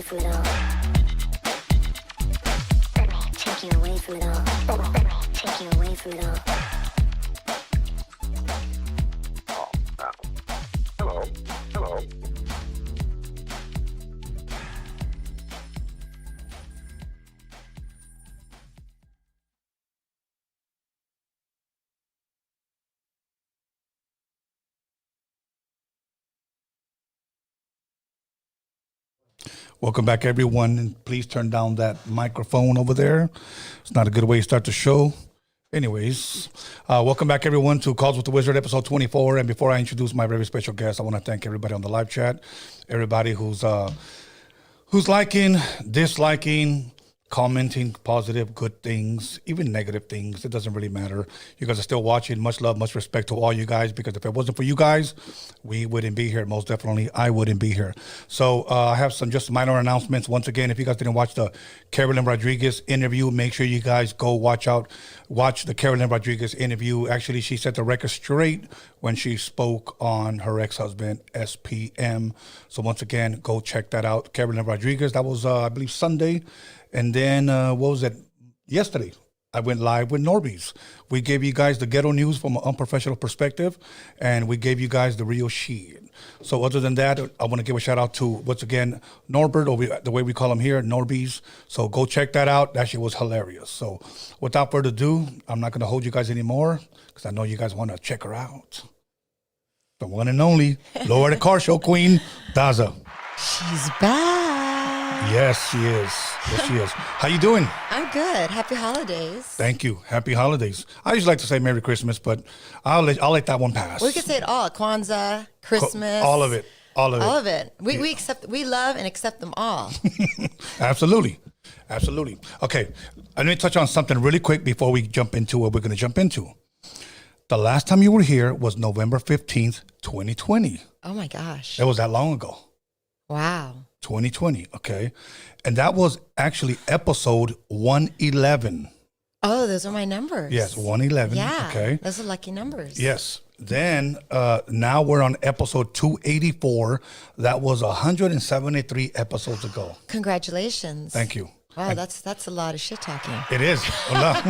from it all. Let me take you away from it all. Let me take you away from it all. Hello. Hello. Welcome back, everyone, and please turn down that microphone over there. It's not a good way to start the show. Anyways, welcome back, everyone, to Calls with the Wizard, episode 24. And before I introduce my very special guest, I want to thank everybody on the live chat, everybody who's liking, disliking, commenting positive, good things, even negative things. It doesn't really matter. You guys are still watching. Much love, much respect to all you guys, because if it wasn't for you guys, we wouldn't be here. Most definitely, I wouldn't be here. So I have some just minor announcements. Once again, if you guys didn't watch the Carolyn Rodriguez interview, make sure you guys go watch the Carolyn Rodriguez interview. Actually, she set the record straight when she spoke on her ex-husband, SPM. So once again, go check that out. Carolyn Rodriguez, that was, I believe, Sunday. And then, what was it? Yesterday, I went live with Norbies. We gave you guys the ghetto news from an unprofessional perspective, and we gave you guys the real shit. So other than that, I want to give a shout out to, once again, Norbert, or the way we call him here, Norbies. So go check that out. That shit was hilarious. So without further ado, I'm not going to hold you guys anymore, because I know you guys want to check her out. The one and only, Lower the Car Show Queen, Daza. She's back. Yes, she is. Yes, she is. How you doing? I'm good. Happy holidays. Thank you. Happy holidays. I usually like to say Merry Christmas, but I'll let that one pass. We could say it all. Kwanzaa, Christmas. All of it. All of it. All of it. We love and accept them all. Absolutely. Absolutely. Okay. I need to touch on something really quick before we jump into what we're going to jump into. The last time you were here was November 15th, 2020. Oh my gosh. It was that long ago. Wow. 2020. Okay. And that was actually episode 111. Oh, those are my numbers. Yes, 111. Yeah. Okay. Those are lucky numbers. Yes. Then now we're on episode 284. That was 173 episods ago. Congratulations. Thank you. Wow, And that's a lot of shit talking. it is a lot.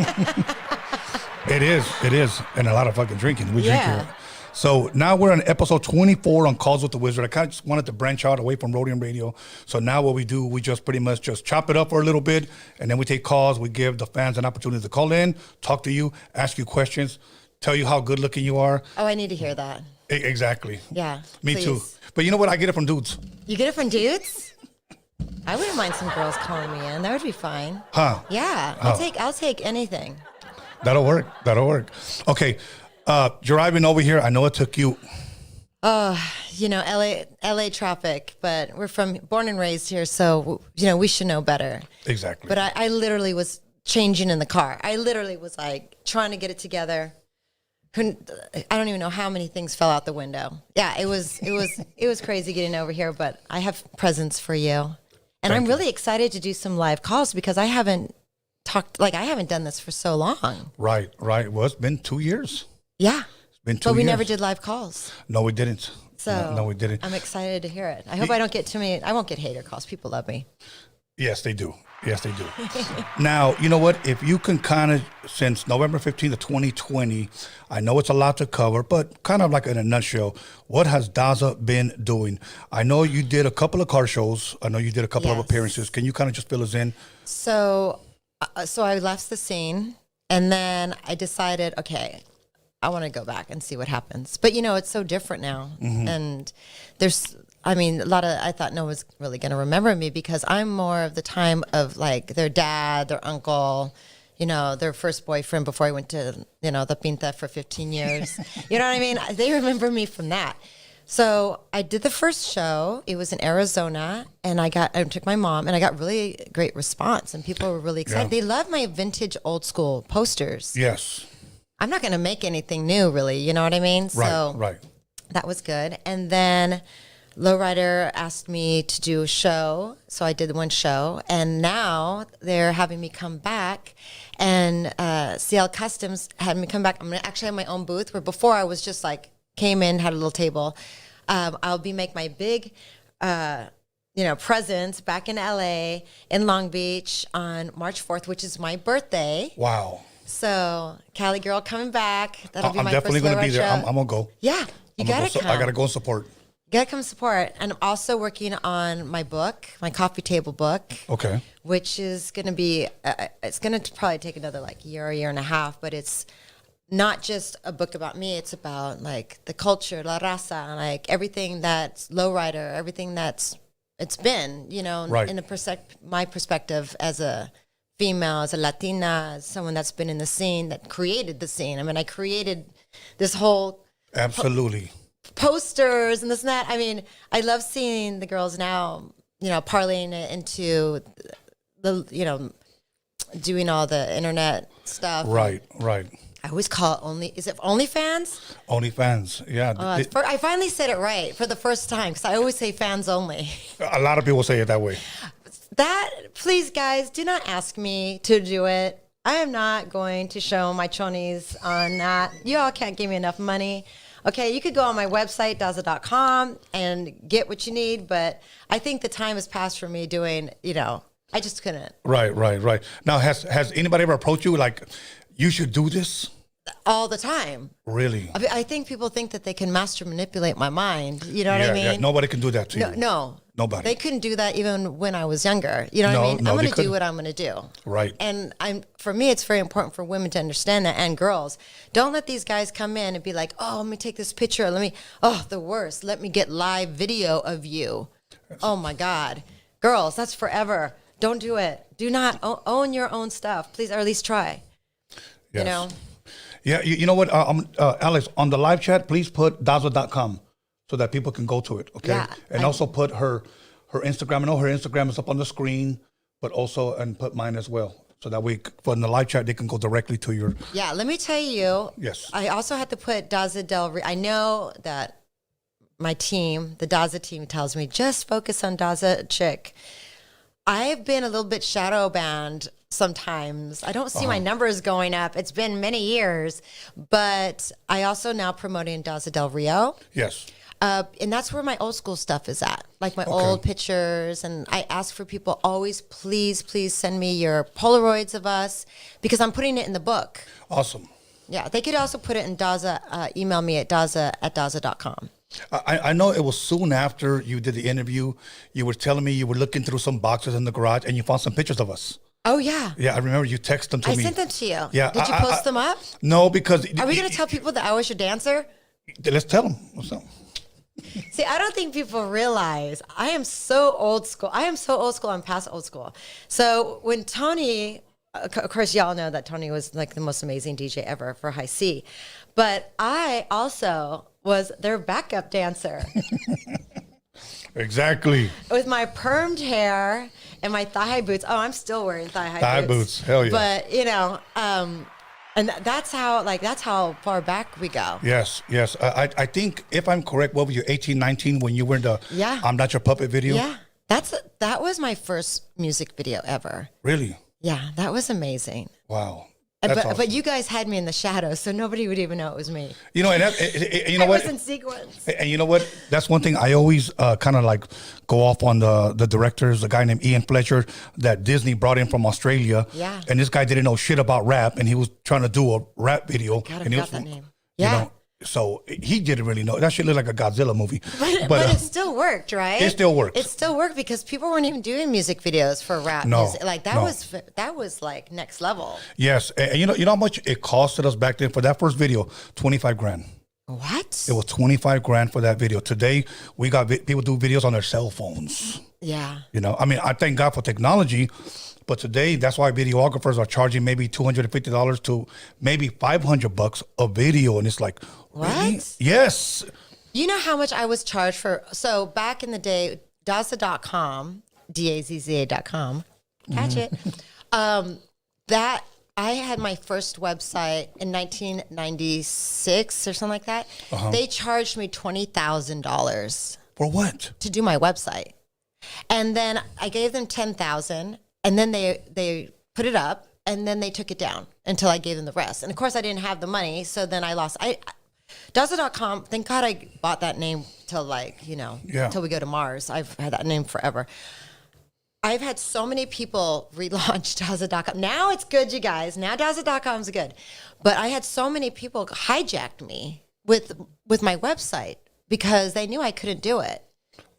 It is, and a lot of fucking drinking. We drink here. So now we're on episode 24 on Calls with the Wizard. I kind of just wanted to branch out away from Roadium Radio. So now what we do, we just pretty much just chop it up for a little bit, and then we take calls. We give the fans an opportunity to call in, talk to you, ask you questions, tell you how good looking you are. Oh, I need to hear that. Exactly. Yeah. Me please. too. But you know what? I get it from dudes. You get it from dudes? I wouldn't mind some girls calling me in. That would be fine. Huh? Yeah. I'll take anything. That'll work. Okay. You're driving over here. I know it took you. LA traffic, but we're born and raised here, so we should know better. Exactly. But I literally was changing in the car. I literally was like trying to get it together. I don't even know how many things fell out the window. Yeah, it was crazy getting over here, but I have presents for you. And I'm really excited to do some live calls because I haven't done this for so long. Right. Well, it's been 2 years. Yeah. It's been 2 years. But we never did live calls. No, we didn't. So no, we didn't. I'm excited to hear it. I hope I don't get too many. I won't get hater calls. People love me. Yes, they do. Now, you know what? If you can kind of, since November 15th of 2020, I know it's a lot to cover, but kind of like in a nutshell, what has Daza been doing? I know you did a couple of car shows. I know you did a couple of appearances. Can you kind of just fill us in? So I left the scene, and then I decided, okay, I want to go back and see what happens. But it's so different now, and I thought no one's really going to remember me because I'm more of the time of like their dad, their uncle, their first boyfriend before I went to the Pinta for 15 years. You know what I mean? They remember me from that. So I did the first show. It was in Arizona, and I took my mom, and I got really great response, and people were really excited. Yeah. They love my vintage old school posters. Yes. I'm not going to make anything new, really. You know what I mean? Right. That was good. And then Lowrider asked me to do a show, so I did one show, and now they're having me come back, and CL Customs had me come back. I'm going to actually have my own booth, where before I was just like, came in, had a little table. I'll make my big presence back in LA in Long Beach on March 4th, which is my birthday. Wow. So Cali girl coming back. That'll be I'm my definitely first going to be there. show. I'm going to go. Yeah, you got to come. I got to go and support. You got to come support. And I'm also working on my book, my coffee table book. Okay. Which is going to be, it's going to probably take another year and a half, but it's not just a book about me. It's about the culture, la raza, everything that's lowrider, everything it's been, right. in my perspective as a female, as a Latina, as someone that's been in the scene, that created the scene. I mean, I created this whole absolutely posters and this and that. I mean, I love seeing the girls now, parlaying it into the, doing all the internet stuff. Right. I always call it is it OnlyFans? OnlyFans, yeah. I finally said it right for the first time because I always say fans only. A lot of people say it that way. Please, guys, do not ask me to do it. I am not going to show my chonies on that. You all can't give me enough money. Okay, you could go on my website, Dazza.com, and get what you need, but I think the time has passed for me doing, I just couldn't. Right. Now, has anybody ever approached you you should do this? All the time. Really? I think people think that they can master manipulate my mind. You know what I mean? Yeah. Nobody can do that to you. No. Nobody. They couldn't do that even when I was younger. You know what I mean? I'm going to do what I'm going to do. Right. And for me, it's very important for women to understand that, and girls. Don't let these guys come in and be like, oh, let me take this picture. The worst. Let me get live video of you. Oh, my God. Girls, that's forever. Don't do it. Do not own your own stuff, please, or at least try. Yes. Yeah, you know what, Alex, on the live chat, please put Dazza.com so that people can go to it, okay? Yeah, and also put her Instagram. I know her Instagram is up on the screen, but also, and put mine as well. So that for the live chat, they can go directly to your... Yeah, let me tell you. Yes. I also had to put Daza Del Rio. I know that my team, the Daza team, tells me, just focus on Daza Chick. I've been a little bit shadow banned sometimes. I don't see my numbers going up. It's been many years, but I also now promoting Daza Del Rio. Yes. And that's where my old school stuff is at, my old pictures. And I ask for people always, please send me your Polaroids of us because I'm putting it in the book. Awesome. Yeah, they could also put it in Daza, email me at Daza@Daza.com. I know it was soon after you did the interview, you were telling me you were looking through some boxes in the garage and you found some pictures of us. Oh, yeah. Yeah, I remember you texted them to me. I sent them to you. Yeah. Did you post them up? No, because... Are we going to tell people that I was your dancer? Let's tell them. What's up? See, I don't think people realize I am so old school. I'm past old school. So when Tony, of course, y'all know that Tony was the most amazing DJ ever for High C. But I also was their backup dancer. Exactly. With my permed hair and my thigh-high boots. Oh, I'm still wearing thigh-high boots. Hell yeah. But, and that's how far back we go. Yes. I think, if I'm correct, what were you, 18, 19, when you were in the I'm Not Your Puppet video? Yeah. That was my first music video ever. Really? Yeah, that was amazing. Wow. But you guys had me in the shadows, so nobody would even know it was me. You know, and you know I what? was in sequence. And you know what? That's one thing I always kind of go off on the directors, a guy named Ian Fletcher that Disney brought in from Australia. Yeah. And this guy didn't know shit about rap, and he was trying to do a rap video. God, I and forgot that name. Yeah. You know, so he didn't really know. That shit looked like a Godzilla movie. But it still worked, right? It still worked. It still worked because people weren't even doing music videos for rap music. That was next level. Yes. And you know how much it costed us back then for that first video? $25,000. What? It was $25,000 for that video. Today, we got people do videos on their cell phones. Yeah. You know, I mean, I thank God for technology, but today that's why videographers are charging maybe $250 to maybe $500 a video, and it's like, what? Really? Yes. You know how much I was charged for? So back in the day, Dazza.com, Dazza.com, catch it. That I had my first website in 1996 or something like that. They charged me $20,000 for what? To do my website, and then I gave them $10,000, and then they put it up, and then they took it down until I gave them the rest. And of course, I didn't have the money, so then I lost. Dazza.com, thank God I bought that name till till we go to Mars. I've had that name forever. I've had so many people relaunch Dazza.com. Now it's good, you guys. Now Dazza.com's good. But I had so many people hijacked me with my website because they knew I couldn't do it.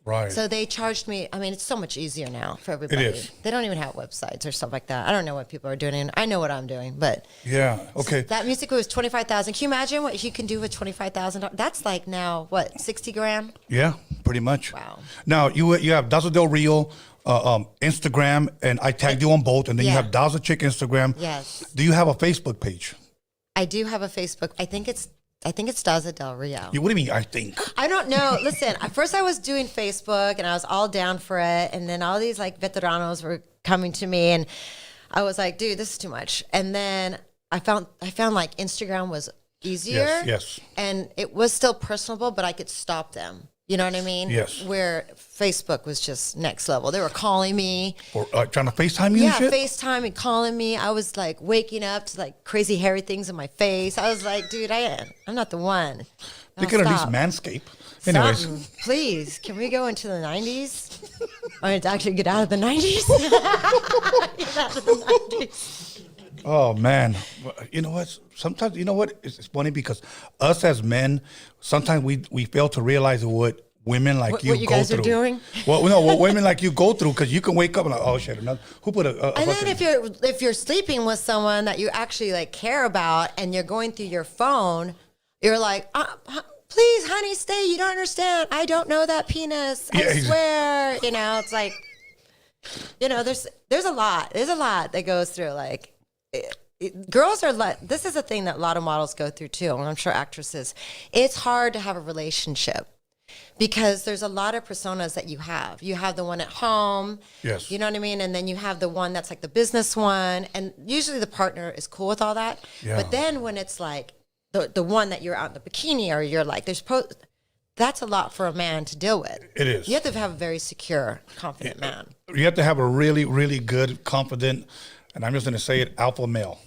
Right. So they charged me. I mean, it's so much easier now for everybody. It is. They don't even have websites or stuff like that. I don't know what people are doing. I know what I'm doing, but yeah. Okay. so that music was $25,000. Can you imagine what you can do with $25,000? That's like now what, 60 grand? Yeah, pretty much. Wow. Now you have Daza Del Rio Instagram, and I tagged you on both, and then you have Daza Chick Instagram. Yes. Do you have a Facebook page? I do have a Facebook. I think it's Daza Del Rio. What do you mean? I think. I don't know. Listen, at first I was doing Facebook and I was all down for it. And then all these like veteranos were coming to me and I was like, dude, this is too much. And then I found like Instagram was easier. Yes. And it was still personable, but I could stop them. You know what I mean? Yes. Where Facebook was just next level. They were calling me. Or trying to FaceTime you and shit? FaceTime and calling me. I was like waking up to like crazy hairy things in my face. I was like, dude, I'm not the one. They could at least manscape. Anyways. Something. Please, can we go into the 90s? I mean, to actually get out of the 90s. Get out of the 90s. Oh, man. You know what? Sometimes, you know what? It's funny because us as men, sometimes we fail to realize what women like What you you go guys through. are doing? Well, no, what women like you go through, because you can wake up and like, oh, shit. Who put a And fucking... then if you're sleeping with someone that you actually like care about and you're going through your phone, you're like, please, honey, stay. You don't understand. I don't know that penis. I swear. You know, it's like, you know, there's a lot. There's a lot that goes through. Like, girls are this is a thing that a lot of models go through too, and I'm sure actresses. It's hard to have a relationship because there's a lot of personas that you have. You have the one at home. Yes. You know what I mean? And then you have the one that's like the business one, and usually the partner is cool with all that. Yeah. But then when it's like the one that you're out in the bikini or you're like, that's a lot for a man to deal with. It is. You have to have a very secure, confident man. You have to have a really, really good, confident, and I'm just going to say it, alpha male.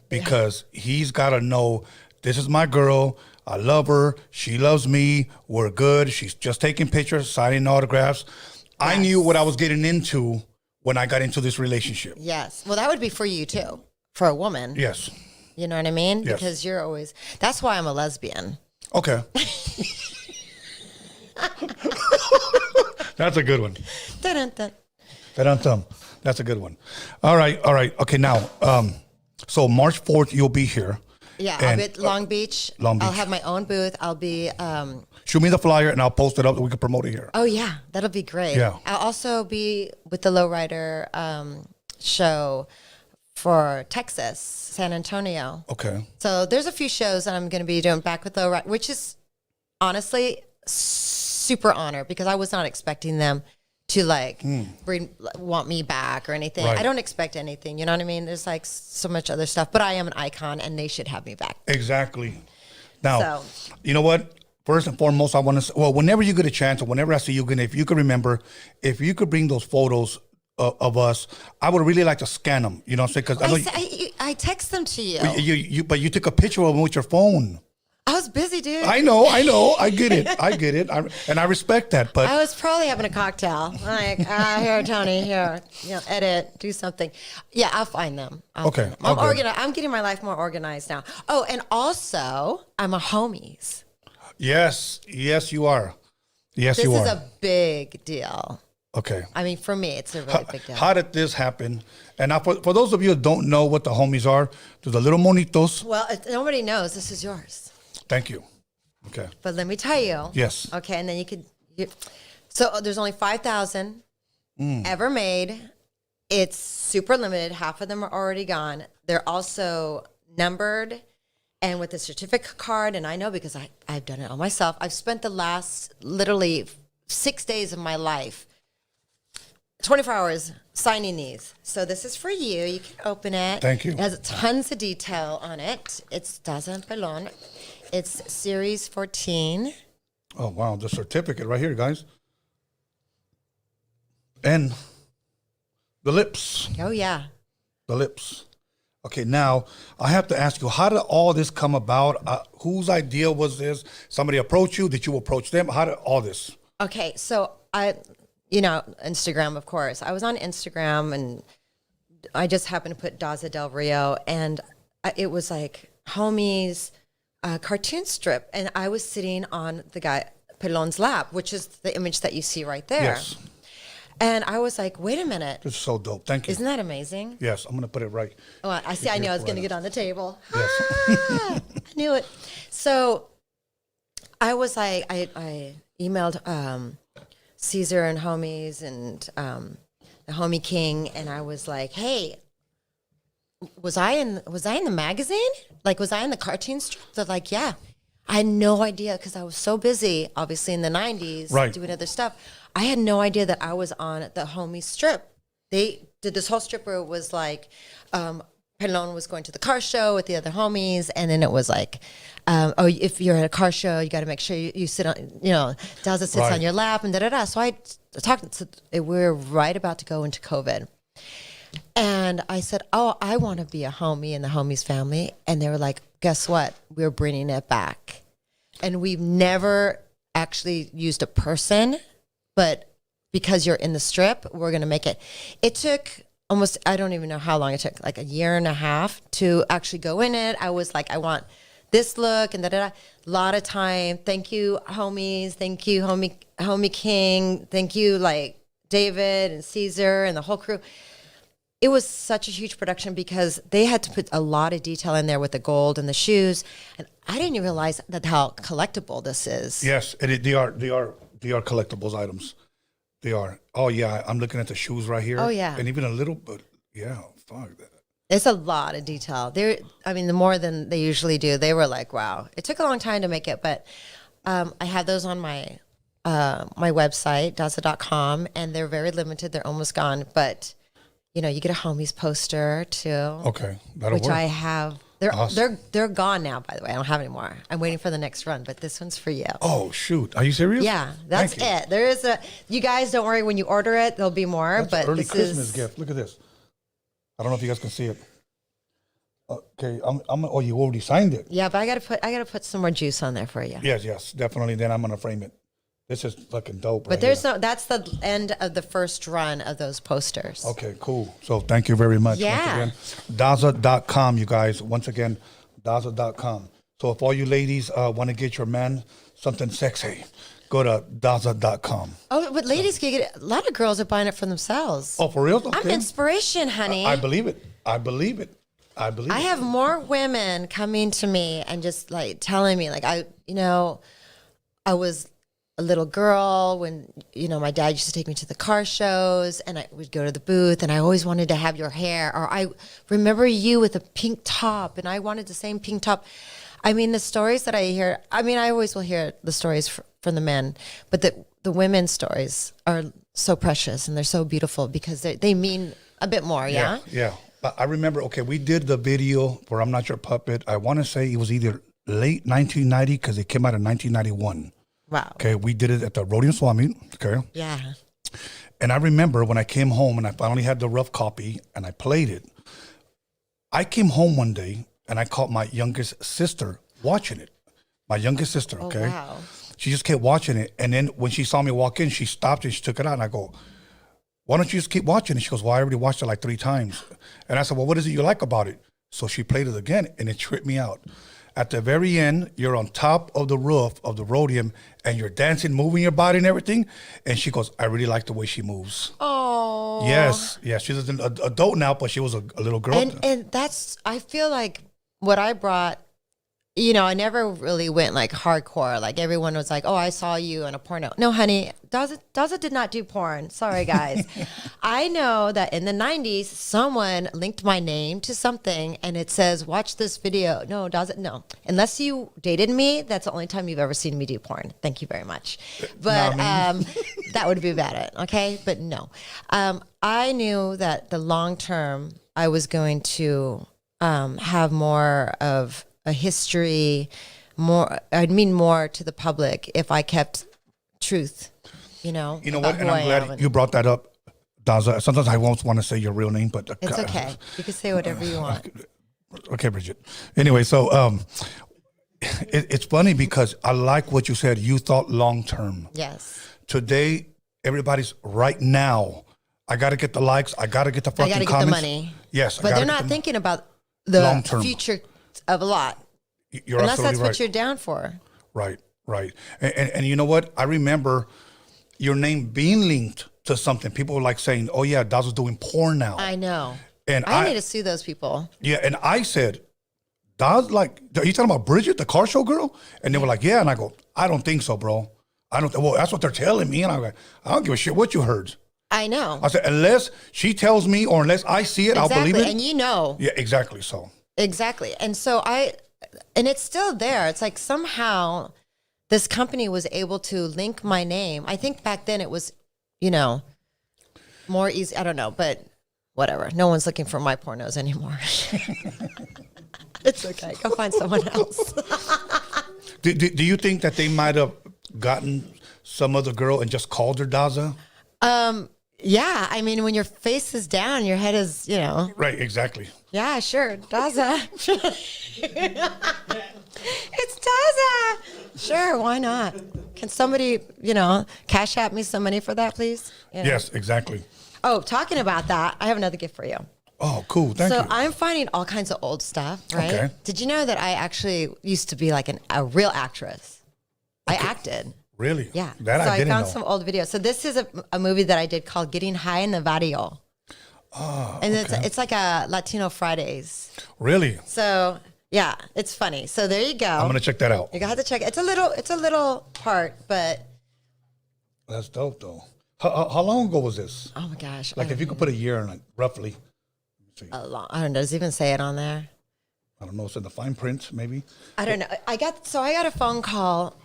Because he's got to know, this is my girl. I love her. She loves me. We're good. She's just taking pictures, signing autographs. Yes. I knew what I was getting into when I got into this relationship. Yes. Well, that would be for you too, for a woman. Yes. You know what I mean? Yes. Because you're always, that's why I'm a lesbian. Okay. That's a good one. Dun-dun-dun. Dun-dun-dun. That's a good one. All right. Okay, now, so March 4th, you'll be here. Yeah, I'll be at Long Beach. Long Beach. I'll have my own booth. I'll be... shoot me the flyer and I'll post it up so we can promote it here. Oh, yeah. That'll be great. Yeah. I'll also be with the Lowrider show for Texas, San Antonio. Okay. So there's a few shows that I'm going to be doing back with Lowrider, which is honestly super honor because I was not expecting them to like want me back or anything. Right. I don't expect anything. You know what I mean? There's like so much other stuff, but I am an icon and they should have me back. Exactly. Now, So. you know what? First and foremost, I want to say, well, whenever you get a chance or whenever I see you again, if you could remember, if you could bring those photos of us, I would really like to scan them. You know what I'm saying? Because I text them to you. But you took a picture of them with your phone. I was busy, dude. I know. I get it. And I respect that. But I was probably having a cocktail. Like, here, Tony, here, edit, do something. Yeah, I'll find them. Okay. I'm organized. I'm getting my life more organized now. Oh, and also, I'm a homies. Yes, you are. Yes, This you are. is a big deal. Okay. I mean, for me, it's a really big deal. How did this happen? And now, for those of you who don't know what the homies are, they're the little monitos. Well, if nobody knows, this is yours. Thank you. Okay. But let me tell you. Yes. Okay, and then so there's only 5,000 ever made. It's super limited. Half of them are already gone. They're also numbered and with a certificate card. And I know because I've done it all myself. I've spent the last literally 6 days of my life, 24 hours signing these. So this is for you. You can open it. Thank you. It has tons of detail on it. It's Daza Pelon. It's Series 14. Oh, wow. The certificate right here, guys. And the lips. Oh, yeah. The lips. Okay, now I have to ask you, how did all this come about? Whose idea was this? Somebody approached you? Did you approach them? How did all this? Okay, so Instagram, of course. I was on Instagram and I just happened to put Daza Del Rio, and it was like homies cartoon strip, and I was sitting on the guy Pelon's lap, which is the image that you see right there. Yes. And I was like, wait a minute. This is so dope. Thank you. Isn't that amazing? Yes, I'm going to put it right. Oh, I see. I knew I was going to get on the table. Yes. I knew it. So I was like, I emailed Caesar and homies and the homie king, and I was like, hey, was I in the magazine? Like, was I in the cartoon strip? They're like, yeah. I had no idea because I was so busy, obviously in the 90s, Right. doing other stuff. I had no idea that I was on the homie strip. They did this whole strip where it was like, Pelon was going to the car show with the other homies, and then it was like, if you're at a car show, you got to make sure you sit on, Daza sits Right. on your lap and da-da-da. So I talked to, we were right about to go into COVID. And I said, oh, I want to be a homie in the homies family. And they were like, guess what? We're bringing it back. And we've never actually used a person, but because you're in the strip, we're going to make it. It took almost, I don't even know how long it took, like a year and a half to actually go in it. I was like, I want this look and da-da-da. A lot of time. Thank you, homies. Thank you, homie King. Thank you, like David and Caesar and the whole crew. It was such a huge production because they had to put a lot of detail in there with the gold and the shoes. And I didn't even realize that how collectible this is. Yes, they are collectibles items. They are. Oh yeah, I'm looking at the shoes right here. Oh, yeah. And even a little, but yeah, fuck that. It's a lot of detail. The more than they usually do. They were like, wow. It took a long time to make it, but I have those on my website, Dazza.com, and they're very limited. They're almost gone, but you get a homies poster too. Okay, that'll which work. I have. They're Awesome. they're gone now. By the way, I don't have any more. I'm waiting for the next run, but this one's for you. Oh shoot, are you serious? Yeah, that's Thank you. it. There is you guys don't worry when you order it. There'll be more. That's but an early this Christmas is gift. Look at this. I don't know if you guys can see it. Okay, oh, you already signed it. Yeah, but I gotta put some more juice on there for you. Yes, definitely. Then I'm gonna frame it. This is fucking dope. But there's that's the end of the first run of those posters. Okay, cool. So thank you very much. Yeah. Once again, Daza.com, you guys. Once again, Daza.com. So if all you ladies want to get your man something sexy, go to Daza.com. Oh, but ladies can get it. A lot of girls are buying it for themselves. Oh, for real? Okay. I'm inspiration, honey. I believe it. I have more women coming to me and just like telling me, like, I was a little girl when, my dad used to take me to the car shows and I would go to the booth and I always wanted to have your hair, or I remember you with a pink top and I wanted the same pink top. I mean, the stories that I hear, I always will hear the stories from the men, but the women's stories are so precious and they're so beautiful because they mean a bit more. Yeah. Yeah. But I remember, okay, we did the video for I'm Not Your Puppet. I want to say it was either late 1990 because it came out in 1991. Wow. Okay, we did it at the Roadium Swap Meet. Okay. Yeah. And I remember when I came home and I finally had the rough copy and I played it. I came home one day and I caught my youngest sister watching it. My youngest sister, okay? Oh, wow. She just kept watching it. And then when she saw me walk in, she stopped and she took it out. And I go, why don't you just keep watching it? She goes, well, I already watched it like 3 times. And I said, well, what is it you like about it? So she played it again and it tripped me out. At the very end, you're on top of the roof of the Roadium and you're dancing, moving your body and everything. And she goes, I really like the way she moves. Oh. Yes. She's an adult now, but she was a little girl. And that's, I feel like what I brought, I never really went like hardcore. Like everyone was like, oh, I saw you in a porno. No, honey, Daza did not do porn. Sorry, guys. I know that in the 90s, someone linked my name to something and it says, watch this video. No, Daza, no. Unless you dated me, that's the only time you've ever seen me do porn. Thank you very much. But that would be about it, okay? But no. I knew that the long term, I was going to have more of a history, more to the public if I kept truth, You know what? And I'm glad you brought that up. Daza. Sometimes I won't want to say your real name, but It's okay. You can say whatever you want. Okay, Bridget. Anyway, so it's funny because I like what you said. You thought long term. Yes. Today, everybody's right now. I got to get the likes. I got to get the fucking I got to get comments. the money. Yes, But they're not thinking about the Long-term. future of a lot. You're Unless absolutely that's right. what you're down for. Right. And you know what? I remember your name being linked to something. People were like saying, "Oh yeah, Daza's doing porn now." I know. And I need to sue those people. Yeah, and I said, Daz, like, are you talking about Bridget, the car show girl? And they were like, yeah. And I go, I don't think so, bro. I don't. Well, that's what they're telling me. And I'm like, I don't give a shit what you heard. I know. I said, unless she tells me or unless I see it, I'll believe it. And you know. Yeah, exactly. So. Exactly. And so and it's still there. It's like somehow this company was able to link my name. I think back then it was, more easy. I don't know, but whatever. No one's looking for my pornos anymore. It's okay. Go find someone else. Do you think that they might have gotten some other girl and just called her Daza? Yeah. I mean, when your face is down, your head is, Right, exactly. Yeah, sure. Daza. It's Daza. Sure, why not? Can somebody, cash out me some money for that, please? Yes, exactly. Oh, talking about that, I have another gift for you. Oh, cool. Thank you. So I'm finding all kinds of old stuff, right? Okay. Did you know that I actually used to be like a real actress? I acted. Really? Yeah. That so I didn't found know. some old videos. So this is a movie that I did called Getting High in the Barrio. Oh, And it's like a Latino Fridays. Really? So yeah, it's funny. So there you go. I'm gonna check that out. You have to check it. It's a little part, but That's dope, though. How long ago was this? oh my gosh. Like, if you could put a year on it, roughly. I don't know. Does it even say it on there? I don't know. It's in the fine print, maybe. I don't know. I got a phone call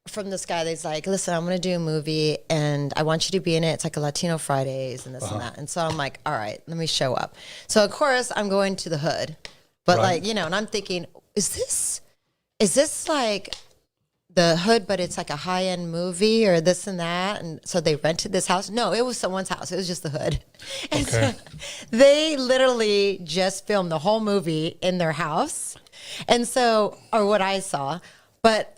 from this guy that's like, listen, I'm going to do a movie and I want you to be in it. It's like a Latino Fridays and this and that. And so I'm like, all right, let me show up. So of course I'm going to the hood, but Right. and I'm thinking, is this like the hood, but it's like a high end movie or this and that? And so they rented this house. No, it was someone's house. It was just the hood. And Okay. so they literally just filmed the whole movie in their house. And so, or what I saw, but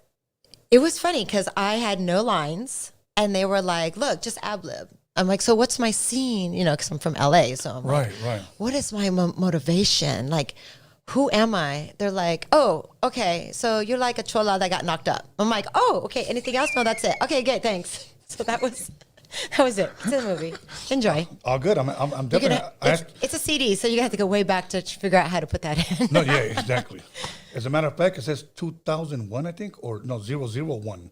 it was funny because I had no lines and they were like, look, just ad-lib. I'm like, so what's my scene? Because I'm from LA. So I'm like, Right. what is my motivation? Like, who am I? They're like, oh, okay. So you're like a chola that got knocked up. I'm like, oh, okay. Anything else? No, that's it. Okay, good. Thanks. So that was it. It's a movie. Enjoy. All good. I'm You're definitely. gonna, it's a CD, so you have to go way back to figure out how to put that in. No, yeah, exactly. As a matter of fact, it says 2001, I think, or no, 001.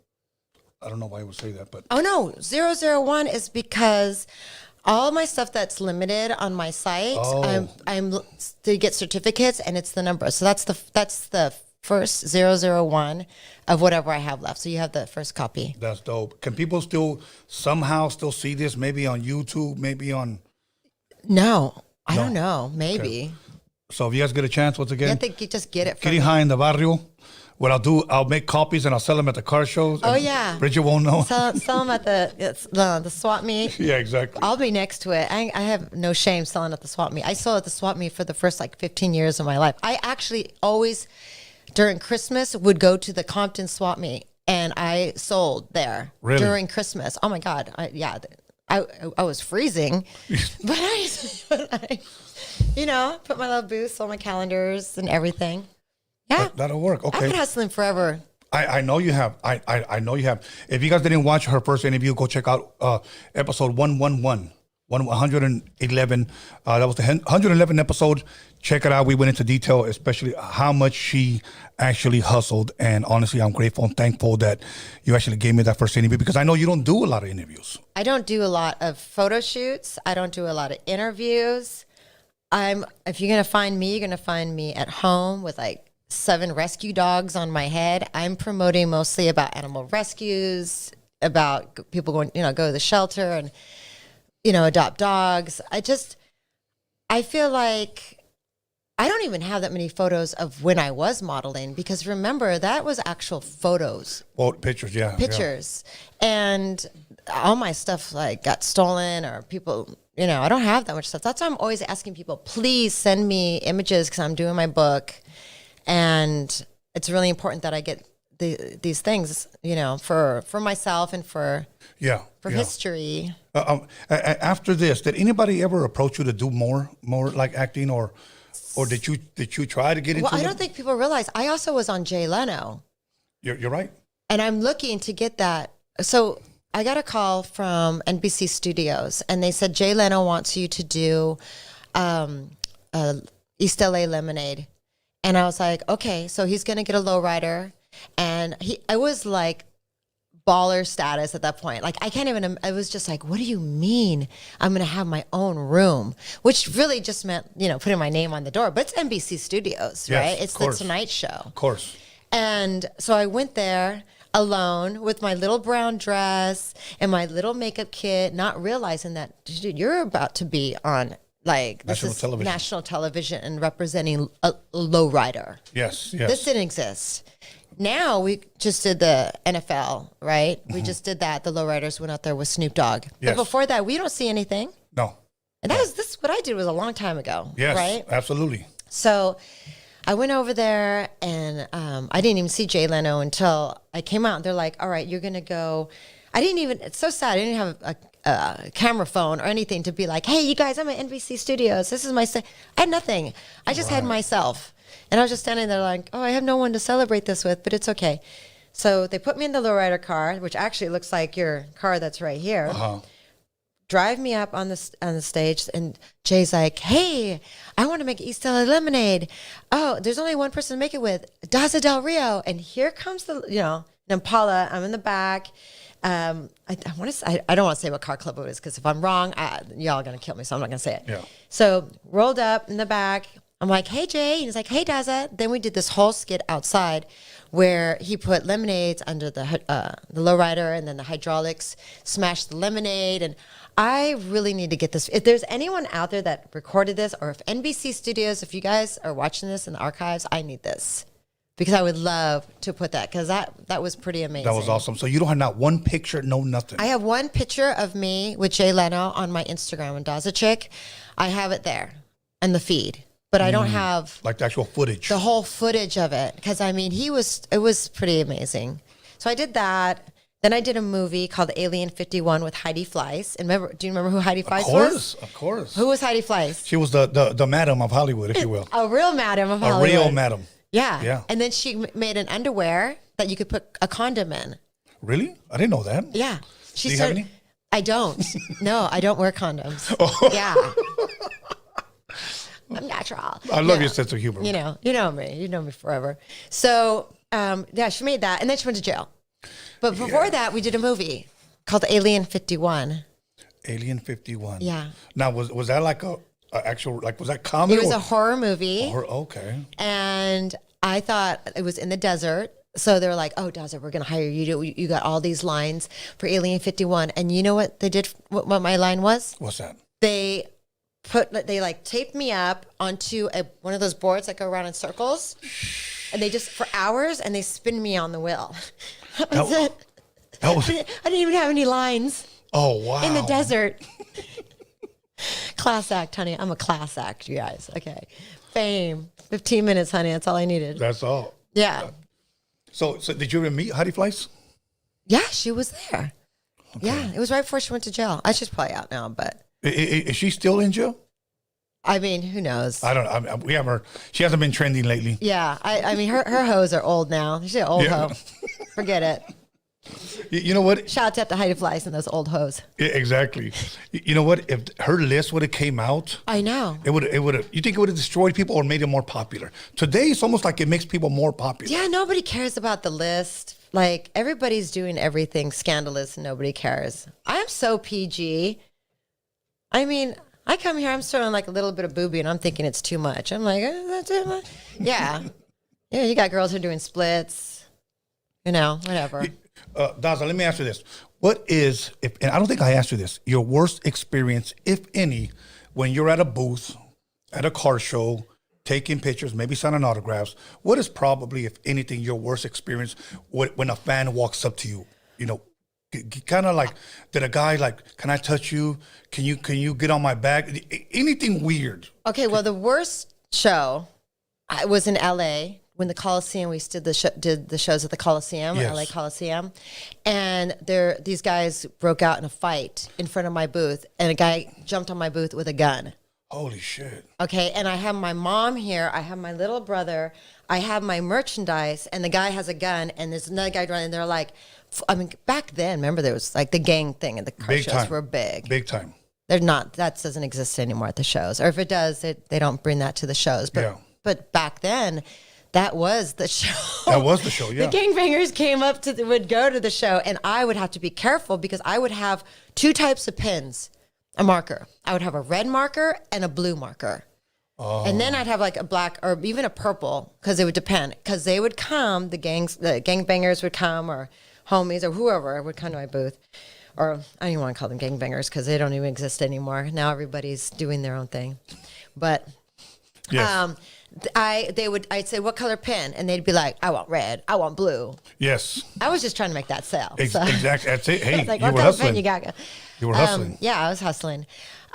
I don't know why I would say that, but Oh no, 001 is because all my stuff that's limited on my site, Oh. I'm to get certificates, and it's the number. So that's the first 001 of whatever I have left. So you have the first copy. that's dope. Can people somehow still see this? Maybe on YouTube, maybe on. No, I don't know. Maybe. So if you guys get a chance, once I again, think you just get it from Getting me. High in the Barrio. What I'll do, I'll make copies and I'll sell them at the car shows. Oh, and yeah. Bridget won't know. Sell them at the swap meet. Yeah, exactly. I'll be next to it. I have no shame selling at the swap meet. I sold at the swap meet for the first 15 years of my life. I actually always, during Christmas, would go to the Compton swap meet, and I sold there Really? during Christmas. Oh my God. I was freezing, but I put my little booths on my calendars and everything. Yeah. That'll work. I've Okay. been hustling forever. I know you have. I know you have. If you guys didn't watch her first interview, go check out episode 111. 111. That was the 111 episode. Check it out. We went into detail, especially how much she actually hustled. And honestly, I'm grateful and thankful that you actually gave me that first interview, because I know you don't do a lot of interviews. I don't do a lot of photo shoots. I don't do a lot of interviews. If you're going to find me, you're going to find me at home with 7 rescue dogs on my head. I'm promoting mostly about animal rescues, about people going, go to the shelter and, adopt dogs. I feel like I don't even have that many photos of when I was modeling, because remember, that was actual photos. Well, pictures, yeah. Pictures. And all my stuff like got stolen or people, I don't have that much stuff. That's why I'm always asking people, please send me images because I'm doing my book. And it's really important that I get these things, for myself and for history. After this, did anybody ever approach you to do more like acting, or did you try to get into? Well, I don't think people realize I also was on Jay Leno. You're right. And I'm looking to get that. So I got a call from NBC Studios, and they said Jay Leno wants you to do East LA Lemonade. And I was like, okay, so he's going to get a lowrider. And I was like baller status at that point. Like, I was just like, what do you mean I'm going to have my own room? Which really just meant, putting my name on the door. But it's NBC Studios, right? It's the Tonight Show. Of course. And so I went there alone with my little brown dress and my little makeup kit, not realizing that, dude, you're about to be on national television and representing a lowrider. Yes. This didn't exist. Now we just did the NFL, right? We just did that. The lowriders went out there with Snoop Dogg. Yes. But before that, we don't see anything. No. And this what I did was a long time ago. Yes, right? Absolutely. So I went over there, and I didn't even see Jay Leno until I came out. And they're like, all right, you're going to go. It's so sad. I didn't have a camera phone or anything to be like, hey, you guys, I'm at NBC Studios. This is my I had nothing. I just had myself. And I was just standing there like, oh, I have no one to celebrate this with, but it's okay. So they put me in the lowrider car, which actually looks like your car that's right here. Drive me up on the stage, and Jay's like, hey, I want to make East LA Lemonade. Oh, there's only one person to make it with, Daza Del Rio. And here comes the, Impala. I'm in the back. I don't want to say what car club it is, because if I'm wrong, y'all are going to kill me, so I'm not going to say it. Yeah. So rolled up in the back. I'm like, hey, Jay. And he's like, hey, Daza. Then we did this whole skit outside where he put lemonades under the lowrider, and then the hydraulics smashed the lemonade. And I really need to get this. If there's anyone out there that recorded this, or if NBC Studios, if you guys are watching this in the archives, I need this. Because I would love to put that, because that was pretty amazing. That was awesome. So you don't have not one picture, no nothing. I have one picture of me with Jay Leno on my Instagram and Daza Chick. I have it there in the feed, but I don't have like the actual footage. The whole footage of it, because it was pretty amazing. So I did that. Then I did a movie called Alien 51 with Heidi Fleiss. And do you remember who Heidi Fleiss was? Of course. Who was Heidi Fleiss? She was the madam of Hollywood, if you will. A real madam of Hollywood. A real madam. Yeah. And then she made an underwear that you could put a condom in. Really? I didn't know that. Yeah. Do you have any? I don't. No, I don't wear condoms. Oh. Yeah. I'm natural. I love your sense of humor. You know me. You know me forever. So, she made that, and then she went to jail. But before that, we did a movie called Alien 51. Alien 51. Yeah. Now, was that like a actual, like, was that comedy? It was a horror movie. Okay. And I thought it was in the desert. So they were like, oh, Daza, we're going to hire you. You got all these lines for Alien 51. And you know what they did, what my line was? What's that? They taped me up onto one of those boards that go around in circles. And they just, for hours, and they spin me on the wheel. That was it. I didn't even have any lines. Oh, wow. In the desert. Class act, honey. I'm a class act, you guys. Okay. Fame. 15 minutes, honey. That's all I needed. That's all. Yeah. So did you ever meet Heidi Fleiss? Yeah, she was there. Okay. Yeah, it was right before she went to jail. She's probably out now, but. Is she still in jail? I mean, who knows? I don't know. We have her. She hasn't been trending lately. Yeah. I mean, her hoes are old now. She's an old hoe. Forget it. You know what? Shout out to Heidi Fleiss and those old hoes. Yeah, exactly. You know what? If her list would have came out, I know it would have. You think it would have destroyed people or made it more popular? Today, it's almost like it makes people more popular. Yeah, nobody cares about the list. Like everybody's doing everything scandalous, and nobody cares. I am so PG. I mean, I come here, I'm throwing like a little bit of boobie, and I'm thinking it's too much. I'm like, that's too much. Yeah, you got girls who are doing splits. Whatever. Daza, let me ask you this. What is, and I don't think I asked you this, your worst experience, if any, when you're at a booth, at a car show, taking pictures, maybe signing autographs? What is probably, if anything, your worst experience when a fan walks up to you? Kind of like, did a guy like, can I touch you? Can you get on my back? Anything weird? Okay, well, the worst show I was in LA when the Coliseum, we did the shows at the Coliseum, Yes. LA Coliseum. And these guys broke out in a fight in front of my booth, and a guy jumped on my booth with a gun. Holy shit. Okay, and I have my mom here, I have my little brother, I have my merchandise, and the guy has a gun, and there's another guy running. They're like, I mean, back then, remember there was like the gang thing, and the car Big shows time. were big. Big time. They're not. That doesn't exist anymore at the shows, or if it does, they don't bring that to the shows. But Yeah. but back then, that was the show. That was the show, yeah. The gangbangers came up would go to the show, and I would have to be careful because I would have two types of pins, a marker. I would have a red marker and a blue marker. And then I'd have like a black or even a purple, because it would depend. Because they would come, the gangbangers would come, or homies or whoever would come to my booth. Or I don't even want to call them gangbangers because they don't even exist anymore. Now everybody's doing their own thing. But Yes. I'd say, what color pin? And they'd be like, I want red, I want blue. Yes. I was just trying to make that sale. So. Exactly. That's it. Hey, It's like, you what were color pen hustling. you got? You were hustling. Yeah, I was hustling.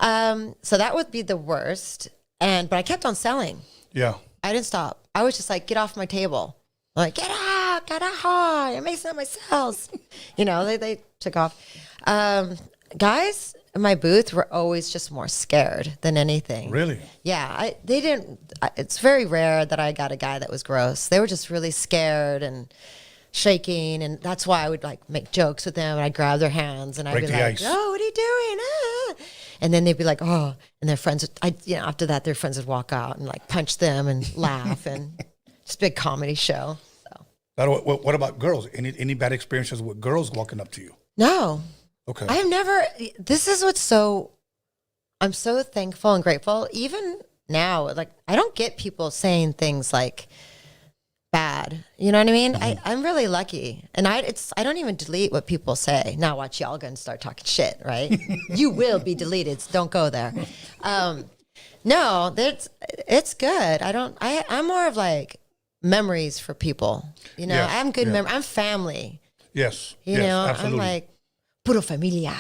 So that would be the worst. But I kept on selling. Yeah. I didn't stop. I was just like, get off my table. I'm like, get out, you're messing up my sales. They took off. Guys in my booth were always just more scared than anything. Really? Yeah, it's very rare that I got a guy that was gross. They were just really scared and shaking, and that's why I would like make jokes with them, and I'd grab their hands, and I'd Break be the like, ice. "Oh, what are you doing?" Ah. And then they'd be like, "Oh," and their friends would, after that, their friends would walk out and like punch them and laugh, and just a big comedy show. So What about girls? Any bad experiences with girls walking up to you? no, Okay. I have never. This is I'm so thankful and grateful. Even now, like I don't get people saying things like bad. You know what I mean? I'm really lucky, and I don't even delete what people say. Now watch y'all gonna start talking shit, right? You will be deleted. So don't go there. No, it's good. I'm more of like memories for people. Yeah, I'm good yeah. memory. I'm family. Yes. You yes, know, absolutely. I'm like puro familia.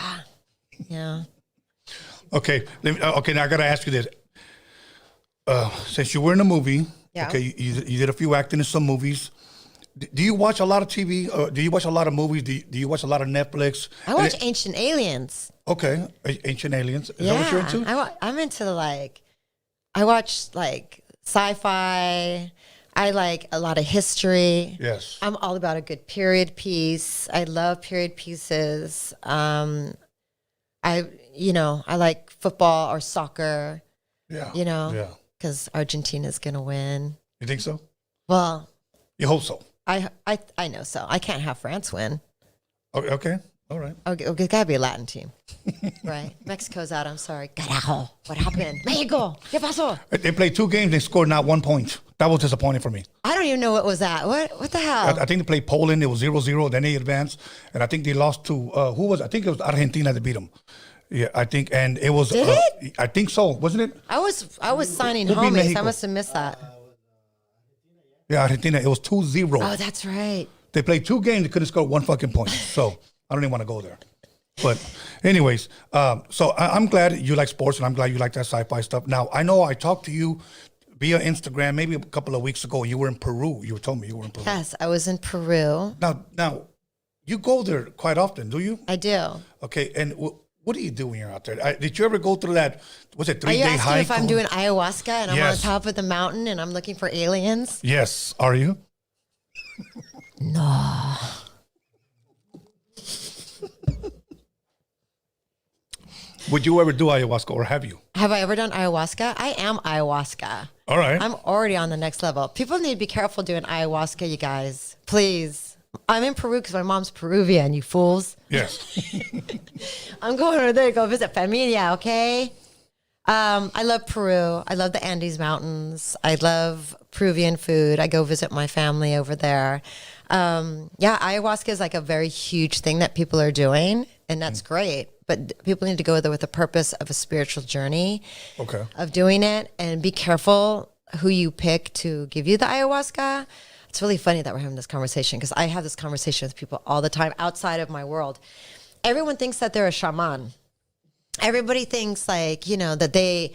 Yeah. Okay. Okay. Now I got to ask you this. Since you were in a movie, Yeah. okay, you did a few acting in some movies. Do you watch a lot of TV? Do you watch a lot of movies? Do you watch a lot of Netflix? I watch Ancient Aliens. Okay, Ancient Aliens. Is that what you're into? I'm into I watch like sci-fi. I like a lot of history. Yes. I'm all about a good period piece. I love period pieces. I like football or soccer. Yeah. Yeah. Yeah. Because Argentina's gonna win. You think so? Well, You hope so. I know so. I can't have France win. Okay. All right. Okay, it's gotta be a Latin team, right? Mexico's out. I'm sorry. Carajo, what happened? Mexico, ¿qué pasó? They played 2 games. They scored not 1 point. That was disappointing for me. I don't even know what was that. What the hell? I think they played Poland. It was 0-0. Then they advanced, and I think they lost to who was? I think it was Argentina that beat them. Yeah, I think, and it was. Did it? I think so, wasn't it? I was signing Who beat homies. Mexico? I must have missed that. Yeah, Argentina. It was 2-0. Oh, that's right. They played 2 games. They couldn't score 1 fucking point. So I don't even want to go there. But anyways, so I'm glad you like sports, and I'm glad you like that sci-fi stuff. Now, I know I talked to you via Instagram maybe a couple of weeks ago. You were in Peru. You told me you were in Peru. Yes, I was in Peru. Now, you go there quite often, do you? I do. Okay, and what do you do when you're out there? Did you ever go through that, what's it, Are you 3-day asking hike? if I'm doing ayahuasca and I'm on Yes. top of the mountain and I'm looking for aliens? Yes, are you? No. Would you ever do ayahuasca, or have you? Have I ever done ayahuasca? I am ayahuasca. All right. I'm already on the next level. People need to be careful doing ayahuasca, you guys. Please. I'm in Peru because my mom's Peruvian, you fools. Yes. I'm going over there to go visit familia, okay? I love Peru. I love the Andes Mountains. I love Peruvian food. I go visit my family over there. Yeah, ayahuasca is like a very huge thing that people are doing, and that's great. But people need to go there with the purpose of a spiritual journey Okay. of doing it, and be careful who you pick to give you the ayahuasca. It's really funny that we're having this conversation because I have this conversation with people all the time outside of my world. Everyone thinks that they're a shaman. Everybody thinks like, that they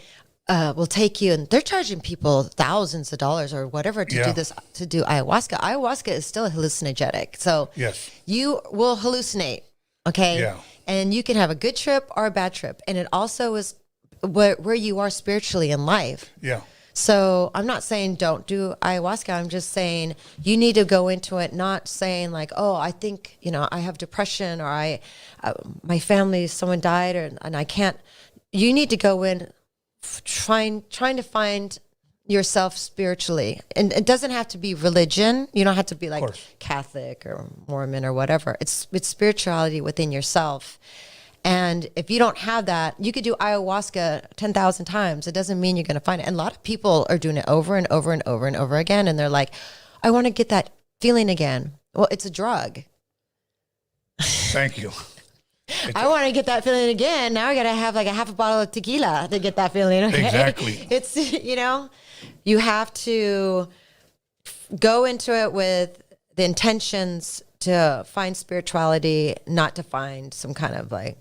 will take you, and they're charging people thousands of dollars or whatever to do this, to do ayahuasca. Ayahuasca is still hallucinogenic. So Yes. you will hallucinate. Okay. Yeah. And you can have a good trip or a bad trip. And it also is where you are spiritually in life. Yeah. So I'm not saying don't do ayahuasca. I'm just saying you need to go into it, not saying like, oh, I think, I have depression, or my family, someone died, and I can't. You need to go in trying to find yourself spiritually. And it doesn't have to be religion. You don't have to be like Catholic or Mormon or whatever. It's spirituality within yourself. And if you don't have that, you could do ayahuasca 10,000 times. It doesn't mean you're going to find it. And a lot of people are doing it over and over and over and over again. And they're like, I want to get that feeling again. Well, it's a drug. Thank you. I want to get that feeling again. Now I got to have like a half a bottle of tequila to get that feeling. Okay? Exactly. It's, you have to go into it with the intentions to find spirituality, not to find some kind of like,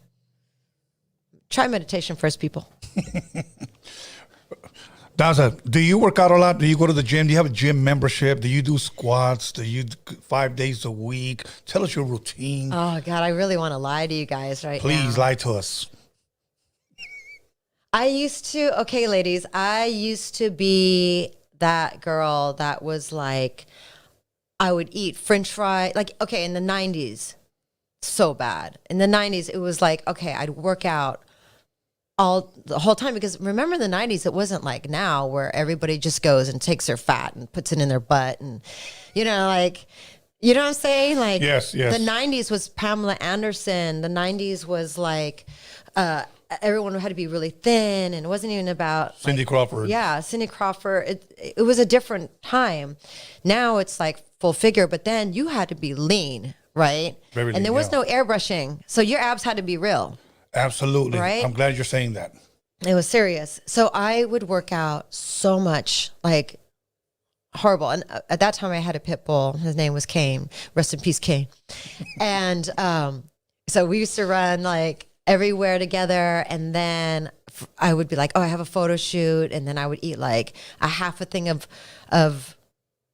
try meditation first, people. Daza, do you work out a lot? Do you go to the gym? Do you have a gym membership? Do you do squats? Do you 5 days a week? Tell us your routine. Oh God, I really want to lie to you guys right now. Please lie to us. Okay, ladies, I used to be that girl that was like, I would eat French fries, in the 90s, so bad. In the 90s, it was like, okay, I'd work out the whole time, because remember in the 90s, it wasn't like now where everybody just goes and takes their fat and puts it in their butt. And, you know what I'm saying? Like, yes. The 90s was Pamela Anderson. The 90s was like, everyone had to be really thin, and it wasn't even about Cindy Crawford. Yeah, Cindy Crawford. It was a different time. Now it's like full figure, but then you had to be lean, right? Very and there lean, was no airbrushing, so your abs had to be real. Absolutely. Right? I'm glad you're saying that. It was serious. So I would work out so much, like horrible. And at that time I had a pit bull. His name was Kane. Rest in peace, Kane. And so we used to run like everywhere together. And then I would be like, oh, I have a photo shoot. And then I would eat like a half a thing of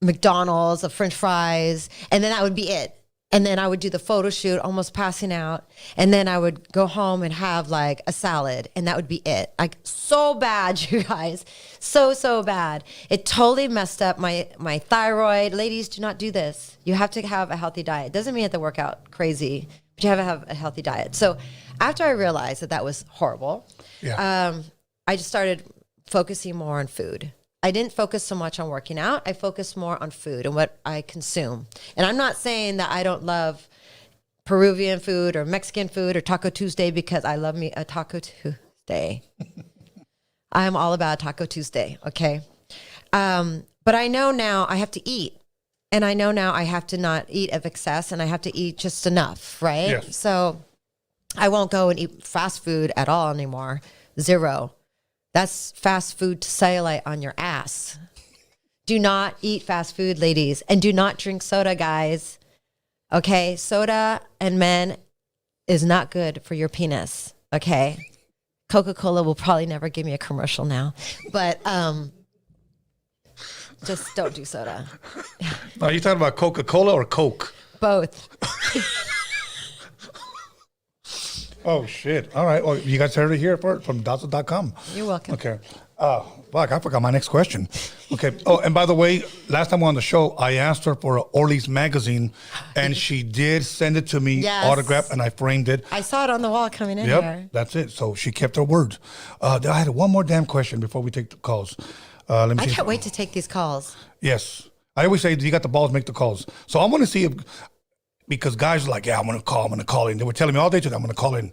McDonald's, of French fries. And then that would be it. And then I would do the photo shoot, almost passing out. And then I would go home and have like a salad, and that would be it. Like, so bad, you guys. So bad. It totally messed up my thyroid. Ladies, do not do this. You have to have a healthy diet. Doesn't mean you have to work out crazy, but you have to have a healthy diet. So after I realized that was horrible, I just started focusing more on food. I didn't focus so much on working out. I focused more on food and what I consume. And I'm not saying that I don't love Peruvian food or Mexican food or Taco Tuesday, because I love me a Taco Tuesday. I'm all about Taco Tuesday, okay? But I know now I have to eat. And I know now I have to not eat of excess, and I have to eat just enough, right? Yes. So I won't go and eat fast food at all anymore. Zero. That's fast food cellulite on your ass. Do not eat fast food, ladies. And do not drink soda, guys. Okay? Soda and men is not good for your penis. Okay? Coca-Cola will probably never give me a commercial now. But just don't do soda. Are you talking about Coca-Cola or Coke? Both. Oh, shit. All right. Well, you guys heard it here from Dazza.com. You're welcome. Okay. Fuck, I forgot my next question. Okay. Oh, and by the way, last time on the show, I asked her for an Orly's magazine, and she did send it to me, Yes. autographed, and I framed it. I saw it on the wall coming in Yep, here. that's it. So she kept her word. I had one more damn question before we take the calls. Let me I see. can't wait to take these calls. Yes. I always say, you got the balls, make the calls. So I want to see if, because guys are like, yeah, I'm going to call in. They were telling me all day today, I'm going to call in.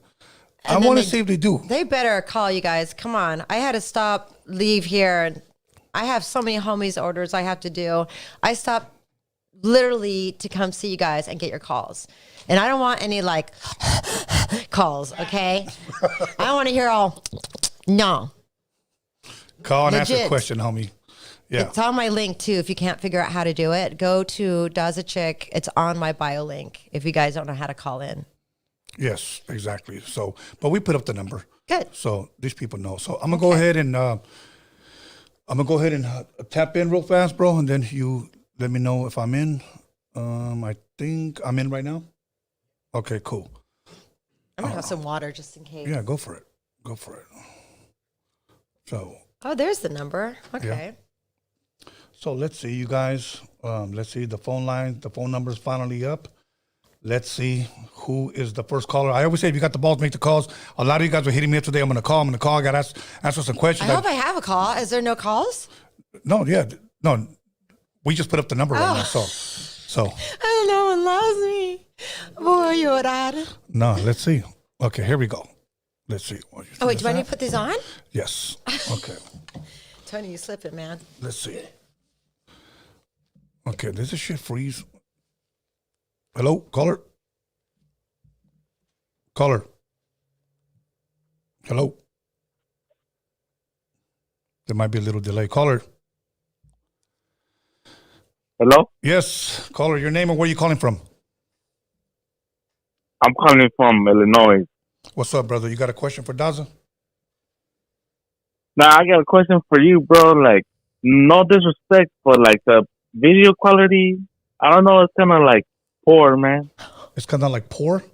I And then want to they- see if they do. They better call, you guys. Come on. I had to leave here. And I have so many homies orders I have to do. I stopped literally to come see you guys and get your calls. And I don't want any like calls, okay? I don't want to hear all, no. Call and ask a Legit. question, homie. Yeah. It's on my link too. If you can't figure out how to do it, go to Dazza Chick. It's on my bio link. If you guys don't know how to call in. Yes, exactly. So, but we put up the number. Good. So these people know. So I'm gonna go ahead and tap in real fast, bro, and then you let me know if I'm in. I think I'm in right now. Okay, cool. I'm gonna have some water just in case. Yeah, go for it. Go for it. So. Oh, there's the number. Okay. Yeah. So let's see, you guys. Let's see the phone line. The phone number is finally up. Let's see who is the first caller. I always say if you got the balls, make the calls. A lot of you guys were hitting me up today. I'm gonna call. I got to answer some questions. I hope I have a call. Is there no calls? No, yeah, no. We just put up the number right now. So. I don't know. One loves me. Voy a llorar. No, let's see. Okay, here we go. Let's see. Oh wait, do I need to put these on? Yes. Okay. Tony, you slip it, man. Let's see. Okay, does this shit freeze? Hello, caller? Caller? Hello? There might be a little delay. Caller? Hello? Yes, caller, your name and where you calling from? I'm calling from Illinois. What's up, brother? You got a question for Daza? Now, I got a question for you, bro. Like, no disrespect, but like the video quality, I don't know, it's kind of like poor, man. It's kind of like poor?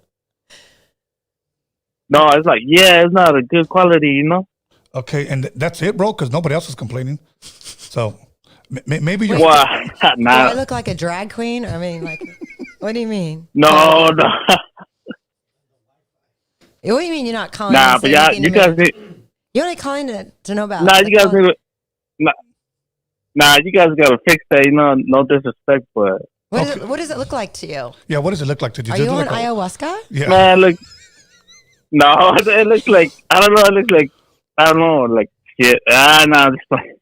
No, it's like, yeah, it's not a good quality, you know? Okay, and that's it, bro? Because nobody else is complaining. So maybe you're... Well, Do nah. I look like a drag queen? I mean, like, what do you mean? No. What do you mean you're not calling? Nah, but y'all, you guys need... You're only calling to know about. Nah, you guys need to... Nah, you guys got to fix that, you know? No disrespect, but... What does it look like to you? Yeah, what does it look like to you? Are you on ayahuasca? Yeah. Man, look... No, it looks like... I don't know, it looks like... I don't know, like shit. No, it's like...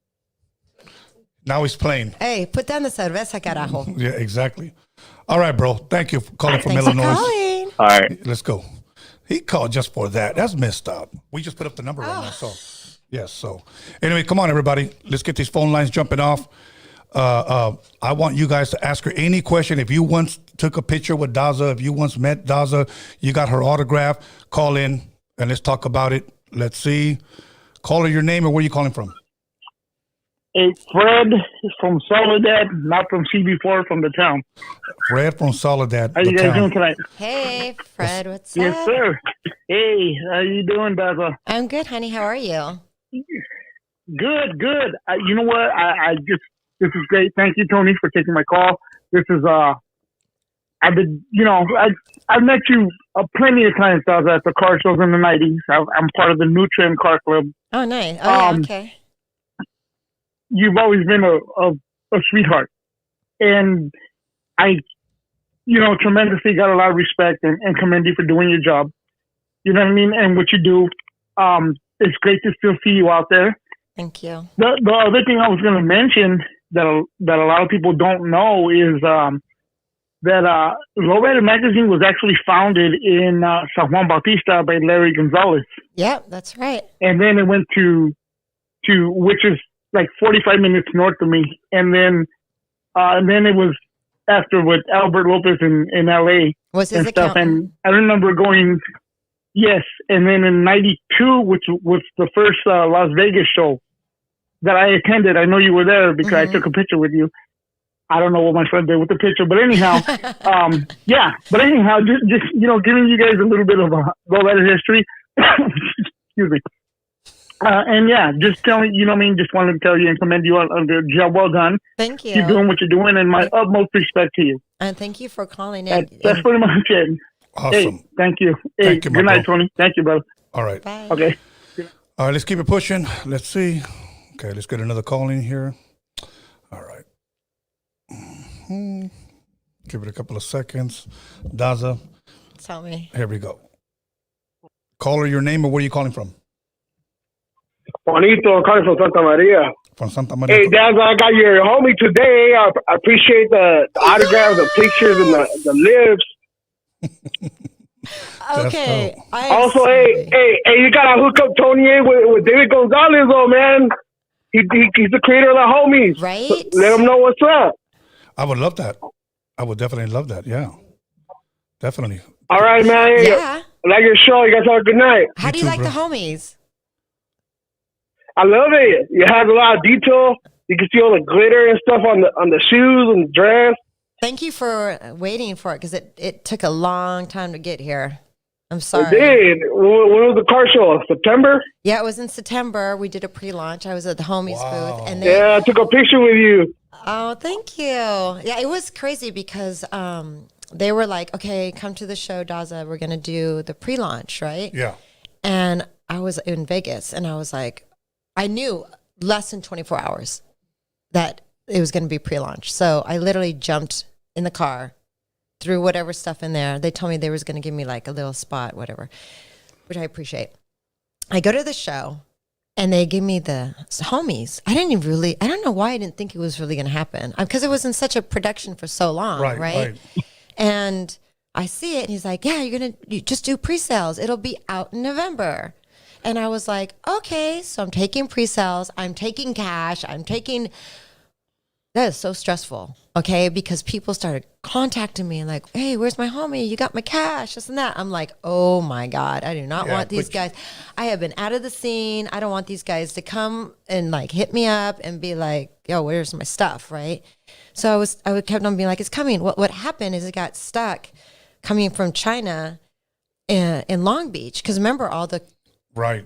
Now he's playing. Hey, put down the cerveza, carajo. Yeah, exactly. All right, bro. Thank you for calling from Thanks Illinois. for calling. All right. Let's go. He called just for that. That's messed up. We just put up the number right now. So, yes. So, anyway, come on, everybody. Let's get these phone lines jumping off. I want you guys to ask her any question. If you once took a picture with Daza, if you once met Daza, you got her autograph, call in and let's talk about it. Let's see. Call her your name and where you calling from. It's Fred from Soledad, not from CB4, from the town. Fred from Soledad. How you guys doing tonight? Hey, Fred, what's Yes, up? sir. Hey, how you doing, Daza? I'm good, honey. How are you? Good, good. You know what? I just, this is great. Thank you, Tony, for taking my call. This is, I've been, you know, I've met you plenty of times, Daza, at the car shows in the 90s. I'm part of the New Trend Car Club. Oh, nice. Oh, yeah, okay. You've always been a sweetheart. And I, you know, tremendously got a lot of respect and commend you for doing your job. You know what I mean? And what you do. It's great to still see you out there. Thank you. The other thing I was going to mention that a lot of people don't know is that Lowrider Magazine was actually founded in San Juan Bautista by Larry Gonzalez. Yep, that's right. And then it went to which is like 45 minutes north of me. And then it was after with Albert Lopez in LA Was his and stuff. accountant? And I remember going, yes. And then in 92, which was the first Las Vegas show that I attended. I know you were there because I took a picture with you. I don't know what my friend did with the picture, but anyhow, yeah. But anyhow, just you know, giving you guys a little bit of a lowrider history. Excuse me. And yeah, just telling you know what I mean. Just wanted to tell you and commend you on the job well done. Thank you. Keep doing what you're doing, and my utmost respect to you. And thank you for calling in. That's pretty much it. Awesome. Hey, thank you. Hey, Thank you, my good night, bro. Tony. Thank you, brother. All right. Bye. Okay. All right, let's keep it pushing. Let's see. Okay, let's get another call in here. All right. Give it a couple of seconds. Daza, Tell me. here we go. Caller, your name or where are you calling from? Juanito, I'm calling from Santa Maria. From Santa Maria. Hey, Daza, I got your homie today. I appreciate the autographs, the pictures, and the lips. Okay. dope. Also, hey, you gotta hook up Tony with David Gonzalez, though, man. He's the creator of the homies. Right? So let him know what's up. I would love that. I would definitely love that. Yeah, definitely. All right, man. Yeah. I like your show. You guys have a good night. How do you too, like bro. the homies? I love it. You have a lot of detail. You can see all the glitter and stuff on the shoes and the dress. Thank you for waiting for it because it took a long time to get here. I'm It sorry. did. When was the car show? September? Yeah, it was in September. We did a pre-launch. I was at the homies Wow. booth, and they. Yeah, I took a picture with you. Oh, thank you. Yeah, it was crazy because they were like, "Okay, come to the show, Daza. We're gonna do the pre-launch, right?" Yeah. And I was in Vegas, and I was like, I knew less than 24 hours that it was going to be pre-launch. So I literally jumped in the car, threw whatever stuff in there. They told me they was going to give me like a little spot, whatever, which I appreciate. I go to the show and they give me the homies. I don't know why I didn't think it was really going to happen because it was in such a production for so long. Right. And I see it and he's like, yeah, you just do pre-sales. It'll be out in November. And I was like, okay, so I'm taking pre-sales, I'm taking cash, that is so stressful, okay? Because people started contacting me and like, hey, where's my homie? You got my cash, this and that. I'm like, oh my God, I do not want these guys. I have been out of the scene. I don't want these guys to come and like hit me up and be like, yo, where's my stuff, right? So I kept on being like, it's coming. What happened is it got stuck coming from China in Long Beach. Because remember all the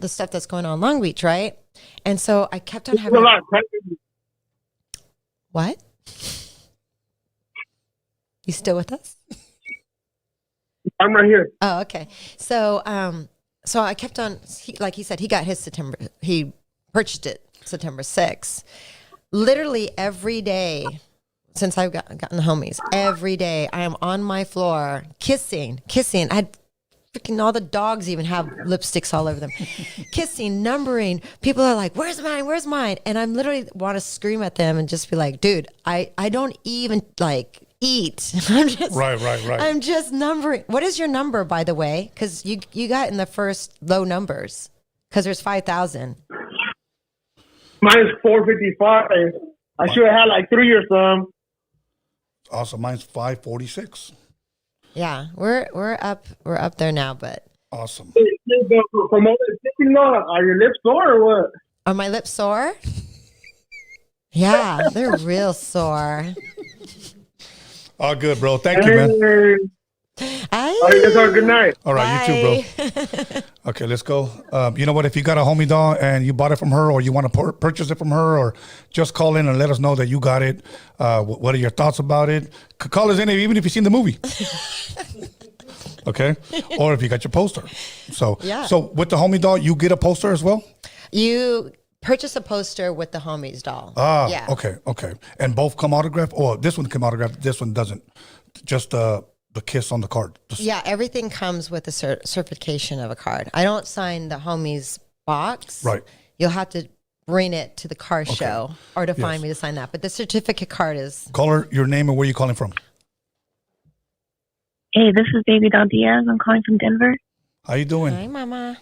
stuff that's going on in Long Beach, right? And so I kept on having... What? You still with us? I'm right here. Oh, okay. So I kept on, like he said, he got his he purchased it September 6th. Literally every day since I've gotten the homies, every day I am on my floor kissing. Freaking all the dogs even have lipsticks all over them. Kissing, numbering. People are like, where's mine? And I'm literally want to scream at them and just be like, dude, I don't even like eat. I'm just Right. I'm just numbering. What is your number, by the way? Because you got in the first low numbers because there's 5,000. Mine's 455. I should have had like 3 or some. Awesome. Mine's 546. Yeah, we're up there now, but Awesome. From all the tipping, are your lips sore or what? are my lips sore? Yeah, they're real sore. All good, bro. Thank you, man. All right, guys, have a good night. All right, you too, bro. Okay, let's go. You know what? If you got a homie doll and you bought it from her or you want to purchase it from her, or just call in and let us know that you got it. What are your thoughts about it? Call us in even if you've seen the movie. Okay? Or if you got your poster. So, Yeah. So with the homie doll, you get a poster as well? You purchase a poster with the homies doll. Ah, okay. And both come autographed? Or this one come autographed, this one doesn't. Just the kiss on the card. Yeah, everything comes with a certification of a card. I don't sign the homies box. Right. You'll have to bring it to the car show or to find me to sign that. But the certificate card is... Call her your name and where you calling from. Hey, this is Baby Doll Diaz. I'm calling from Denver. How you doing? Hi, Mama.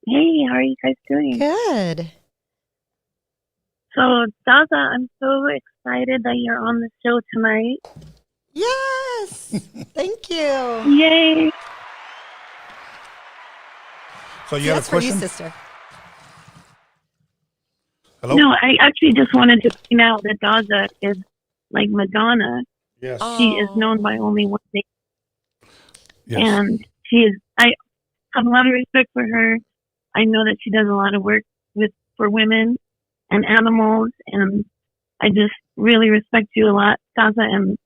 Hey, how are you guys doing? Good. So, Daza, I'm so excited that you're on the show tonight. Yes. Thank you. Yay. So you have That's a for you, question? sister. Hello? No, I actually just wanted to point out that Daza is like Madonna. Yes. She is known by only one name. Yes. And I have a lot of respect for her. I know that she does a lot of work for women and animals, and I just really respect you a lot, Daza, and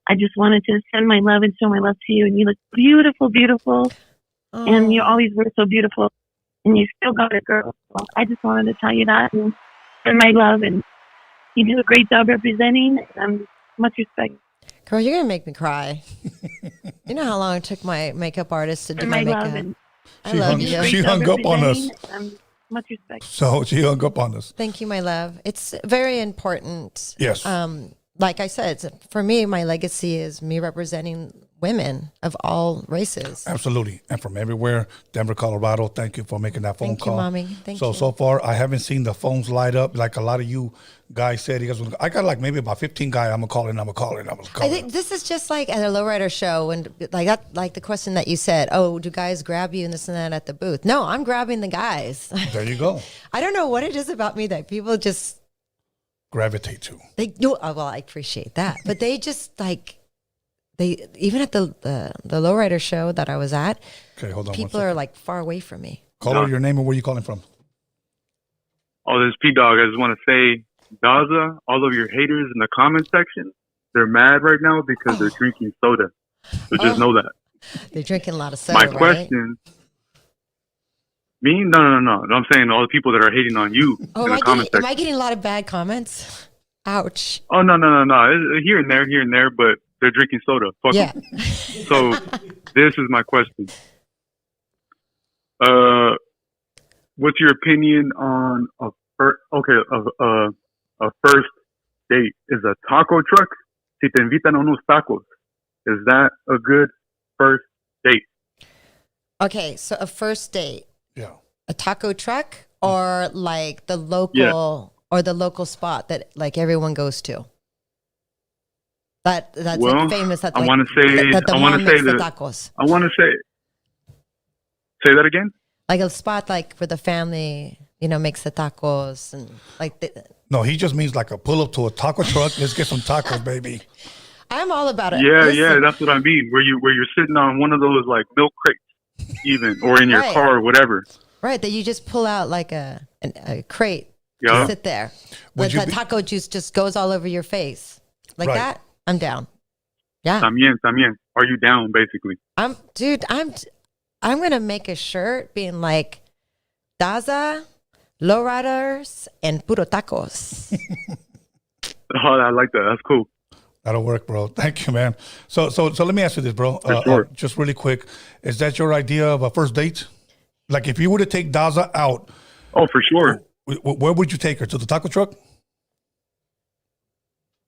I just wanted to send my love and show my love to you. And you look beautiful, beautiful, and you always were so beautiful, and you still got it, girl. So I just wanted to tell you that and send my love, and you do a great job representing, and much respect. Girl, you're going to make me cry. You know how long it took my makeup artist to do And my my love, makeup? and I love you. She hung up on us. Much respect. So she hung up on us. Thank you, my love. It's very important. Yes. Like I said, for me, my legacy is me representing women of all races. Absolutely. And from everywhere, Denver, Colorado, thank you for making that phone Thank you, call. Mommy. Thank you. So far, I haven't seen the phones light up like a lot of you guys said. I got like maybe about 15 guys. I'm going to call in. I think this is just like at a lowrider show when like the question that you said, oh, do guys grab you and this and that at the booth? No, I'm grabbing the guys. There you go. I don't know what it is about me that people just gravitate to. They do. Well, I appreciate that, but they just like even at the lowrider show that I was at. Okay, hold on. People are like far away from me. Call her your name and where you calling from. Oh, this is P-Dog. I just want to say, Daza, all of your haters in the comment section, they're mad right now because they're drinking soda. So just know that. They're drinking a lot of soda, My question... Me? No. I'm saying all the people that are hating on you in the comment section. Am I getting a lot of bad comments? Ouch. Oh, no. Here and there, but they're drinking soda. Fuck yeah. them. So this is my question. What's your opinion on a first date? Is a taco truck? Si te invitan unos tacos, is that a good first date? Okay, so a first date. Yeah. A taco truck or like the local or the local spot that like everyone goes to. That's like famous. That, like, I want to say that the mom makes the tacos. I want to say that again. Like a spot like where the family, makes the tacos and like. No, he just means like a pull up to a taco truck. Let's get some tacos, baby. I'm all about it. Yeah, that's what I mean. Where you're sitting on one of those like milk crates. Even or in your car or whatever, right? That you just pull out like a crate, to sit there, but the taco juice just goes all over your face like that. I'm down. Yeah, también. Are you down? Basically, I'm gonna make a shirt being like Daza, lowriders, and puro tacos. Oh, I like that. That's cool. That'll work, bro. Thank you, man. So let me ask you this, bro. Sure. Just really quick. Is that your idea of a first date? Like if you were to take Daza out. Oh, for sure. Where would you take her? To the taco truck?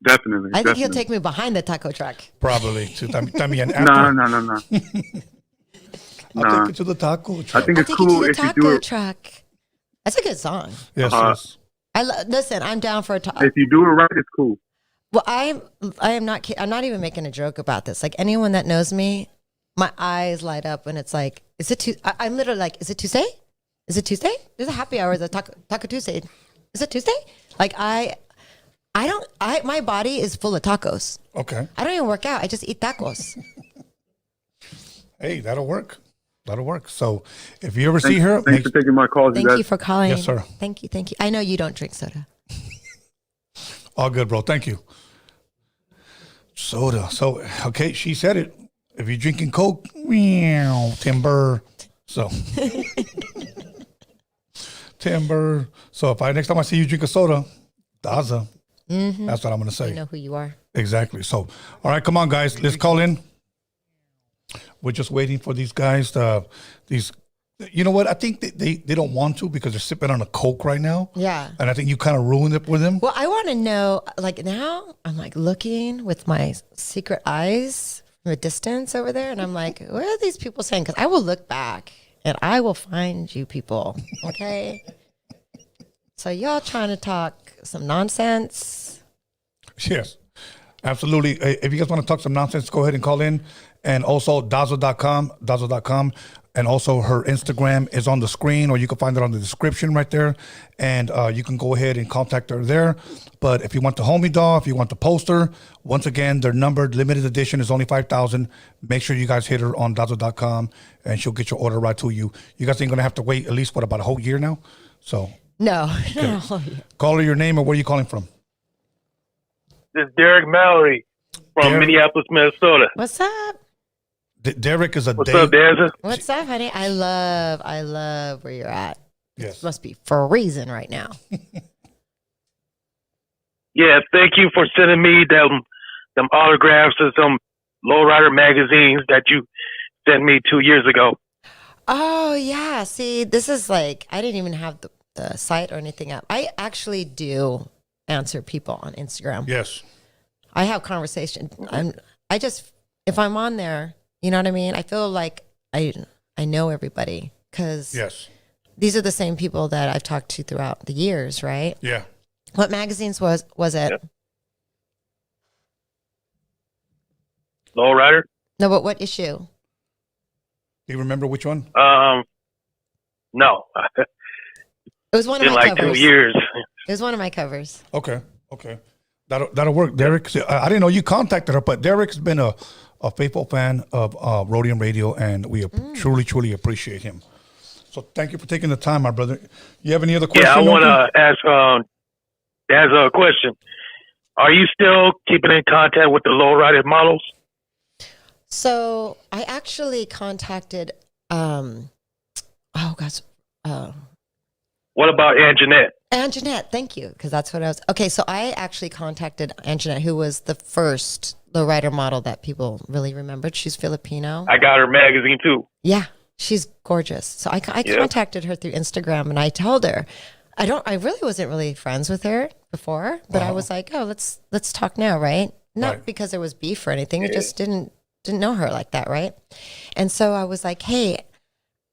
Definitely. I think he'll take me behind the taco truck. Probably. To también No. I'll take you to the taco truck. I think it's cool if you do it. Truck. That's a good song. Yes. Listen, I'm down for a taco. If you do it right, it's cool. Well, I am not. I'm not even making a joke about this. Like anyone that knows me, my eyes light up when it's like, is it Tuesday? I'm literally like, is it Tuesday? Is it Tuesday? There's a happy hour. There's a taco Tuesday. Is it Tuesday? Like my body is full of tacos. Okay. I don't even work out. I just eat tacos. Hey, that'll work. So if you ever see her, thanks for taking my call. Thank you for calling. Yes, sir. Thank you. I know you don't drink soda. All good, bro. Thank you. Soda. So, okay, she said it. If you're drinking Coke, timber. So, timber. So, if next time I see you drink a soda, Daza. Mm-hmm. That's what I'm going to say. You know who you are. Exactly. So, all right, come on, guys. Let's call in. We're just waiting for these guys. You know what? I think they don't want to because they're sipping on a Coke right now. Yeah. And I think you kind of ruined it for them. Well, I want to know, like now I'm like looking with my secret eyes from a distance over there. And I'm like, what are these people saying? Because I will look back and I will find you people. Okay. So y'all trying to talk some nonsense? Yes, absolutely. If you guys want to talk some nonsense, go ahead and call in. And also Dazza.com. And also her Instagram is on the screen, or you can find it on the description right there. And you can go ahead and contact her there. But if you want the homie doll, if you want the poster, once again, they're numbered. Limited edition is only 5,000. Make sure you guys hit her on Dazza.com, and she'll get your order right to you. You guys ain't going to have to wait at least, about a whole year now? So No. Call her your name and where are you calling from? This is Derek Mallory from Minneapolis, Minnesota. What's up? Derek is a What's up, Daza? What's up, honey? I love where you're at. Yes. It must be freezing right now. Yeah, thank you for sending me them autographs of some lowrider magazines that you sent me 2 years ago. Oh, yeah. See, this is like, I didn't even have the site or anything up. I actually do answer people on Instagram. Yes. I have conversation. I just if I'm on there, you know what I mean? I feel like I know everybody because Yes. these are the same people that I've talked to throughout the years, right? Yeah. What magazines was it? Yep. Lowrider. No, but what issue? Do you remember which one? No. It was one of Been my like covers. 2 years. It was one of my covers. Okay. That'll work, Derek. I didn't know you contacted her, but Derek's been a faithful fan of Roadium Radio, and we truly appreciate him. So thank you for taking the time, my brother. You have any other questions? Yeah, I want to ask Daza a question. Are you still keeping in contact with the lowrider models? So I actually contacted, What about Anjanette? Anjanette, thank you, because that's what I was. Okay, so I actually contacted Anjanette, who was the first lowrider model that people really remembered. She's Filipino. I got her magazine too. Yeah, she's gorgeous. So I contacted her through Instagram, and I told her, I really wasn't really friends with her before, but I was like, oh, let's talk now, right? Not because there was beef or anything. It just didn't know her like that, right? And so I was like, hey,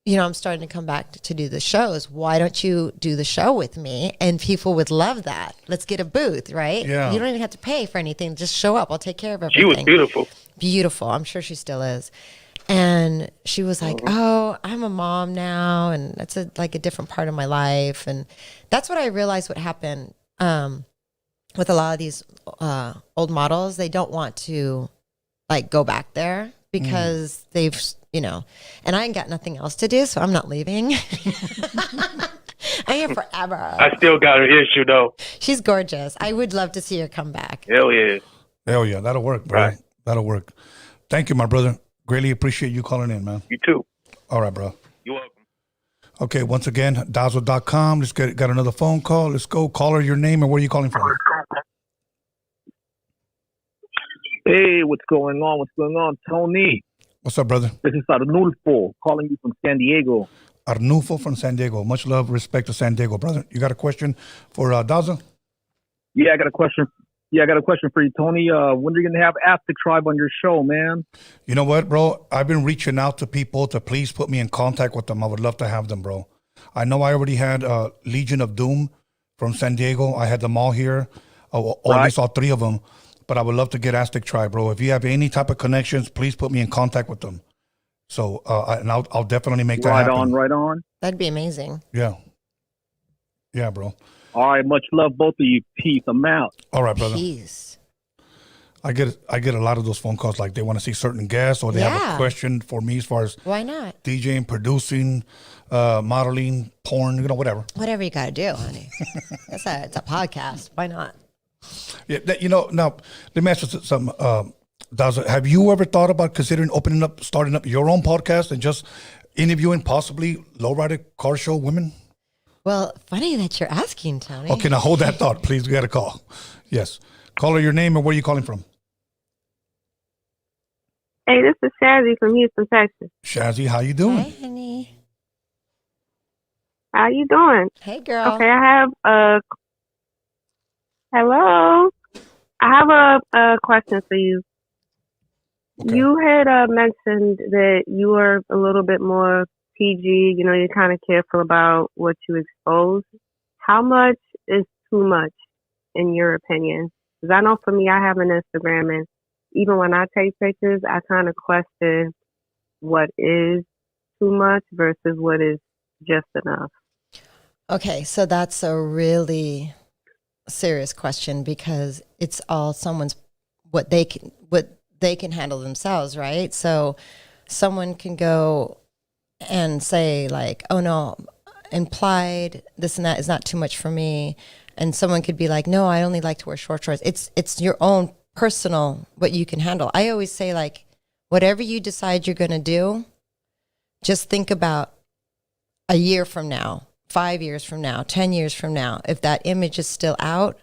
I'm starting to come back to do the shows. Why don't you do the show with me? And people would love that. Let's get a booth, right? Yeah. You don't even have to pay for anything. Just show up. I'll take care of everything. She was beautiful. Beautiful. I'm sure she still is. And she was like, oh, I'm a mom now. And that's like a different part of my life. And that's what I realized what happened with a lot of these old models. They don't want to like go back there because they've, and I ain't got nothing else to do, so I'm not leaving. I'm here forever. I still got her issue though. She's gorgeous. I would love to see her come back. Hell yeah. That'll work, bro. Right. That'll work. Thank you, my brother. Greatly appreciate you calling in, man. You too. All right, bro. You're welcome. Okay, once again, Dazza.com. Let's got another phone call. Let's go. Caller, your name and where are you calling from? Hey, what's going on? What's going on? Tony. What's up, brother? This is Arnulfo calling you from San Diego. Arnulfo from San Diego. Much love, respect to San Diego, brother. You got a question for Daza? Yeah, I got a question. Yeah, I got a question for you, Tony. When are you going to have Aztec Tribe on your show, man? You know what, bro? I've been reaching out to people to please put me in contact with them. I would love to have them, bro. I know I already had Legion of Doom from San Diego. I had them all here. I saw 3 of them. But I would love to get Aztec Tribe, bro. If you have any type of connections, please put me in contact with them. So, and I'll definitely make that happen. Right on. That'd be amazing. Yeah. Yeah, bro. All right, much love, both of you. Peace. I'm out. All right, brother. Peace. I get a lot of those phone calls, like they want to see certain guests or they have a question for me as far as why not DJing, producing, modeling, porn, whatever. Whatever you got to do, honey. It's a podcast. Why not? Yeah, now let me ask you something. Daza, have you ever thought about considering starting up your own podcast and just interviewing possibly lowrider car show women? Well, funny that you're asking, Tony. Okay, now hold that thought, please. We got a call. Yes. Caller, your name and where are you calling from? Hey, this is Shazzy from Houston, Texas. Shazzy, how you doing? Hi, honey. How you doing? Hey, girl. Okay, I have hello. I have a question for you. Okay. You had mentioned that you were a little bit more PG. You're kind of careful about what you expose. How much is too much, in your opinion? Because I know for me, I have an Instagram, and even when I take pictures, I kind of question what is too much versus what is just enough. Okay, so that's a really serious question because it's all someone's what they can handle themselves, right? So someone can go and say like, oh no, implied this and that is not too much for me. And someone could be like, no, I only like to wear short shorts. It's your own personal, what you can handle. I always say like, whatever you decide you're going to do, just think about a year from now, 5 years from now, 10 years from now, if that image is still out,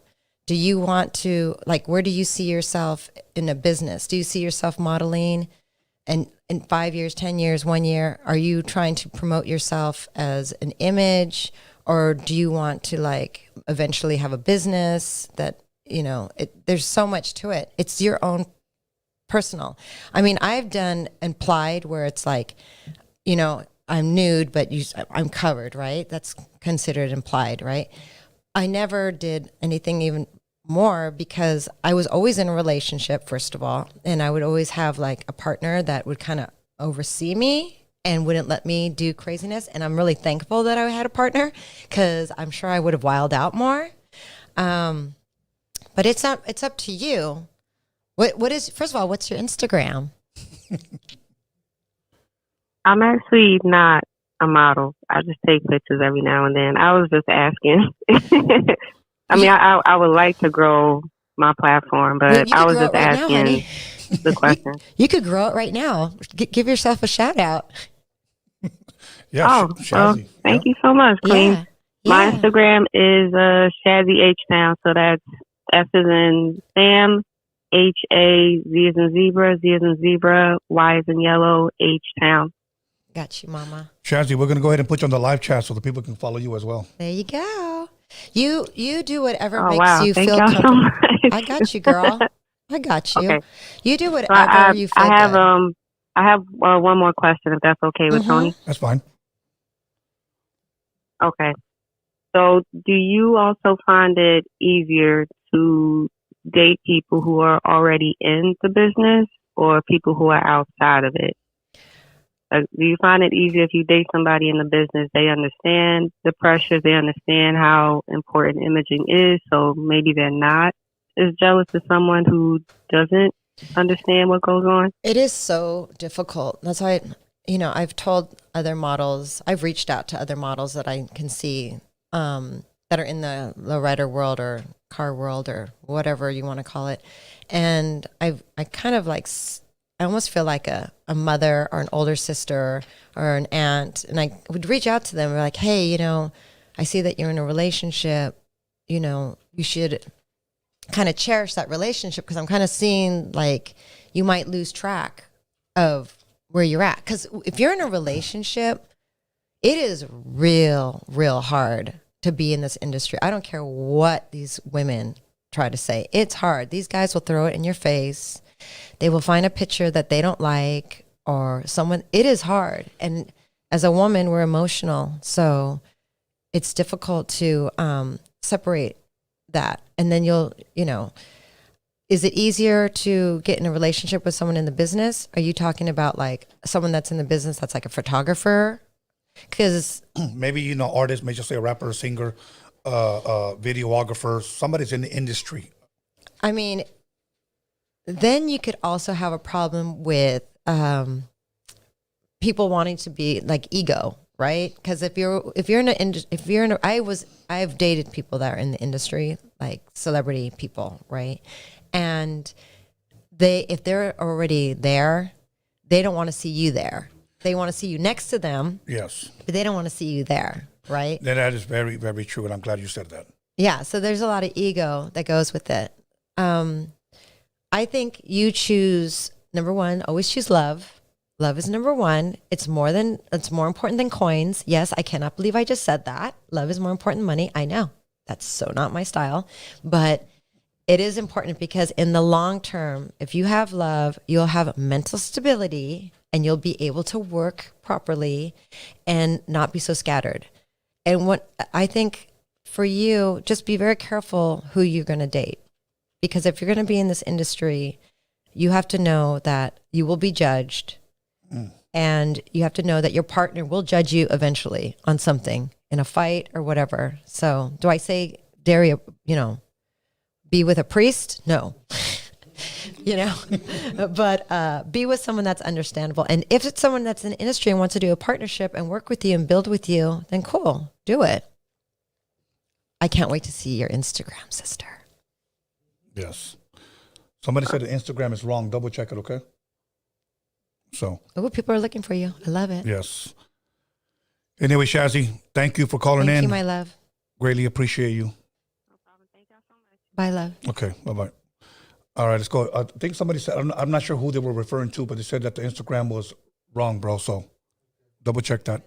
do you want to, like, where do you see yourself in a business? Do you see yourself modeling? And in 5 years, 10 years, 1 year, are you trying to promote yourself as an image? Or do you want to, like, eventually have a business that, there's so much to it. It's your own personal. I mean, I've done implied where it's like, you know, I'm nude, but I'm covered, right? That's considered implied, right? I never did anything even more because I was always in a relationship, first of all, and I would always have like a partner that would kind of oversee me and wouldn't let me do craziness. And I'm really thankful that I had a partner because I'm sure I would have wilded out more. But it's up to you. What is, first of all, what's your Instagram? I'm actually not a model. I just take pictures every now and then. I was just asking. I mean, I would like to grow my platform, but I was just asking the question. You could grow it right now. Give yourself a shout out. Yeah. Oh, well, thank you so much, Queen. Yeah. My Instagram is Shazzy H Town. So that's S as in Sam, H-A, Z as in zebra, Y as in yellow, H Town. Got you, Mama. Shazzy, we're going to go ahead and put you on the live chat so the people can follow you as well. There you go. You do whatever makes wow. you Thank feel y'all comfortable. so much. I got you, girl. I got you. Okay. You do whatever you feel good. I have one more question, if that's okay with Tony. That's fine. Okay. So do you also find it easier to date people who are already in the business or people who are outside of it? Do you find it easier if you date somebody in the business? They understand the pressures. They understand how important imaging is. So maybe they're not as jealous as someone who doesn't understand what goes on. It is so difficult. That's why, I've told other models, I've reached out to other models that I can see that are in the lowrider world or car world or whatever you want to call it. And I kind of like, I almost feel like a mother or an older sister or an aunt. And I would reach out to them and be like, hey, I see that you're in a relationship. You should kind of cherish that relationship because I'm kind of seeing like you might lose track of where you're at. Because if you're in a relationship, it is real, real hard to be in this industry. I don't care what these women try to say. It's hard. These guys will throw it in your face. They will find a picture that they don't like or someone. It is hard. And as a woman, we're emotional. So it's difficult to separate that. And then is it easier to get in a relationship with someone in the business? Are you talking about like someone that's in the business that's like a photographer? Because maybe, artists, may just say a rapper, a singer, videographer, somebody's in the industry. I mean, then you could also have a problem with people wanting to be like ego, right? Because I've dated people that are in the industry, like celebrity people, right? And if they're already there, they don't want to see you there. They want to see you next to them. Yes. But they don't want to see you there, right? That is very, very true, and I'm glad you said that. Yeah. So there's a lot of ego that goes with it. I think you choose, number one, always choose love. Love is number one. It's more important than coins. Yes, I cannot believe I just said that. Love is more important than money. I know. That's so not my style. But it is important because in the long term, if you have love, you'll have mental stability and you'll be able to work properly and not be so scattered. And what I think for you, just be very careful who you're going to date. Because if you're going to be in this industry, you have to know that you will be judged. And you have to know that your partner will judge you eventually on something in a fight or whatever. So do I say, Daria, be with a priest? No. But be with someone that's understandable. And if it's someone that's in the industry and wants to do a partnership and work with you and build with you, then cool, do it. I can't wait to see your Instagram, sister. Yes. Somebody said that Instagram is wrong. Double check it, okay? So. Oh, people are looking for you. I love it. Yes. Anyway, Shazzy, thank you for calling in. Thank you, my love. Greatly appreciate you. No problem. Thank y'all so much. Bye, love. Okay, bye-bye. All right, let's go. I think somebody said, I'm not sure who they were referring to, but they said that the Instagram was wrong, bro. So double check that.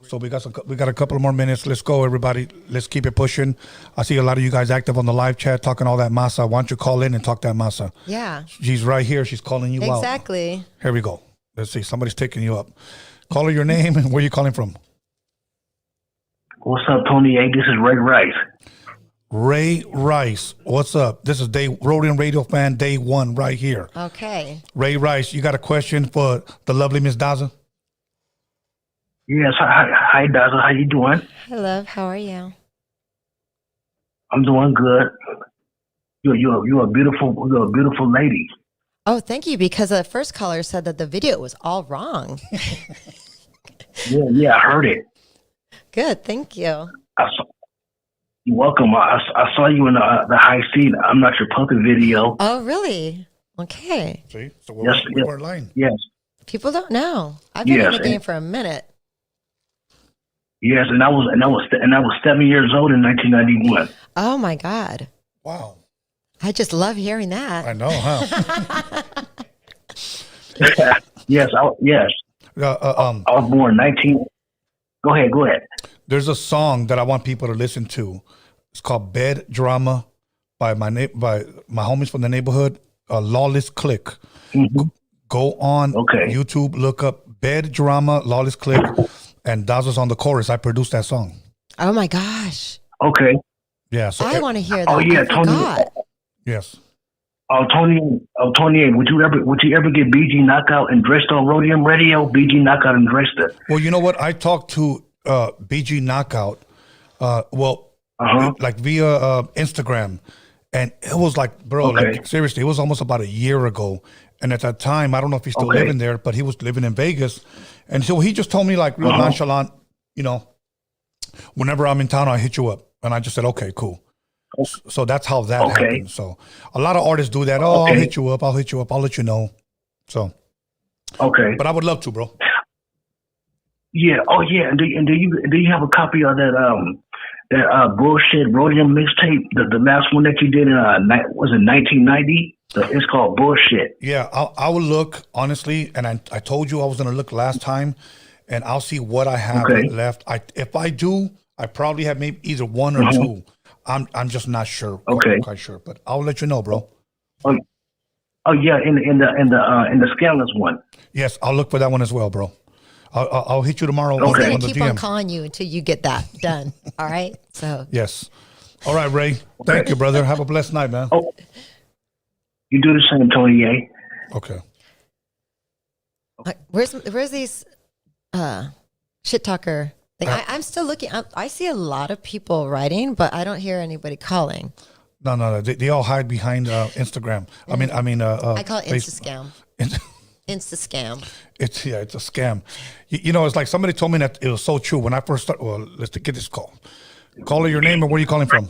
So we got a couple more minutes. Let's go, everybody. Let's keep it pushing. I see a lot of you guys active on the live chat talking all that masa. Why don't you call in and talk that masa? Yeah. She's right here. She's calling you out. Exactly. Here we go. Let's see. Somebody's taking you up. Call her your name and where you calling from. What's up, Tony A? This is Ray Rice. Ray Rice. What's up? This is Roadium Radio Fan Day 1 right here. Okay. Ray Rice, you got a question for the lovely Miss Daza? Yes. Hi, Daza. How you doing? Hi, love. How are you? I'm doing good. You're a beautiful lady. Oh, thank you. Because the first caller said that the video was all wrong. Yeah, I heard it. Good. Thank you. You're welcome. I saw you in the high seat. I'm not your puppet video. Oh, really? Okay. See? So we were lying. Yes. People don't know. I've been in the game for a minute. Yes, and I was 7 years old in 1991. Oh my God. Wow. I just love hearing that. I know, huh? Yes. I was born 19. Go ahead. There's a song that I want people to listen to. It's called "Bed Drama" by my homies from the neighborhood. Lawless Click. Mm-hmm. Go on YouTube, look up "Bed Drama," Lawless Click, and Daza's on the chorus. I produced that song. Oh my gosh. Okay. Yeah. So I want to hear that. Oh yeah, I Tony. forgot. Yes. Tony, would you ever get BG Knockout and dressed on Roadium Radio? BG Knockout and dressed it. Well, you know what? I talked to BG Knockout, like via Instagram, and it was like, bro, like seriously, it was almost about a year ago. And at that time, I don't know if he's still living there, but he was living in Vegas, and so he just told me like real nonchalant, you know, whenever I'm in town, I'll hit you up, and I just said, okay, cool. So that's how that happened. So a lot of artists do that. Oh, I'll hit you up. I'll let you know. So but I would love to, bro. Yeah. Oh yeah. And do you have a copy of that bullshit Roadium mixtape? The last one that you did in was it 1990? It's called Bullshit. Yeah, I will look honestly, and I told you I was gonna look last time, and I'll see what I have left. If I do, I probably have maybe either one or two. I'm just not sure. Quite sure, but I'll let you know, bro. Oh yeah, in the SKANLESS one. Yes, I'll look for that one as well, bro. I'll hit you tomorrow. I'm gonna on the keep DM. on calling you until you get that done. All right. So yes. All right, Ray. Thank you, brother. Have a blessed night, man. Oh, you do the same, Tony A. Okay. Where's these shit talker? I'm still looking. I see a lot of people writing, but I don't hear anybody calling. No. They all hide behind Instagram. I mean. I call it Insta-scam. Insta-scam. It's a scam. You know, it's like somebody told me that it was so true when I first started. Well, let's get this call. Call her your name and where are you calling from?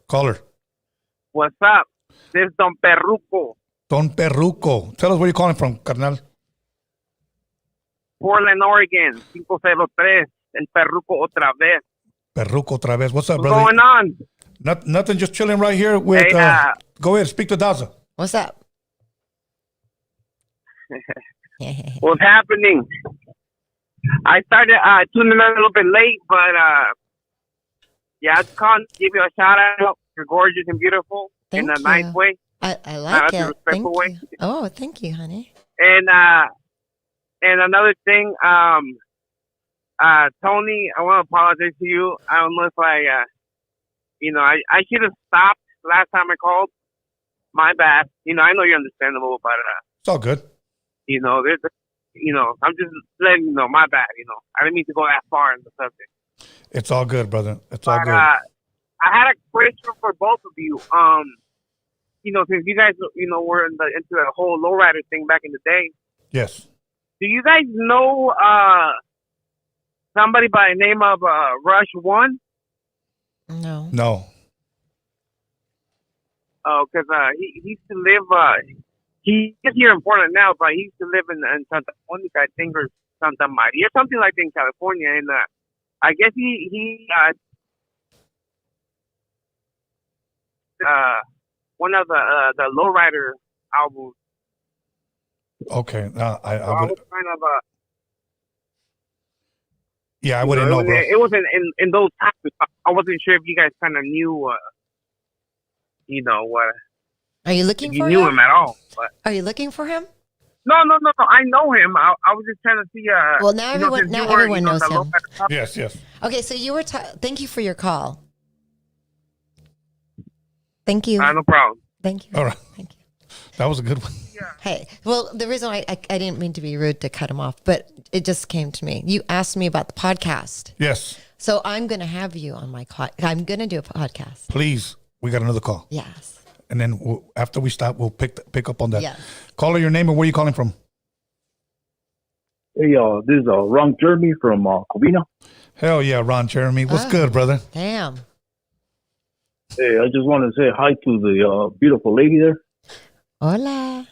Caller. What's up? This is Don Perruco. Don Perruco. Tell us where you're calling from, carnal. Portland, Oregon, 503. El Perruco otra vez. Perruco otra vez. What's up, What's brother? going on? Nothing, just chilling right here with... Hey, go ahead, speak to Daza. What's up? What's happening? I started tuning in a little bit late, but yeah, I just calling to give you a shout out. You're gorgeous and beautiful in a nice way. I like it. Respectful way. Oh, thank you, honey. And another thing, Tony, I want to apologize to you. I don't know if I should have stopped last time I called. My bad. You know, I know you're understandable, but it's all good. You know, I'm just letting you know. My bad. You know, I didn't mean to go that far in the subject. It's all good, brother. It's all good. I had a question for both of you. You know, since you guys, were into the whole lowrider thing back in the day. Yes. Do you guys know somebody by the name of Rush One? No. No. Oh, because he used to live. He's here in Portland now, but he used to live in Santa Monica, I think, or Santa Maria, something like that in California. And I guess he one of the lowrider albums. Okay. So I was kind of yeah, I wouldn't know, bro. It wasn't in those times. I wasn't sure if you guys kind of knew, Are you looking if for you knew him? him at all. But Are you looking for him? no. I know him. I was just trying to see. Well, now everyone knows him. Yes, yes. Okay, so you were. Thank you for your call. Thank you. No problem. Thank you. All right. Thank you. That was a good one. Hey, well, the reason why I didn't mean to be rude to cut him off, but it just came to me. You asked me about the podcast. Yes. So I'm going to have you on my I'm going to do a podcast. Please. We got another call. Yes. And then after we stop, we'll pick up on that. Yes. Caller, your name and where you calling from? Hey, this is Ron Jeremy from Covina. Hell yeah, Ron Jeremy. What's good, brother? Damn. Hey, I just want to say hi to the beautiful lady there. Hola.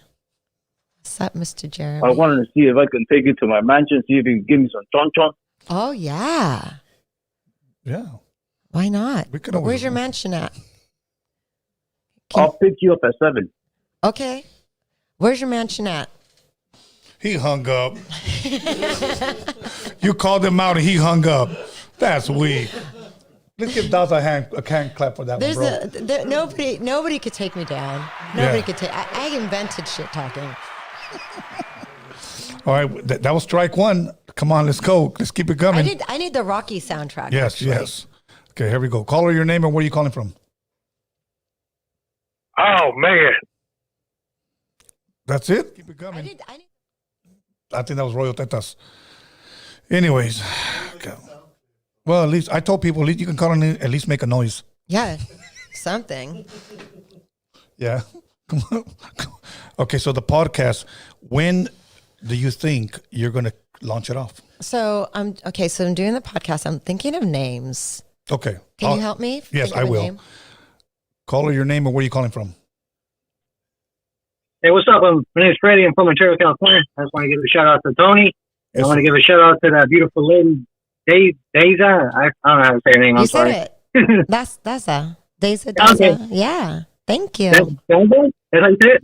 What's up, Mr. Jeremy? I wanted to see if I can take you to my mansion, see if you can give me some chon-chon. Oh, yeah. Yeah. Why not? Always, where's your mansion at? I'll pick you up at 7. Okay. Where's your mansion at? He hung up. You called him out and he hung up. That's weak. Let's give Daza a hand clap for that one, bro. Nobody could take me down. Nobody could take. I invented shit talking. All right, that was strike one. Come on, let's go. Let's keep it coming. I need the Rocky soundtrack. Yes, actually. yes. Okay, here we go. Caller, your name and where are you calling from? Oh man, that's it. Keep it coming. I think that was Royal Tetas. Anyways, okay. Well, at least I told people, at least you can call and at least make a noise. Yeah, something. Yeah. Come on. Okay, so the podcast. When do you think you're going to launch it off? So I'm doing the podcast. I'm thinking of names. Okay. Can you help me? Yes, I will. Caller, your name and where are you calling from? Hey, what's up? My name's Freddie. I'm from Ontario, California. I just want to give a shout out to Tony. Yes, I want to give a shout out to that beautiful lady, Daza. I don't know how to say her name. I'm sorry. Said it. That's Daza. Daza. Okay. Yeah. Thank you. Daza? Is that how you say it?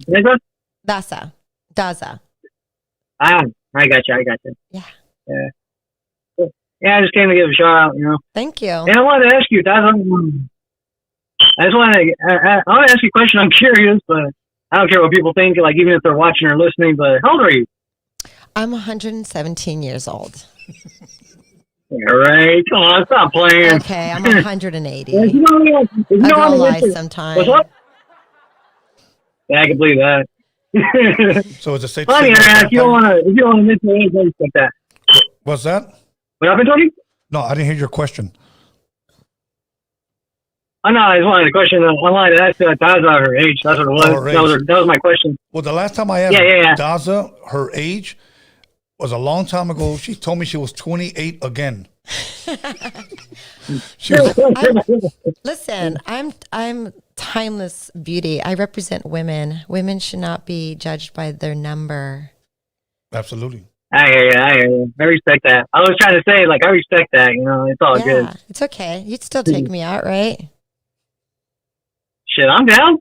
Daza? Daza. Ah, I got you. Yeah. Yeah, I just came to give a shout out, Thank you. And I wanted to ask you, Daza, I want to ask you a question. I'm curious, but I don't care what people think, like even if they're watching or listening, but how old are you? I'm 117 years old. All right. Come on, stop playing. Okay, I'm 180. I don't lie sometimes. What's up? Yeah, I can believe that. So it's a safe. Funny, if you don't want to miss the age, I respect that. What's that? What happened, Tony? No, I didn't hear your question. Oh, no, I just wanted a question online. That's Daza, her age. That's what it was. That was my question. Well, the last time I asked Daza her age was a long time ago. She told me she was 28 again. Listen, I'm timeless beauty. I represent women. Women should not be judged by their number. Absolutely. I hear you. I respect that. I was trying to say, I respect that. It's all good. It's okay. You'd still take me out, right? Shit, I'm down.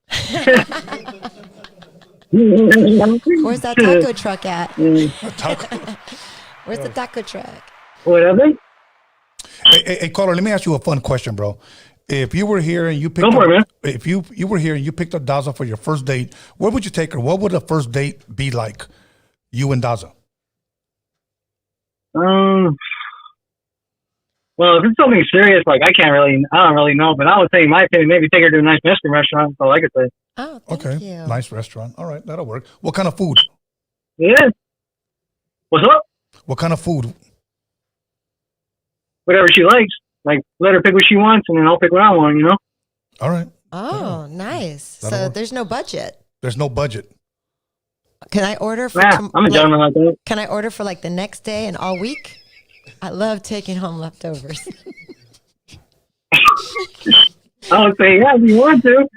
Where's that taco truck at? Where's the taco truck? Whatever. Hey, caller, let me ask you a fun question, bro. If you were here and you picked if you were here and you picked up Daza for your first date, where would you take her? What would a first date be like? You and Daza. Well, if it's something serious, I don't really know, but I would say, in my opinion, maybe take her to a nice Mexican restaurant. That's all I could say. Oh, thank you. Nice restaurant. All right, that'll work. What kind of food? Yeah. What's up? What kind of food? Whatever she likes. Let her pick what she wants, and then I'll pick what I want, All right. Oh, nice. That'll So work. there's no budget. The's no budget. Can I order for I'm a gentleman like that. Can I order for the next day and all week? I love taking home leftovers. I would say, yeah, if you want to.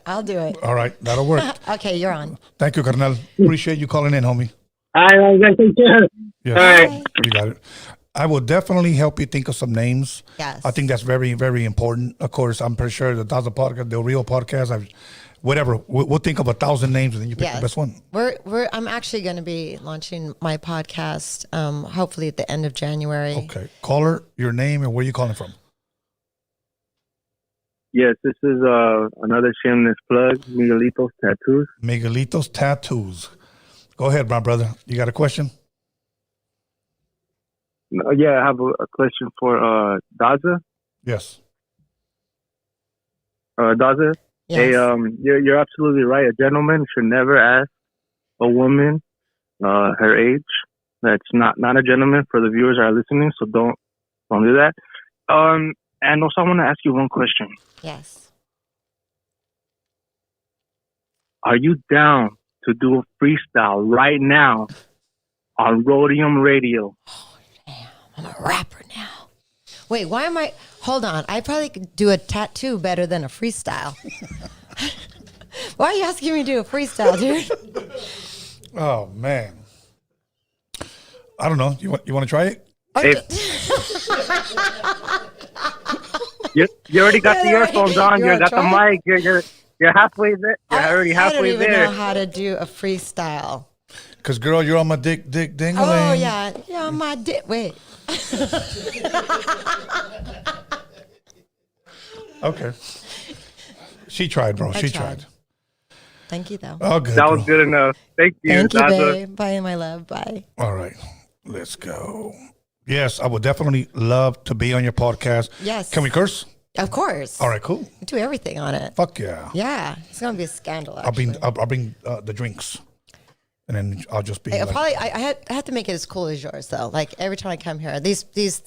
I'll do it. All right, that'll work. Okay, you're on. Thank you, Carnal. Appreciate you calling in, homie. All right, take care. Yes. All right. You got it. I will definitely help you think of some names. Yes. I think that's very, very important. Of course, I'm pretty sure the Daza podcast, the real podcast, whatever. We'll think of 1,000 names and then you pick the best one. I'm actually going to be launching my podcast, hopefully at the end of January. Okay. Caller, your name and where you calling from? Yes, this is another shameless plug, Miguelitos Tattoos. Miguelitos Tattoos. Go ahead, my brother. You got a question? Yeah, I have a question for Daza. Yes. Daza? Yes. Hey, you're absolutely right. A gentleman should never ask a woman her age. That's not a gentleman for the viewers that are listening, so don't do that. And also, I want to ask you one question. Yes. Are you down to do a freestyle right now on Roadium Radio? Oh, damn. I'm a rapper now. Wait, why am I... Hold on. I probably could do a tattoo better than a freestyle. Why are you asking me to do a freestyle, dude? Oh, man. I don't know. You want to try it? You already got the earphones on. You got the mic. You're halfway there. You're already halfway there. I don't even know how to do a freestyle. Because, girl, you're on my dick dingling. Oh, yeah. You're on my dick. Wait. Okay. She tried, bro. She tried. Thank you, though. Oh, good. That was good enough. Thank you, Thank you, Daza. babe. Bye, my love. Bye. All right. Let's go. Yes, I would definitely love to be on your podcast. Yes. Can we curse? Of course. All right, cool. Do everything on it. Fuck yeah. Yeah. It's going to be a scandal, I'll actually. bring the drinks. And then I'll just be Hey, like, probably, I had to make it as cool as yours, though. Like, every time I come here, this is,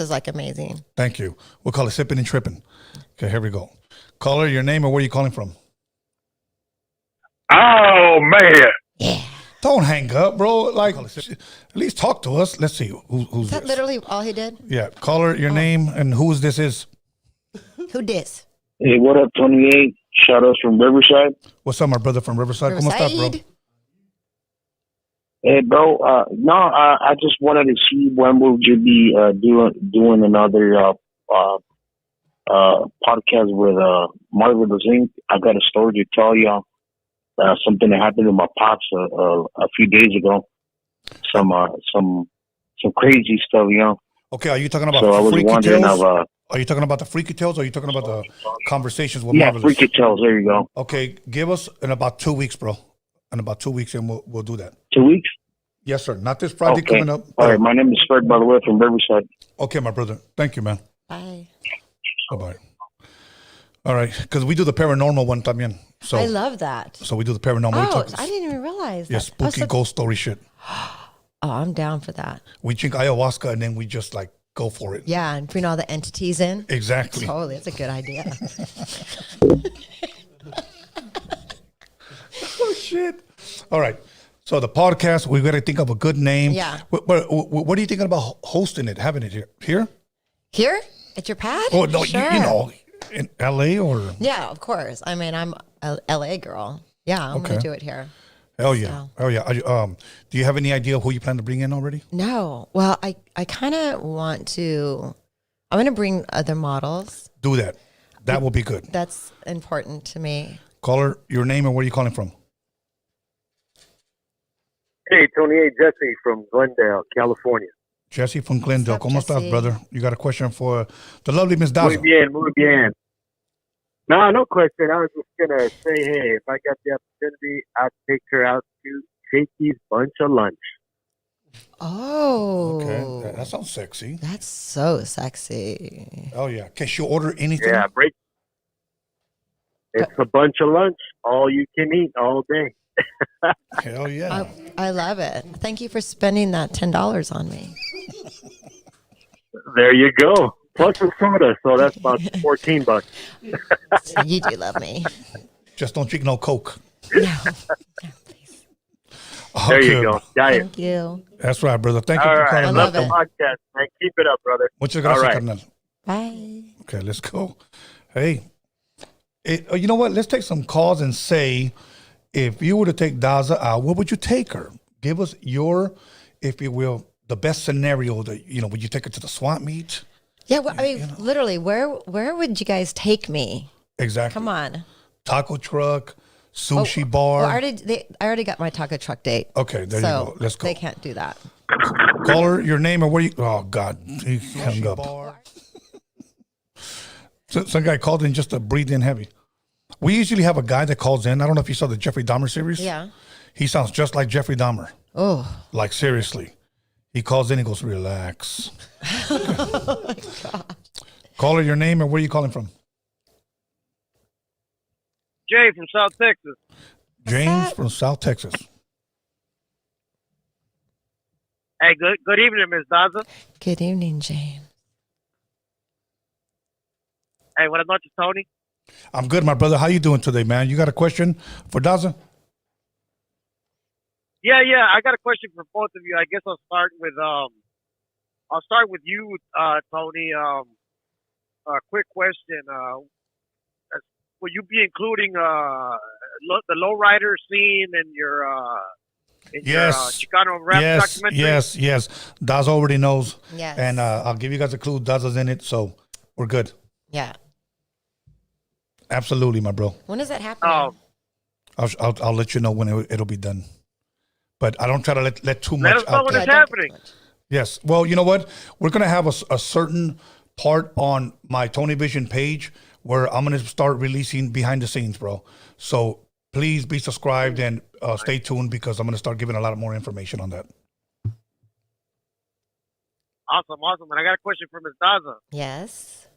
like, amazing. thank you. We'll call it sipping and tripping. Okay, here we go. Caller, your name and where are you calling from? Oh, man. Yeah. Don't hang up, bro. Like, at least talk to us. Let's see who's Is that this. literally all he did? Yeah, caller, your name and who's this is. Who dis? Hey, what up, 28? Shout outs from Riverside. What's up, my brother from Riverside? ¿Cómo estás, bro? Hey, bro. I just wanted to see when will you be doing another podcast with Marvel the Zinc. I got a story to tell y'all. Something that happened to my pops a few days ago. Some crazy stuff, you know. Okay, are you talking about So I was freaky wondering tales? of Are you talking about the freaky tales or are you talking about the conversations with yeah, Marvelous? freaky tales. There you go. Okay, give us in about 2 weeks, bro. In about 2 weeks, and we'll do that. 2 weeks. Yes, sir. Not this Friday Okay. coming up. All right. My name is Fred, by the way, from Riverside. Okay, my brother. Thank you, man. Bye. Bye-bye. All right, because we do the paranormal one también. So I love that. So we do the paranormal. We Oh, talk- I didn't even realize yeah, that. spooky ghost story shit. Oh, I'm down for that. We drink ayahuasca and then we just like go for it. Yeah, and bring all the entities in. Exactly. Totally, that's a good idea. Oh shit! All right. So the podcast, we got to think of a good name. Yeah. What are you thinking about hosting it, having it here? Here? Here at your pad? Oh no, Sure. you know, in LA or? Yeah, of course. I mean, I'm a LA girl. Yeah, I'm Okay. gonna do it here. Hell yeah! Oh yeah! Do you have any idea who you plan to bring in already? No, well, I kind of want to. I'm gonna bring other models. Do that. That will be good. That's important to me. Caller, your name and where are you calling from? Hey, Tony A. Jesse from Glendale, California. Jesse from Glendale. ¿Cómo estás, brother? You got a question for the lovely Miss Muy Daza? bien, muy bien. No question. I was just going to say, hey, if I got the opportunity, I'd take her out to Shakey's Bunch of Lunch. Oh, Okay, that sounds sexy. That's so sexy. Oh yeah, can she order anything? Yeah, break. It's a bunch of lunch, all you can eat all day. Hell yeah. I love it. Thank you for spending that $10 on me. There you go. Plus a soda, so that's about $14. You do love me. Just don't drink no Coke. No. There you go. Got it. Thank you. That's right, brother. Thank you All for right. calling. Love up. the podcast, man. Keep it up, brother. Muchas gracias, All right. carnal. Bye. Okay, let's go. Hey, you know what? Let's take some calls and say, if you were to take Daza out, where would you take her? Give us your, if you will, the best scenario that, would you take her to the swap meet? Yeah, well, I mean, literally, where would you guys take me? Exactly. Come on. taco truck, sushi bar. I already got my taco truck date. Okay, there you go. Let's go. They can't do that. Caller, your name and where you. Oh God, he hung up. Some guy called in just to breathe in heavy. We usually have a guy that calls in. I don't know if you saw the Jeffrey Dahmer series. Yeah. He sounds just like Jeffrey Dahmer. Oh. Like seriously. He calls in and goes, relax. Oh my God. Caller, your name and where you calling from? Jay from South Texas. James from South Texas. Hey, good evening, Miss Daza. Good evening, James. Hey, buenas noches, Tony. I'm good, my brother. How you doing today, man? You got a question for Daza? Yeah. I got a question for both of you. I guess I'll start with you, Tony. A quick question. Will you be including the lowrider scene in your Chicano rap documentary? Yes. Daza already knows. Yes. And I'll give you guys a clue. Daza's in it, so we're good. Yeah. Absolutely, my bro. When does that happen? I'll let you know when it'll be done. But I don't try to let too much Let us know out when there. it's happening. Yes. Well, you know what? We're going to have a certain part on my Tony Vision page where I'm going to start releasing behind the scenes, bro. So please be subscribed and stay tuned because I'm going to start giving a lot more information on that. Awesome. And I got a question for Ms. Daza. Yes.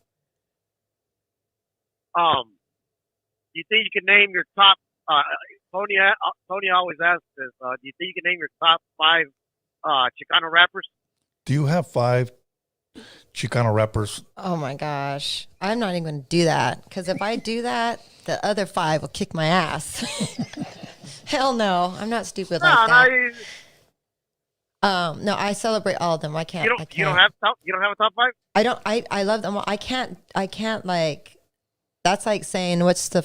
Do you think you can name your top? Tony always asks this. Do you think you can name your top 5 Chicano rappers? Do you have 5 Chicano rappers? Oh my gosh. I'm not even going to do that because if I do that, the other 5 will kick my ass. Hell no. I'm not stupid like that. No, I celebrate all of them. I can't. You don't have a top 5? I don't. I love them all. I can't like. That's like saying what's the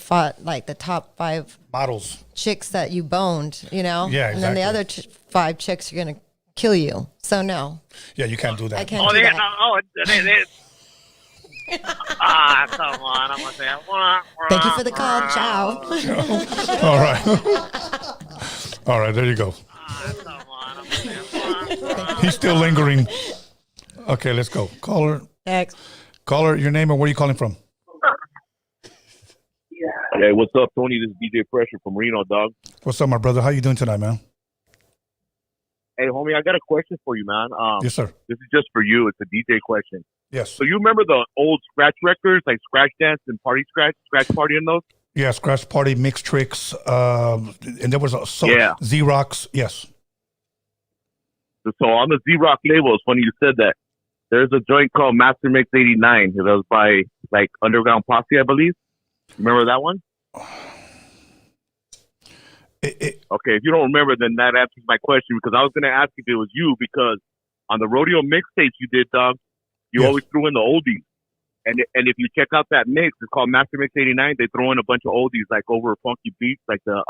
the top 5 models chicks that you boned, you know? Yeah, exactly. And then the other 5 chicks are gonna kill you. So no. Yeah, you can't do that. I can't do that. Come on! I'm gonna say. Thank you for the call. Ciao. All right. There you go. He's still lingering. Okay, let's go. Caller. Next. Caller, your name and where are you calling from? Hey, what's up, Tony? This is DJ Pressure from Reno, dog. What's up, my brother? How you doing tonight, man? Hey, homie, I got a question for you, man. Yes, sir. This is just for you. It's a DJ question. Yes. So you remember the old scratch records, like Scratch Dance and Scratch Party and those? Yeah, Scratch Party, Mix Tricks, and there was Xerox. Yes. So on the Xerox label, it's funny you said that. There's a joint called Master Mix 89. It was by like Underground Posse, I believe. Remember that one? Okay, if you don't remember, then that answers my question because I was going to ask if it was you because on the Roadium mixtapes you did, dog, you always threw in the oldies. And if you check out that mix, it's called Master Mix 89. They throw in a bunch of oldies like over funky beats, like the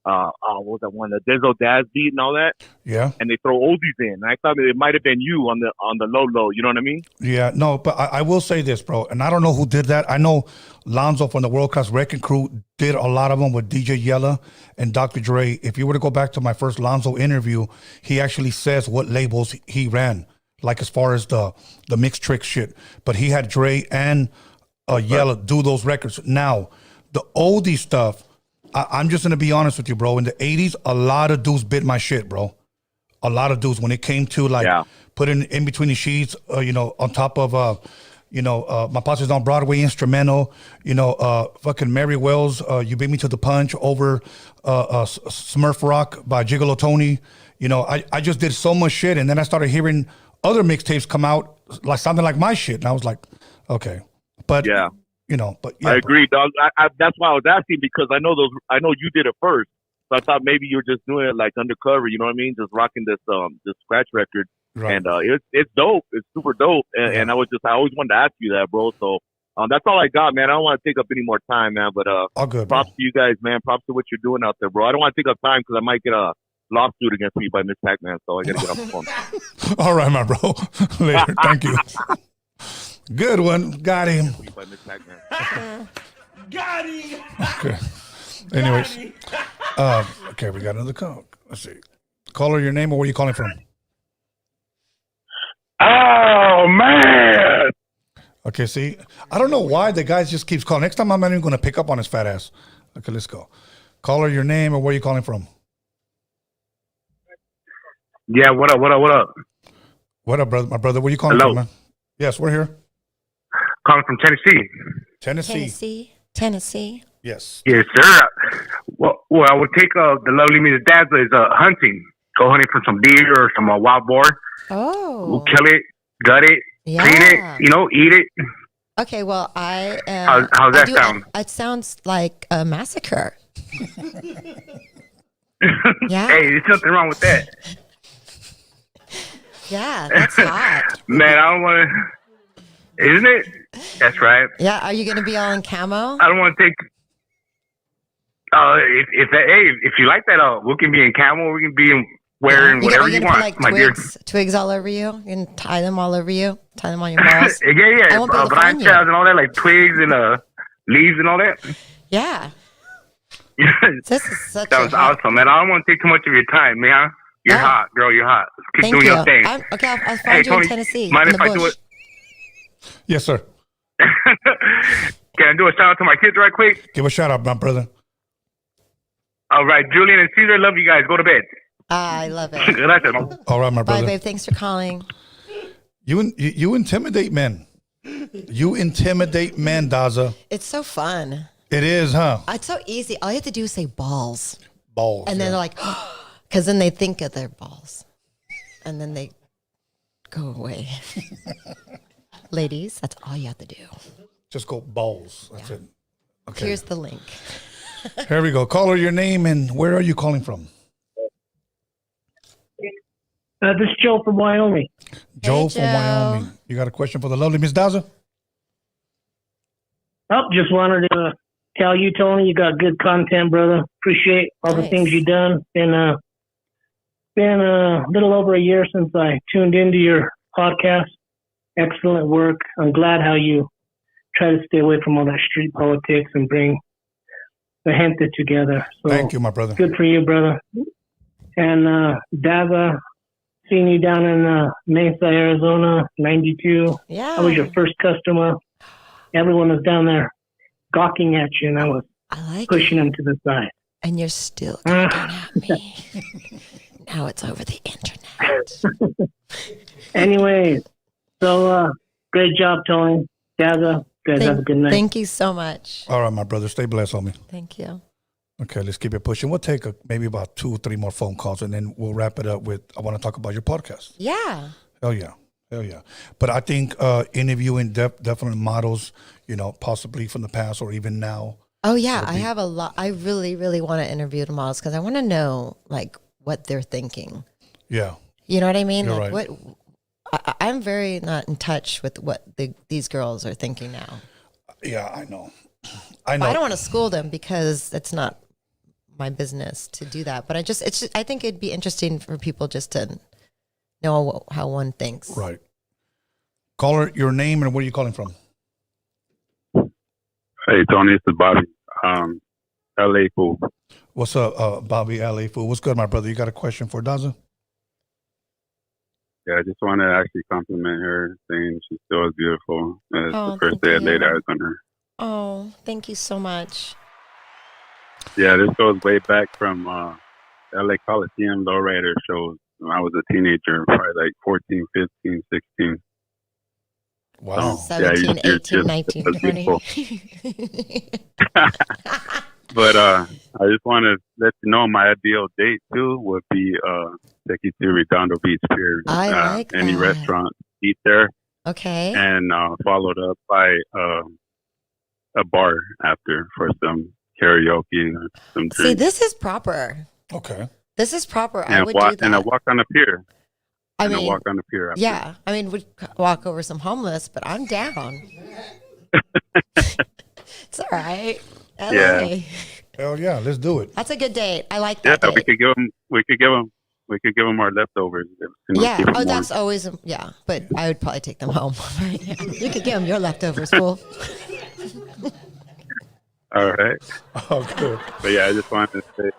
what was that one, the Dazza beat and all that. Yeah. And they throw oldies in. And I thought it might have been you on the low. You know what I mean? Yeah. No, but I will say this, bro. And I don't know who did that. I know Lonzo from the World Class Wrecking Crew did a lot of them with DJ Yella and Dr. Dre. If you were to go back to my first Lonzo interview, he actually says what labels he ran, like as far as the mixed trick shit. But he had Dre and Yella do those records. Now, the oldie stuff, I'm just going to be honest with you, bro. In the 80s, a lot of dudes bit my shit, bro. A lot of dudes when it came to putting in between the sheets, on top of, My Pasties on Broadway instrumental, fucking Mary Wells, You Beat Me to the Punch over Smurf Rock by Gigolo Tony. I just did so much shit. And then I started hearing other mixtapes come out like something like my shit. And I was like, okay. But I agree, dog. I that's why I was asking because I know you did it first, so I thought maybe you were just doing it like undercover. You know what I mean? Just rocking this scratch record, right. And it's dope. It's super dope, and I always wanted to ask you that, bro. So that's all I got, man. I don't want to take up any more time, man. But all good, props to you guys, man. Props to what you're doing out there, bro. I don't want to take up time because I might get a lawsuit against me by Miss Pac-Man, so I gotta get off the phone. All right, my bro. Later. Thank you. Good one. Got him. Got him. Okay. Anyways, okay, we got another call. Let's see. Caller, your name or where are you calling from? Oh man. Okay, see, I don't know why the guy just keeps calling. Next time I'm not even going to pick up on his fat ass. Okay, let's go. Caller, your name or where are you calling from? Yeah, what up? What up, brother? My brother, where you calling Hello. from, man? Yes, we're here. Calling from Tennessee. Tennessee. Yes. Yes, sir. Well, I would take the lovely Miss Dazza is hunting. Go hunting for some deer or some wild boar. Oh. We'll kill it, gut it, Yeah. clean it, eat it. Okay, well, how's that sound? It sounds like a massacre. Yeah. Hey, there's nothing wrong with that. Yeah, that's hot. Man, I don't want to. Isn't it? That's right. Yeah, are you going to be all in camo? I don't want to take. If you like that, we can be in camo. We can be wearing whatever you want, put, like, my dear. Twigs all over you. You can tie them all over you. Tie them on your balls. Yeah. I won't be able to find you. Branches and all that, like twigs and leaves and all that. Yeah. This is such That was awesome, man. I don't want to take too much of your time, man. You're hot, girl. You're hot. Keep Thank doing you. your thing. I'll find you Tony, in Tennessee. Mind in if the I do bush. it? Yes, sir. Can I do a shout out to my kids right quick? Give a shout out, my brother. All right, Julian and Caesar, love you guys. Go to bed. I love it. Gracias, mom. All right, my Bye, brother. babe. Thanks for calling. You intimidate men. You intimidate men, Daza. It's so fun. It is, huh? It's so easy. All you have to do is say balls. Balls. And then they're like, because then they think of their balls. And then they go away. Ladies, that's all you have to do. Just go balls. That's it. Okay. Here's the link. Here we go. Caller, your name and where are you calling from? This is Joe from Wyoming. Joe from Wyoming. You got a question for the lovely Miss Daza? Oh, just wanted to tell you, Tony, you got good content, brother. Appreciate all the things you've done. Been a little over a year since I tuned into your podcast. Excellent work. I'm glad how you try to stay away from all that street politics and bring the gente together. So thank you, my brother. Good for you, brother. And Daza, seeing you down in Mesa, Arizona, 92. Yeah. I was your first customer. Everyone was down there gawking at you, and I was pushing them to the side. And you're still gawking at me. Now it's over the internet. Anyways, so great job, Tony. Daza, guys have a good night. Thank you so much. All right, my brother. Stay blessed, homie. Thank you. Okay, let's keep it pushing. We'll take maybe about 2 or 3 more phone calls, and then we'll wrap it up with, I want to talk about your podcast. Yeah. Hell yeah. Hell yeah. But I think interviewing definite models, possibly from the past or even now. Oh, yeah. I have a lot. I really, really want to interview the models because I want to know, what they're thinking. Yeah. You know what I mean? You're like, right. I'm very not in touch with what these girls are thinking now. Yeah, I know. I don't want to school them because it's not my business to do that. But I think it'd be interesting for people just to know how one thinks. Right. Caller, your name and where are you calling from? Hey, Tony, it's Bobby. LA fool. What's up, Bobby, LA fool? What's good, my brother? You got a question for Daza? Yeah, I just want to actually compliment her, saying she still is beautiful. It's Oh, the first thank day I you. laid eyes on her. Oh, thank you so much. Yeah, this goes way back from LA Coliseum lowrider shows when I was a teenager, probably like 14, 15, 16. Wow. 17, 18, 19, 20. But I just want to let you know my ideal date too would be take you to Redondo Beach Pier. I like any that. restaurant, eat there. Okay. And followed up by a bar after for some karaoke or some See, drinks. this is proper. Okay. This is proper. And I would walk, do that. and I walk on the pier. I and mean, I walk on the pier after. Yeah. I mean, we'd walk over some homeless, but I'm down. It's all right. LA. Yeah. Hell yeah, let's do it. That's a good date. I like Yeah, that we date. could give them our leftovers. Yeah. keep 'em Oh, warm. that's always, yeah. But I would probably take them home. Yeah. You could give them your leftovers, fool. All right. Oh, good. But yeah, I just wanted to say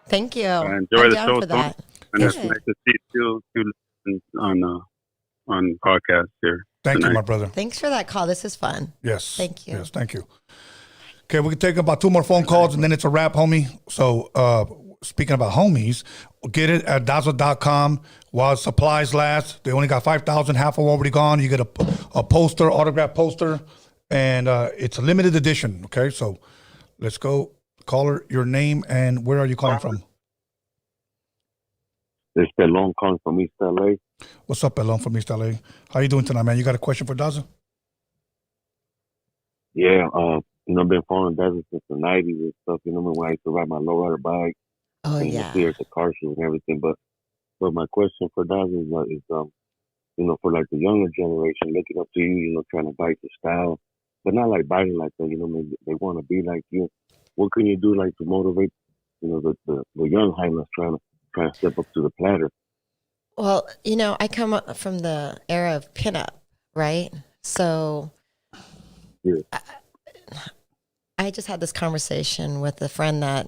Thank you. enjoy I'm the down show, for Tony. that. And it's Good. nice to see you on podcast here. Thank you, tonight. my brother. Thanks for that call. This is fun. Yes. Thank you. Yes, thank you. Okay, we can take about 2 more phone calls and then it's a wrap, homie. So, speaking about homies, get it at Dazza.com while supplies last. They only got 5,000, half of them already gone. You get a poster, autograph poster, and it's a limited edition. Okay, so let's go. Caller, your name and where are you calling from? It's Pelon calling from East LA. What's up, Pelon from East LA? How you doing tonight, man? You got a question for Daza? Yeah, I've been following Daza since the 90s and stuff. When I used to ride my lowrider bike. Oh, and yeah. see her at the car show and everything. But my question for Daza is for like the younger generation looking up to you, trying to bite your style, but not like biting like that. Maybe they want to be like you. What can you do like to motivate, the young Highlanders trying to step up to the platter? Well, I come up from the era of pinup, right? So yeah. I just had this conversation with a friend that,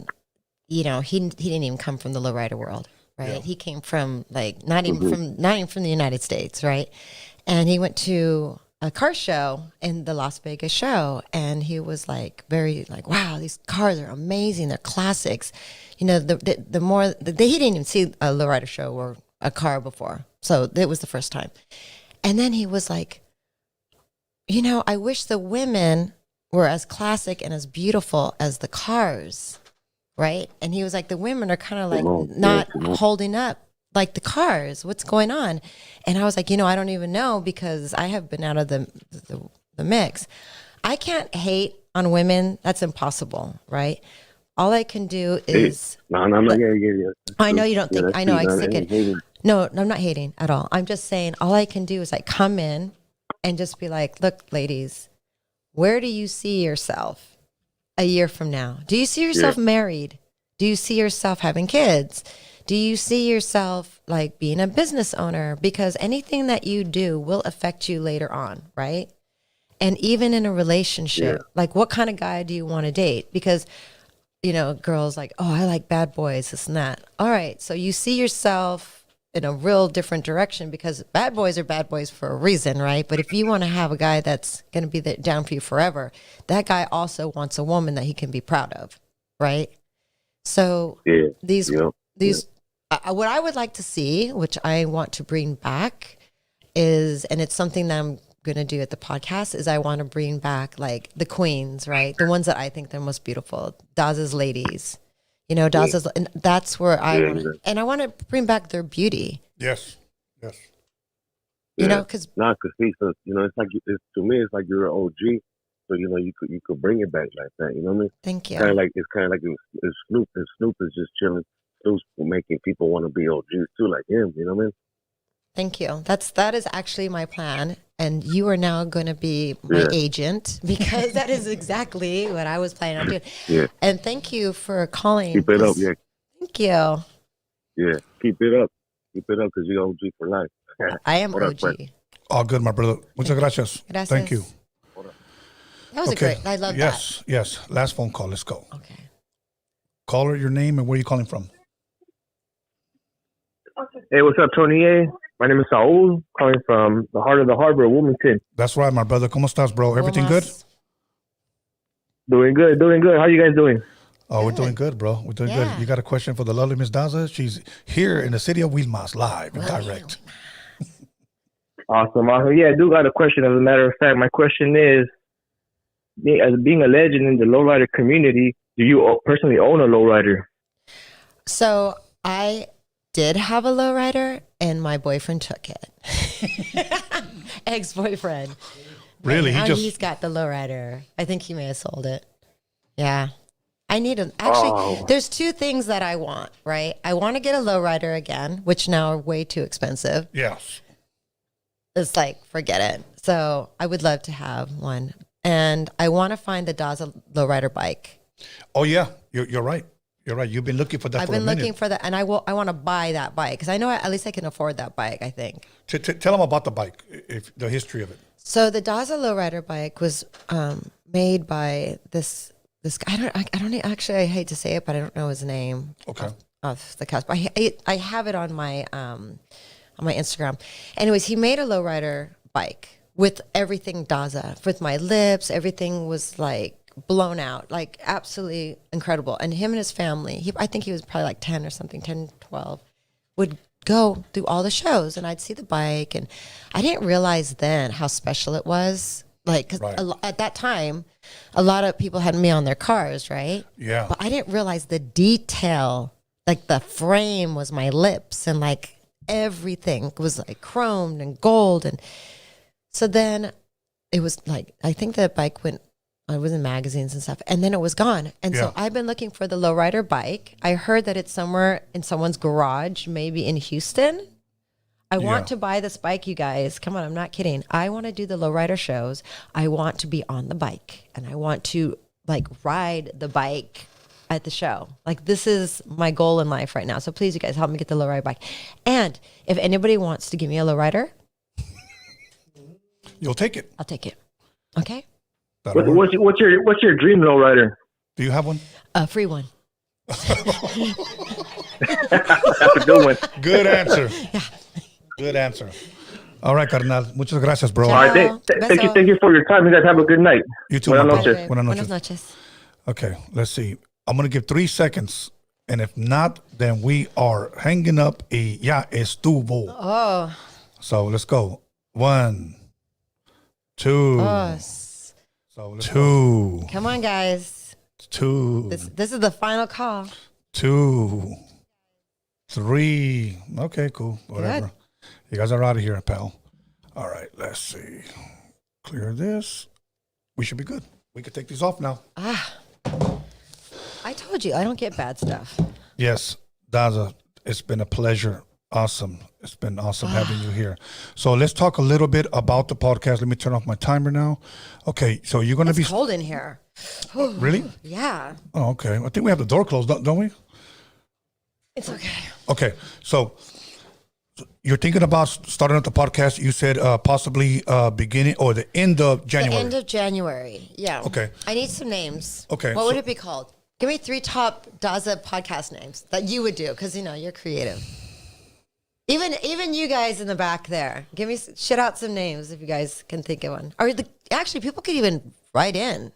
he didn't even come from the lowrider world, right? Yeah. He came from not even from the United States, right? And he went to a car show in the Las Vegas show, and he was very wow, these cars are amazing, they're classics. He didn't even see a lowrider show or a car before, so it was the first time. And then he was like, I wish the women were as classic and as beautiful as the cars. Right. And he was like, the women are kind of not holding up like the cars. What's going on? And I was like, I don't even know because I have been out of the mix. I can't hate on women. That's impossible. Right. All I can do is. No. Yeah. I know you don't think. I know. I sick it. Hating. No, I'm not hating at all. I'm just saying all I can do is come in and just be like, look, ladies, where do you see yourself a year from now? Do you see yourself married? Do you see yourself having kids? Do you see yourself being a business owner? Because anything that you do will affect you later on, right? And even in a relationship, what kind of guy do you want to date? Because, girls oh, I like bad boys, this and that. All right, so you see yourself in a real different direction because bad boys are bad boys for a reason, right? But if you want to have a guy that's going to be down for you forever, that guy also wants a woman that he can be proud of, right? So what I would like to see, which I want to bring back is, and it's something that I'm going to do at the podcast, is I want to bring back the queens, right? The ones that I think they're most beautiful, Daza's ladies. Daza's, and that's where I want to, and I want to bring back their beauty. Yes. Because see, so to me, it's like you're an OG, so you could bring it back like that. You know what I mean? Thank you. It's kind of like if Snoop is just chilling. Snoop's making people want to be OGs too, like him. You know what I mean? Thank you. That is actually my plan. And you are now going to be my agent because that is exactly what I was planning on doing. Yeah. And thank you for calling. Keep it up, yeah. Thank you. Yeah, keep it up. Keep it up because you're OG for life. I am OG. All good, my brother. Muchas gracias. Thank you. That was a great, I love that. Yes. Last phone call. Let's go. Okay. Caller, your name and where are you calling from? Hey, what's up, Tony A? My name is Saul, calling from the heart of the harbor, Wilmington. That's right, my brother. ¿Cómo estás, bro? Everything good? Doing good. How you guys doing? Oh, we're doing good, bro. We're doing good. You got a question for the lovely Miss Daza? She's here in the city of Wilmas, live and direct. Awesome. Yeah, I do got a question. As a matter of fact, my question is, as being a legend in the lowrider community, do you personally own a lowrider? So I did have a lowrider, and my boyfriend took it. Ex-boyfriend. Really? He's got the lowrider. I think he may have sold it. Yeah. I need a, actually, there's two things that I want, right? I want to get a lowrider again, which now are way too expensive. Yes. It's forget it. So I would love to have one. And I want to find the Daza lowrider bike. Oh, yeah. You're right. You're right. You've been looking for that. I've been looking for that, and I want to buy that bike because I know at least I can afford that bike. I think. Tell them about the bike, the history of it. So the Daza lowrider bike was made by this this guy. I don't actually. I hate to say it, but I don't know his name. Okay. Of the cast, but I have it on my Instagram. Anyways, he made a lowrider bike with everything Daza, with my lips. Everything was like blown out, like absolutely incredible. And him and his family, I think he was probably like 10 or something, 10, 12, would go do all the shows, and I'd see the bike, and I didn't realize then how special it was. Like, because at that time, a lot of people had me on their cars, right? Yeah. But I didn't realize the detail. Like the frame was my lips, and like everything was like chromed and gold. And so then it was like, I think the bike went, I was in magazines and stuff, and then it was gone. And so I've been looking for the lowrider bike. I heard that it's somewhere in someone's garage, maybe in Houston. I want to buy this bike, you guys. Come on, I'm not kidding. I want to do the lowrider shows. I want to be on the bike, and I want to like ride the bike at the show. Like, this is my goal in life right now. So please, you guys, help me get the lowrider bike. And if anybody wants to give me a lowrider, you'll take it. I'll take it. Okay. What's your dream lowrider? Do you have one? A free one. That's a good one. Good answer. Yeah. Good answer. All right, carnal. Muchas gracias, bro. All right. Thank you for your time. You guys have a good night. You too. Buenas noches. Buenas noches. Okay, let's see. I'm going to give 3 seconds. And if not, then we are hanging up a ya estuvo. Oh. So let's go. 1, 2. Oh. So 2. Come on, guys. 2. This is the final call. 2, 3. Okay, cool. Whatever. Good. You guys are out of here, pal. All right, let's see. Clear this. We should be good. We could take these off now. I told you, I don't get bad stuff. Yes, Daza, it's been a pleasure. Awesome. It's been awesome having you here. So let's talk a little bit about the podcast. Let me turn off my timer now. Okay, so you're going to be... It's cold in here. Really? Yeah. Oh, okay. I think we have the door closed, don't we? It's okay. Okay, so you're thinking about starting up the podcast. You said possibly beginning or the end of January. The end of January, yeah. Okay. I need some names. Okay. What would it be called? Give me 3 top Daza podcast names that you would do, because, you know, you're creative. Even you guys in the back there, shit out some names if you guys can think of one. Or actually, people could even write in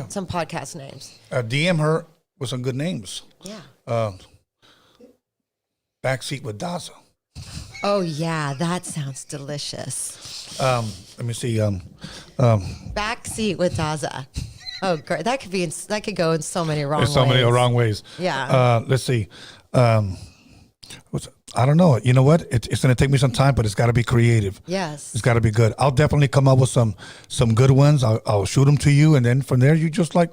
some podcast names. DM her with some good names. Yeah. Backseat with Daza. Oh, yeah, that sounds delicious. Let me see. Backseat with Daza. Oh, great. That could go in so many wrong ways. Many wrong ways. Yeah. Let's see. I don't know. You know what? It's going to take me some time, but it's got to be creative. Yes. It's got to be good. I'll definitely come up with some good ones. I'll shoot them to you, and then from there, you just Yeah.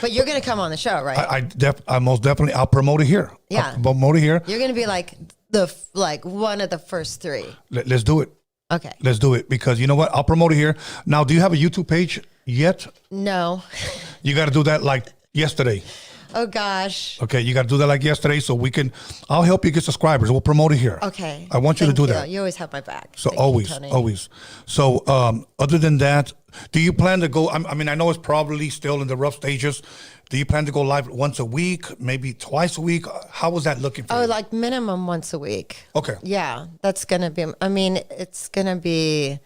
But you're going to come on the show, right? I most definitely. I'll promote it here. Yeah. I'll promote it here. You're going to be like one of the first 3. Let's do it. Okay. Let's do it, because you know what? I'll promote it here. Now, do you have a YouTube page yet? No. You got to do that like yesterday. Oh, gosh. Okay, you got to do that like yesterday so I'll help you get subscribers. We'll promote it here. Okay. I want you to do that. You always have my back. So Thank always, you, Tony. always. So other than that, do you plan to go, I mean, I know it's probably still in the rough stages. Do you plan to go live once a week, maybe twice a week? How was that looking for you? Oh, like minimum once a week. Okay. Yeah, that's going to be, it's going to be,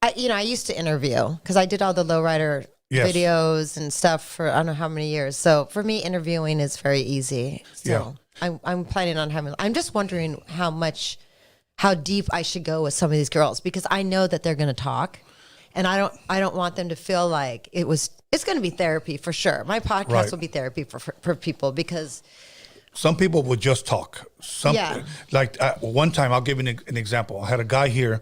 I used to interview because I did all the lowrider videos and stuff for I don't know how many years. So for me, interviewing is very easy. So I'm planning on I'm just wondering how deep I should go with some of these girls, because I know that they're going to talk, and I don't want them to feel like it's going to be therapy for sure. My podcast will be therapy for people, because some people will just talk. Like one time, I'll give you an example. I had a guy here,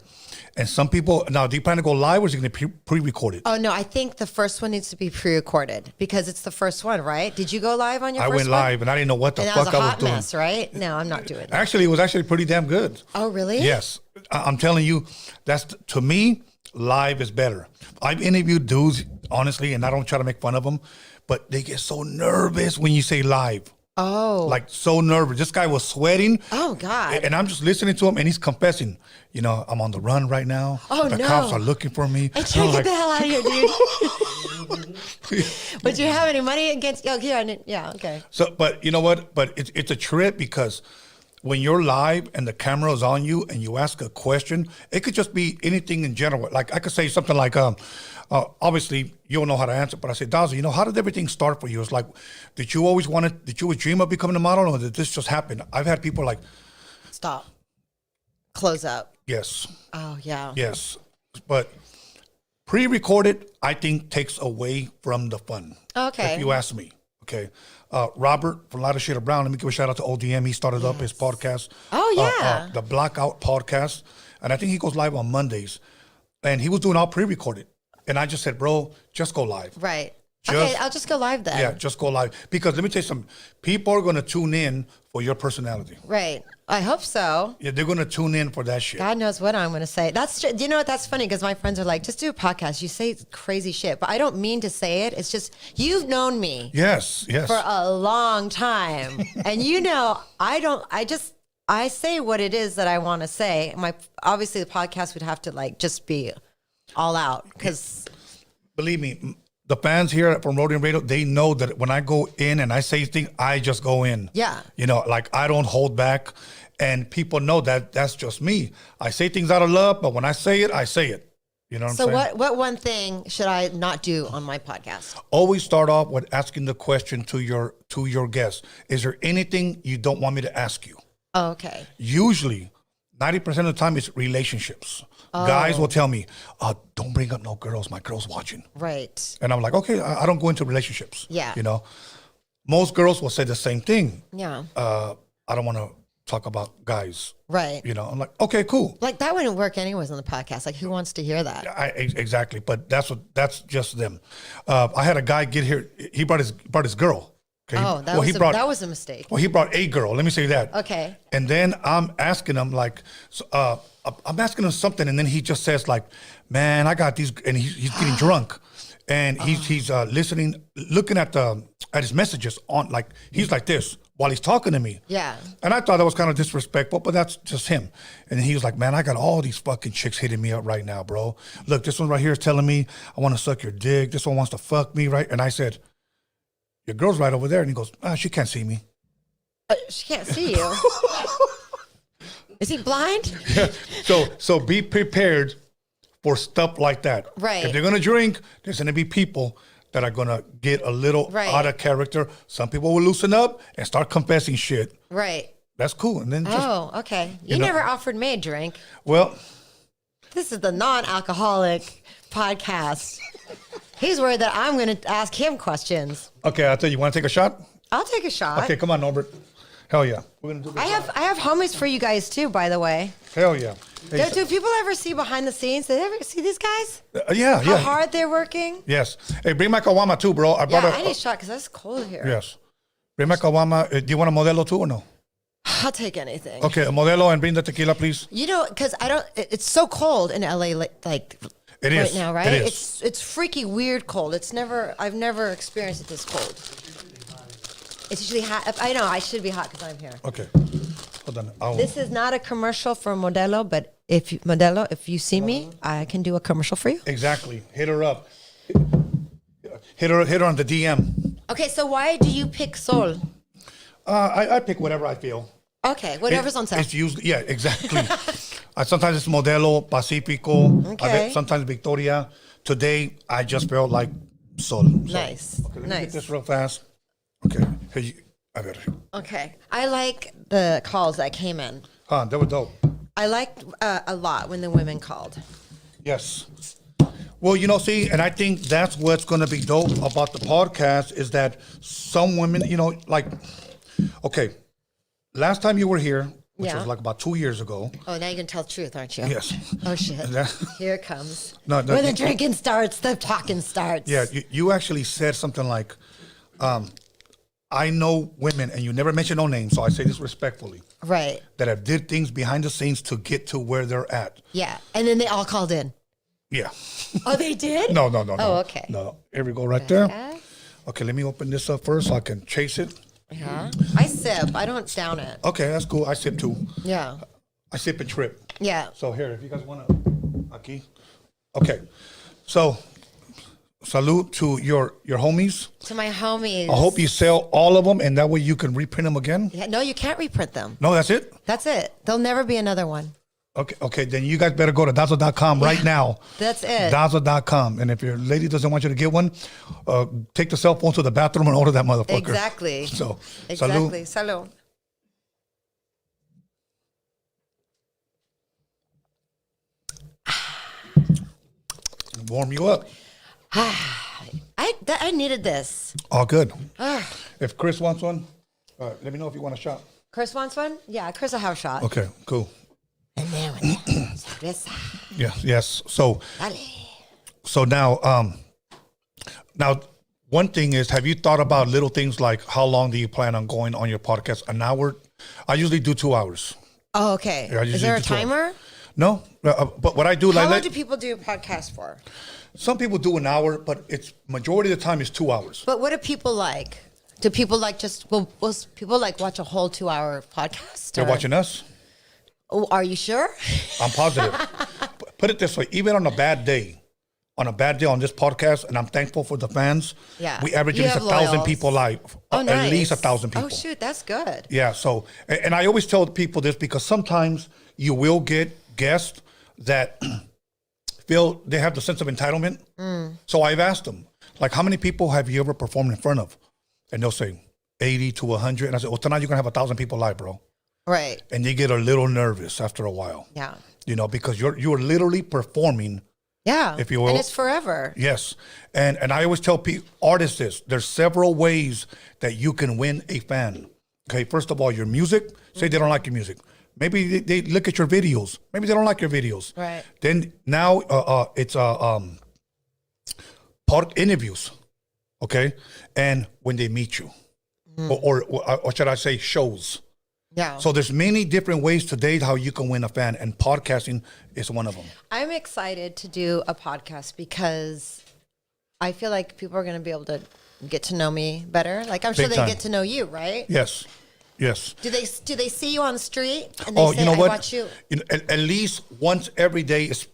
and some people, now, do you plan to go live, or is it going to be pre-recorded? Oh, no, I think the first one needs to be pre-recorded, because it's the first one, right? Did you go live on your first one? I went live, and I didn't know what the fuck I was doing. That was a hot mess, right? No, I'm not doing that. Actually, it was actually pretty damn good. Oh, really? Yes. I'm telling you, to me, live is better. I've interviewed dudes, honestly, and I don't try to make fun of them, but they get so nervous when you say live. Oh. Like so nervous. This guy was sweating. Oh, God. And I'm just listening to him, and he's confessing, you know, I'm on the run right now. Oh, the no. cops are looking for me. I can't get the hell out of here, dude. But do you have any money against? Oh, yeah, okay. So, but you know what? But it's a trip because when you're live and the camera is on you and you ask a question, it could just be anything in general. Like I could say something like, obviously you don't know how to answer, but I say, Daza, you know, how did everything start for you? It's like, did you always dream of becoming a model, or did this just happen? I've had people like, stop, close up. Yes. Oh, yeah. Yes. But pre-recorded, I think, takes away from the fun. Okay. If you ask me. Okay. Robert from Lighter Shade of Brown, let me give a shout out to ODM. He started up his podcast. Oh, yeah. The Blackout podcast. And I think he goes live on Mondays. And he was doing all pre-recorded. And I just said, bro, just go live. Right. Okay, I'll just go live then. Yeah, just go live. Because let me tell you something. People are going to tune in for your personality. Right. I hope so. Yeah, they're going to tune in for that shit. God knows what I'm going to say. You know what? That's funny because my friends are like, just do a podcast. You say crazy shit. But I don't mean to say it. It's just, you've known me. Yes. For a long time. And you know, I say what it is that I want to say. Obviously, the podcast would have to like just be all out because. Believe me, the fans here from Roadium Radio, they know that when I go in and I say things, I just go in. Yeah. You know, like I don't hold back. And people know that that's just me. I say things out of love, but when I say it, I say it. You know what I'm saying? So what one thing should I not do on my podcast? Always start off with asking the question to your guest. Is there anything you don't want me to ask you? Oh, okay. Usually, 90% of the time, it's relationships. Oh. Guys will tell me, don't bring up no girls. My girl's watching. Right. And I'm like, okay, I don't go into relationships. Yeah. You know, most girls will say the same thing. Yeah. I don't want to talk about guys. Right. You know, I'm like, okay, cool. Like that wouldn't work anyways on the podcast. Like who wants to hear that? Exactly. But that's just them. I had a guy get here. He brought his girl. Okay. Oh, that was a mistake. Well, he brought a girl. Let me say that. Okay. And then I'm asking him like, I'm asking him something, and then he just says like, "Man, I got these," and he's getting drunk, and he's listening, looking at his messages on like he's like this while he's talking to me. Yeah. And I thought that was kind of disrespectful, but that's just him. And he was like, "Man, I got all these fucking chicks hitting me up right now, bro. Look, this one right here is telling me I want to suck your dick. This one wants to fuck me, right?" And I said, "Your girl's right over there." And he goes, "She can't see me." She can't see you. Is he blind? Yeah. So be prepared for stuff like that. Right. If they're gonna drink, there's gonna be people that are gonna get a little out of character. Some people will loosen up and start confessing shit. Right. That's cool. And then okay. You know, never offered me a drink. Well, this is the non-alcoholic podcast. He's worried that I'm going to ask him questions. Okay, I'll tell you. Want to take a shot? I'll take a shot. Okay, come on, Norbert. Hell yeah. We're gonna do this. I have homies for you guys too, by the way. Hell yeah. Hey, Do people ever see behind the scenes? Do they ever see these guys? Yeah. How hard they're working? Yes. Hey, bring my kawama too, bro. I I need a shot because it's cold here. Yes. Bring my kawama. Do you want a modelo too or no? I'll take anything. Okay, a modelo and bring the tequila, please. You know, because it's so cold in LA, like it right is. now, right? It is. It's freaky weird cold. I've never experienced it this cold. It's usually hot. I know I should be hot because I'm here. Okay, hold on. This is not a commercial for Modelo, but if you see me, I can do a commercial for you. Exactly. Hit her up. Hit her on the DM. Okay, so why do you pick Sol? I pick whatever I feel. Okay, whatever's on sale. It's usually exactly. Sometimes it's Modelo, Pacifico. Okay. Sometimes Victoria. Today I just felt like Sol. Nice. Okay, let me get this real fast. Okay. Hey, I got it. Okay, I like the calls that came in. They were dope. I liked a lot when the women called. Yes. Well, see, and I think that's what's going to be dope about the podcast is that some women, like, okay, last time you were here, which was like about 2 years ago. Oh, now you can tell the truth, aren't you? Yes. Oh, shit. Here it comes. No, Where the drinking starts, the talking starts. Yeah, you actually said something like, I know women, and you never mentioned no names, so I say this respectfully. Right. That have did things behind the scenes to get to where they're at. Yeah, and then they all called in. Yeah. Oh, they did? No. Oh, okay. No. Here we go right there. Okay, let me open this up first so I can chase it. Yeah. I sip. I don't down it. Okay, that's cool. I sip too. Yeah. I sip and trip. Yeah. So here, if you guys want to, aquí. Okay. So, salute to your homies. To my homies. I hope you sell all of them, and that way you can reprint them again. Yeah, no, you can't reprint them. No, that's it? That's it. There'll never be another one. Okay, then you guys better go to Dazza.com right now. That's it. Dazza.com. And if your lady doesn't want you to get one, take the cell phone to the bathroom and order that motherfucker. Exactly. So, exactly. Salud. Warm you up. I needed this. All good. If Chris wants one, let me know if you want a shot. Chris wants one? Yeah, Chris will have a shot. Okay, cool. And then with Yes. So now, one thing is, have you thought about little things like how long do you plan on going on your podcast? An hour? I usually do 2 hours. Oh, okay. Yeah, Is there a timer? No, but what I do, How like, long do people do a podcast for? some people do an hour, but it's majority of the time is 2 hours. But what do people like? Do people like will people like watch a whole 2 hour podcast? They're or- watching us. Oh, are you sure? I'm positive. Put it this way: even on a bad day on this podcast, and I'm thankful for the fans. Yeah. We average You at least have 1,000 loyals. people live. Oh, nice. At least 1,000 people. Oh, shoot, that's good. Yeah. So, and I always tell people this because sometimes you will get guests that feel they have the sense of entitlement. So I've asked them, like, how many people have you ever performed in front of? And they'll say 80 to 100. And I said, well, tonight you're gonna have 1,000 people live, bro. Right. And you get a little nervous after a while. Yeah. You know, because you're literally performing. Yeah. If you will. And it's forever. Yes. And I always tell artists this, there's several ways that you can win a fan. Okay, first of all, your music, say they don't like your music. Maybe they look at your videos. Maybe they don't like your videos. Right. Then now it's part interviews, okay? And when they meet you, or should I say shows. Yeah. So there's many different ways today how you can win a fan, and podcasting is one of them. I'm excited to do a podcast because I feel like people are going to be able to get to know me better. Like I'm sure Big they time. get to know you, right? Yes. Yes. Do they see you on the street and they say, you know I what? watch you? At least once every day is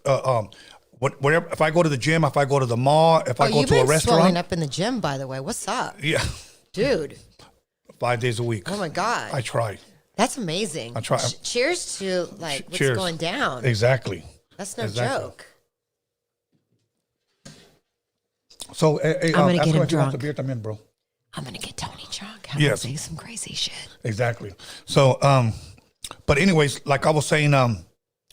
wherever. If I go to the gym, if I go to the mall, if I go you've to a been swelling restaurant, up in the gym, by the way. What's up? yeah, Dude. 5 days a week. Oh my God. I try. That's amazing. I try. Cheers to like what's Cheers. going down. Exactly. That's no Exactly. joke. So, I'm gonna ask get him him if he wants a drunk. beer también, bro. I'm gonna get Tony drunk. I'm Yes. gonna say some crazy shit. Exactly. So, but anyways, like I was saying,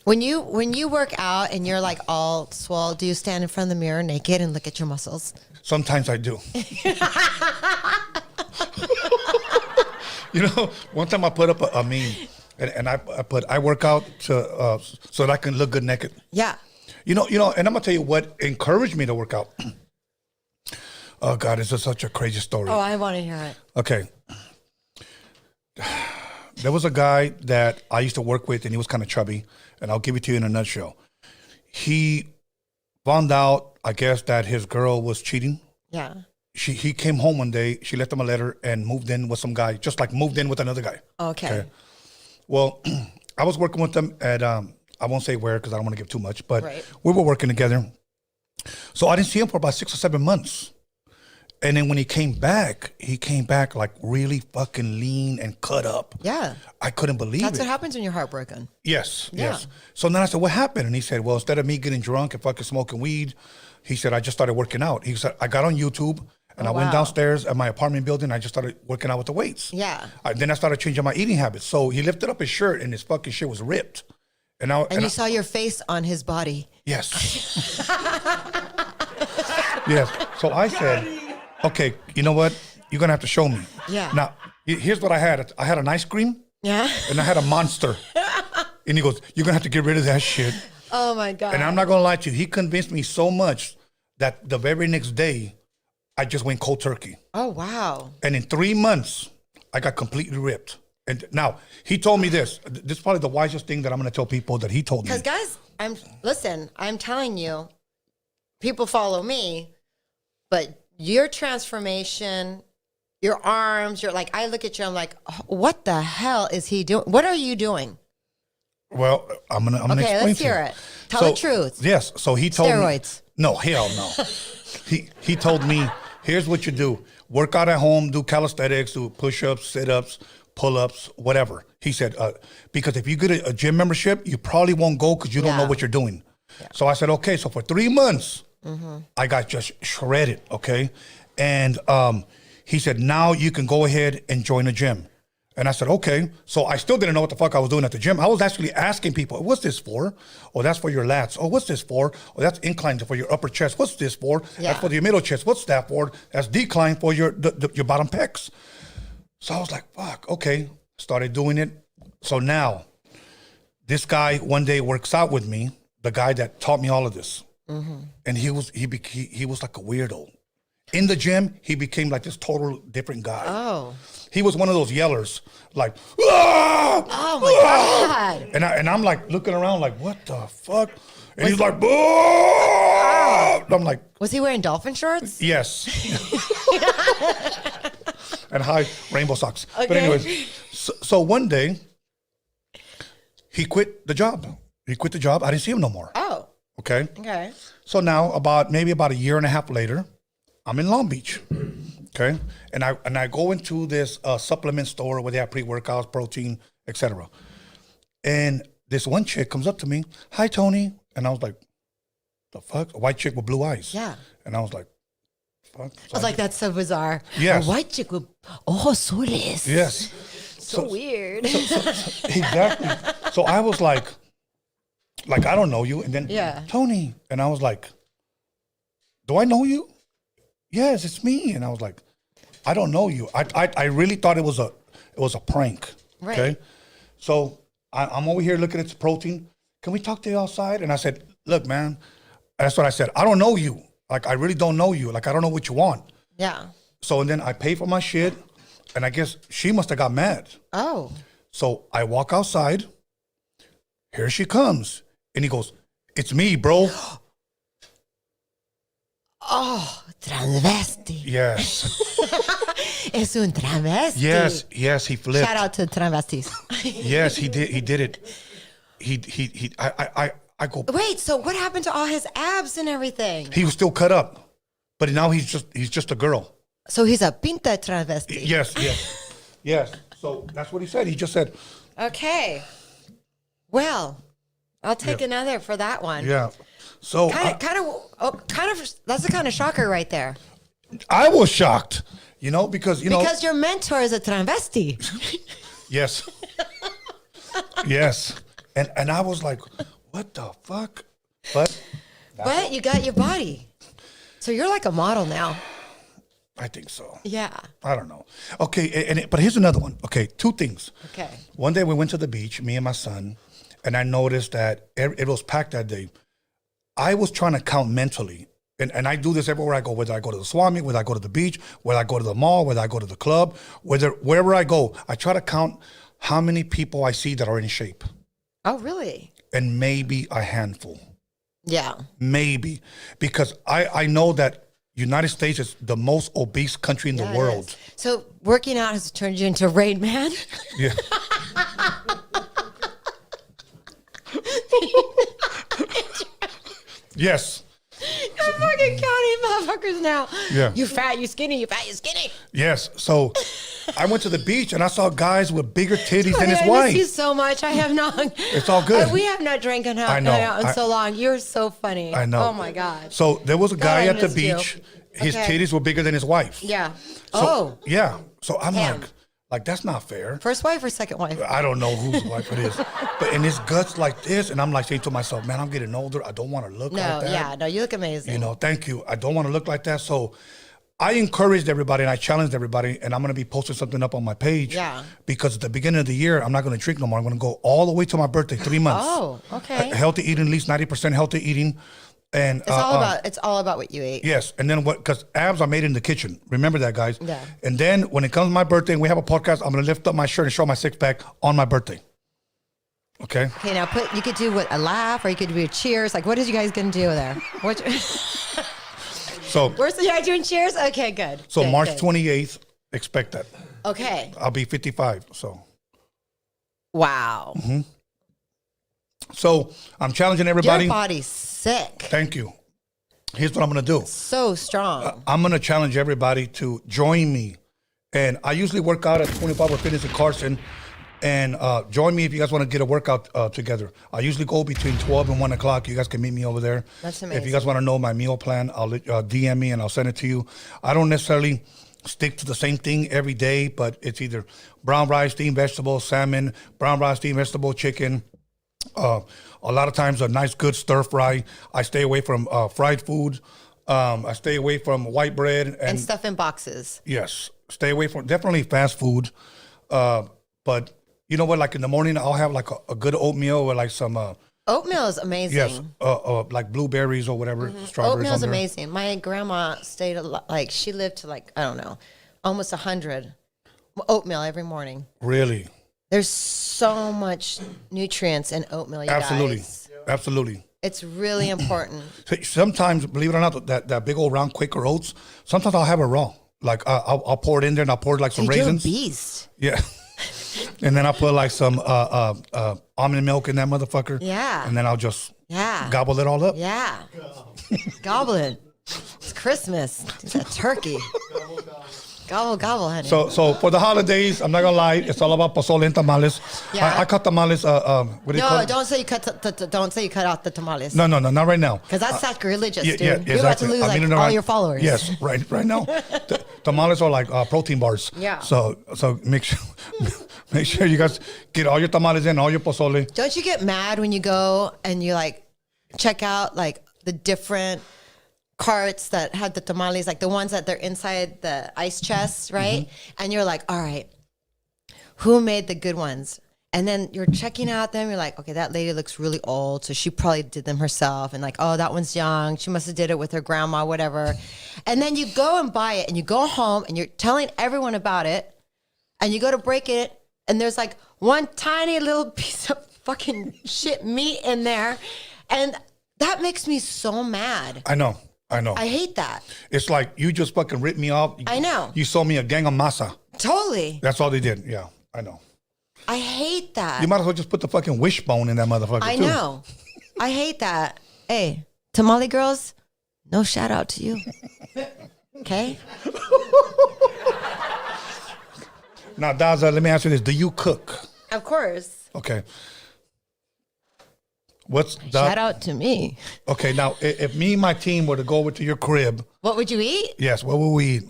When you work out and you're like all swole, do you stand in front of the mirror naked and look at your muscles? sometimes I do. You know, one time I put up a meme, and I put I work out to so that I can look good naked. Yeah. You know, and I'm gonna tell you what encouraged me to work out. Oh God, this is such a crazy story. Oh, I want to hear it. Okay. There was a guy that I used to work with, and he was kind of chubby, and I'll give it to you in a nutshell. He found out, I guess, that his girl was cheating. Yeah. He came home one day, she left him a letter and moved in with some guy, just like moved in with another guy. Okay. Well, I was working with them at, I won't say where because I don't want to give too much, but Right. we were working together. So I didn't see him for about 6 or 7 months. And then when he came back like really fucking lean and cut up. Yeah. I couldn't believe That's it. what happens when you're heartbroken. Yes, Yeah. yes. So then I said, what happened? And he said, well, instead of me getting drunk and fucking smoking weed, he said, I just started working out. He said, I got on YouTube and I went wow. downstairs at my apartment building. I just started working out with the weights. Yeah. Then I started changing my eating habits. So he lifted up his shirt and his fucking shit was ripped. And And you saw your face on his body. Yes. Yes. So I said, okay, you know what? You're going to have to show me. Yeah. Now, here's what I had. I had an ice cream. Yeah. And I had a Monster. And he goes, you're going to have to get rid of that shit. Oh my God. And I'm not going to lie to you. He convinced me so much that the very next day, I just went cold turkey. Oh, wow. And in 3 months, I got completely ripped. And now, he told me this. This is probably the wisest thing that I'm going to tell people that he told me. Because guys, I'm telling you, people follow me, but your transformation your arms. You're like, I look at you, I'm like, oh, what the hell is he doing? What are you doing? Well, I'm gonna Okay, explain let's to you. hear it. Tell the truth. Yes. So he told Steroids. me. No, hell no. he told me, here's what you do: work out at home, do calisthenics, do push-ups, sit-ups, pull-ups, whatever. He said, because if you get a gym membership, you probably won't go because you don't know what you're doing. Yeah. So I said, okay. So for 3 months, I got just shredded. Okay, and he said, now you can go ahead and join a gym. And I said, okay. So I still didn't know what the fuck I was doing at the gym. I was actually asking people, what's this for? Oh, that's for your lats. Oh, what's this for? Oh, that's incline for your upper chest. What's this for? Yeah. That's for your middle chest. What's that for? That's decline for your bottom pecs. So I was like, fuck, okay. Started doing it. So now, this guy one day works out with me, the guy that taught me all of this. And he was like a weirdo. In the gym, he became like this total different guy. Oh. He was one of those yellers, like, ah! Oh my God. And I'm like looking around like, what the fuck? And he's like, oh! I'm like, was he wearing dolphin shorts? yes. And high rainbow socks. Okay. But anyways, so one day, he quit the job. I didn't see him no more. Oh. Okay. Okay. So now maybe about a year and a half later, I'm in Long Beach. Okay. And I go into this supplement store where they have pre-workouts, protein, etc. And this one chick comes up to me, hi Tony. And I was like, the fuck? A white chick with blue eyes. Yeah. And I was like, fuck. I was like, that's so bizarre. Yes. A white chick with azules. Yes. So weird. Exactly. So I was like, I don't know you. And then Tony. And I was like, do I know you? Yes, it's me. And I was like, I don't know you. I really thought it was a prank. Right. Okay. So I'm over here looking at the protein. Can we talk to you outside? And I said, look, man, that's what I said. I don't know you. Like, I really don't know you. Like, I don't know what you want. Yeah. So, and then I paid for my shit. And I guess she must have got mad. Oh. So I walk outside. Here she comes. And he goes, it's me, bro. Oh, transvesti. Yes. Es un travesti. Yes, he flipped. Shout out to travestis. Yes, he did it. I go. Wait, so what happened to all his abs and everything? He was still cut up, but now he's just a girl. So he's a pinta travesti. Yes. So that's what he said. He just said. Okay. Well, I'll take another for that one. Yeah. So kind of. That's a kind of shocker right there. I was shocked, because because your mentor is a travesti. Yes. Yes. And I was like, what the fuck? But you got your body. So you're like a model now. I think so. Yeah. I don't know. Okay, but here's another one. Okay, 2 things. Okay. One day we went to the beach, me and my son, and I noticed that it was packed that day. I was trying to count mentally. And I do this everywhere I go, whether I go to the swap meet, whether I go to the beach, whether I go to the mall, whether I go to the club, wherever I go, I try to count how many people I see that are in shape. Oh, really? And maybe a handful. Yeah. Maybe. Because I know that United States is the most obese country in the world. So working out has turned you into Rain Man? Yeah. Yes. You're fucking counting motherfuckers now. Yeah. You fat, you skinny, you fat, you skinny. Yes. So I went to the beach and I saw guys with bigger titties than his I wife. miss you so much. I have not. It's all good. We have not drank in so long. You're so funny. I know. Oh my God. So there was a guy at the missed you. beach. His Okay. titties were bigger than his wife. Yeah. So, yeah. So I'm Damn. like that's not fair. First wife or second wife? I don't know whose wife it is. But in his guts like this, and I'm like saying to myself, man, I'm getting older. I don't want to look like that. No, you look amazing. Thank you. I don't want to look like that. So I encouraged everybody and I challenged everybody, and I'm going to be posting something up on my page. Yeah. Because at the beginning of the year, I'm not going to drink no more. I'm going to go all the way to my birthday, 3 months. Oh, okay. Healthy eating, at least 90% healthy eating. And it's all about what you ate. Yes, and then because abs are made in the kitchen. Remember that, guys. Yeah. And then when it comes to my birthday and we have a podcast, I'm gonna lift up my shirt and show my 6-pack on my birthday. Okay. Okay, now you could do a laugh, or you could do a cheers. Like, what is you guys gonna do there? So you guys doing cheers? Okay, good. So good, March good. 28th Expect that. Okay. I'll be 55. So. Wow. Mm-hmm. So I'm challenging everybody. Your body's sick. Thank you. Here's what I'm going to do. So strong. I'm going to challenge everybody to join me. And I usually work out at 24 Hour Fitness in Carson. And join me if you guys want to get a workout together. I usually go between 12 and 1 o'clock. You guys can meet me over there. That's amazing. If you guys want to know my meal plan, I'll DM me and I'll send it to you. I don't necessarily stick to the same thing every day, but it's either brown rice, steamed vegetables, salmon, brown rice, steamed vegetable, chicken. A lot of times a nice good stir fry. I stay away from fried food. I stay away from white bread. And stuff in boxes. Yes. Stay away from definitely fast food. But you know what? Like in the morning, I'll have like a good oatmeal with like some. Oatmeal is amazing. Yes, like blueberries or whatever. Strawberries. Oatmeal is amazing. My grandma stayed like she lived to like I don't know, almost 100. Oatmeal every morning. Really? There's so much nutrients in oatmeal. You Absolutely, guys. absolutely. It's really important. Sometimes, believe it or not, that big old round Quaker oats. Sometimes I'll have it raw. Like I'll pour it in there and I'll pour like some raisins. You're a beast. Yeah. And then I'll put like some almond milk in that motherfucker. Yeah. And then I'll just Yeah. gobble it all up. Yeah. Gobble it. It's Christmas. It's a turkey. Gobble, gobble, honey. So for the holidays, I'm not gonna lie, it's all about pozole and tamales. Yeah. I cut tamales. What do you call No, it? don't say you don't say you cut out the tamales. No, not right now. Because that's sacrilegious, Yeah, dude. yeah, You're about to exactly. lose I mean, all right- your followers. Yes, right now. Tamales are like protein bars. Yeah. So make sure you guys get all your tamales in, all your pozole. Don't you get mad when you go and you like check out like the different carts that have the tamales, like the ones that they're inside the ice chests, right? And you're like, all right, who made the good ones? And then you're checking out them. You're like, okay, that lady looks really old, so she probably did them herself. And like, oh, that one's young. She must have did it with her grandma, whatever. And then you go and buy it, and you go home, and you're telling everyone about it, and you go to break it, and there's like one tiny little piece of fucking shit meat in there, and that makes me so mad. I know. I hate that. It's like you just fucking ripped me off. I know. You sold me a gang of masa. Totally. That's all they did. Yeah, I know. I hate that. You might as well just put the fucking wishbone in that motherfucker. I too. know. I hate that. Hey, tamale girls, no shout out to you. Okay? Now, Daza, let me ask you this. Do you cook? Of course. Okay. What's Shout out to me. Okay, now, if me and my team were to go over to your crib, What would you eat? yes, what would we eat?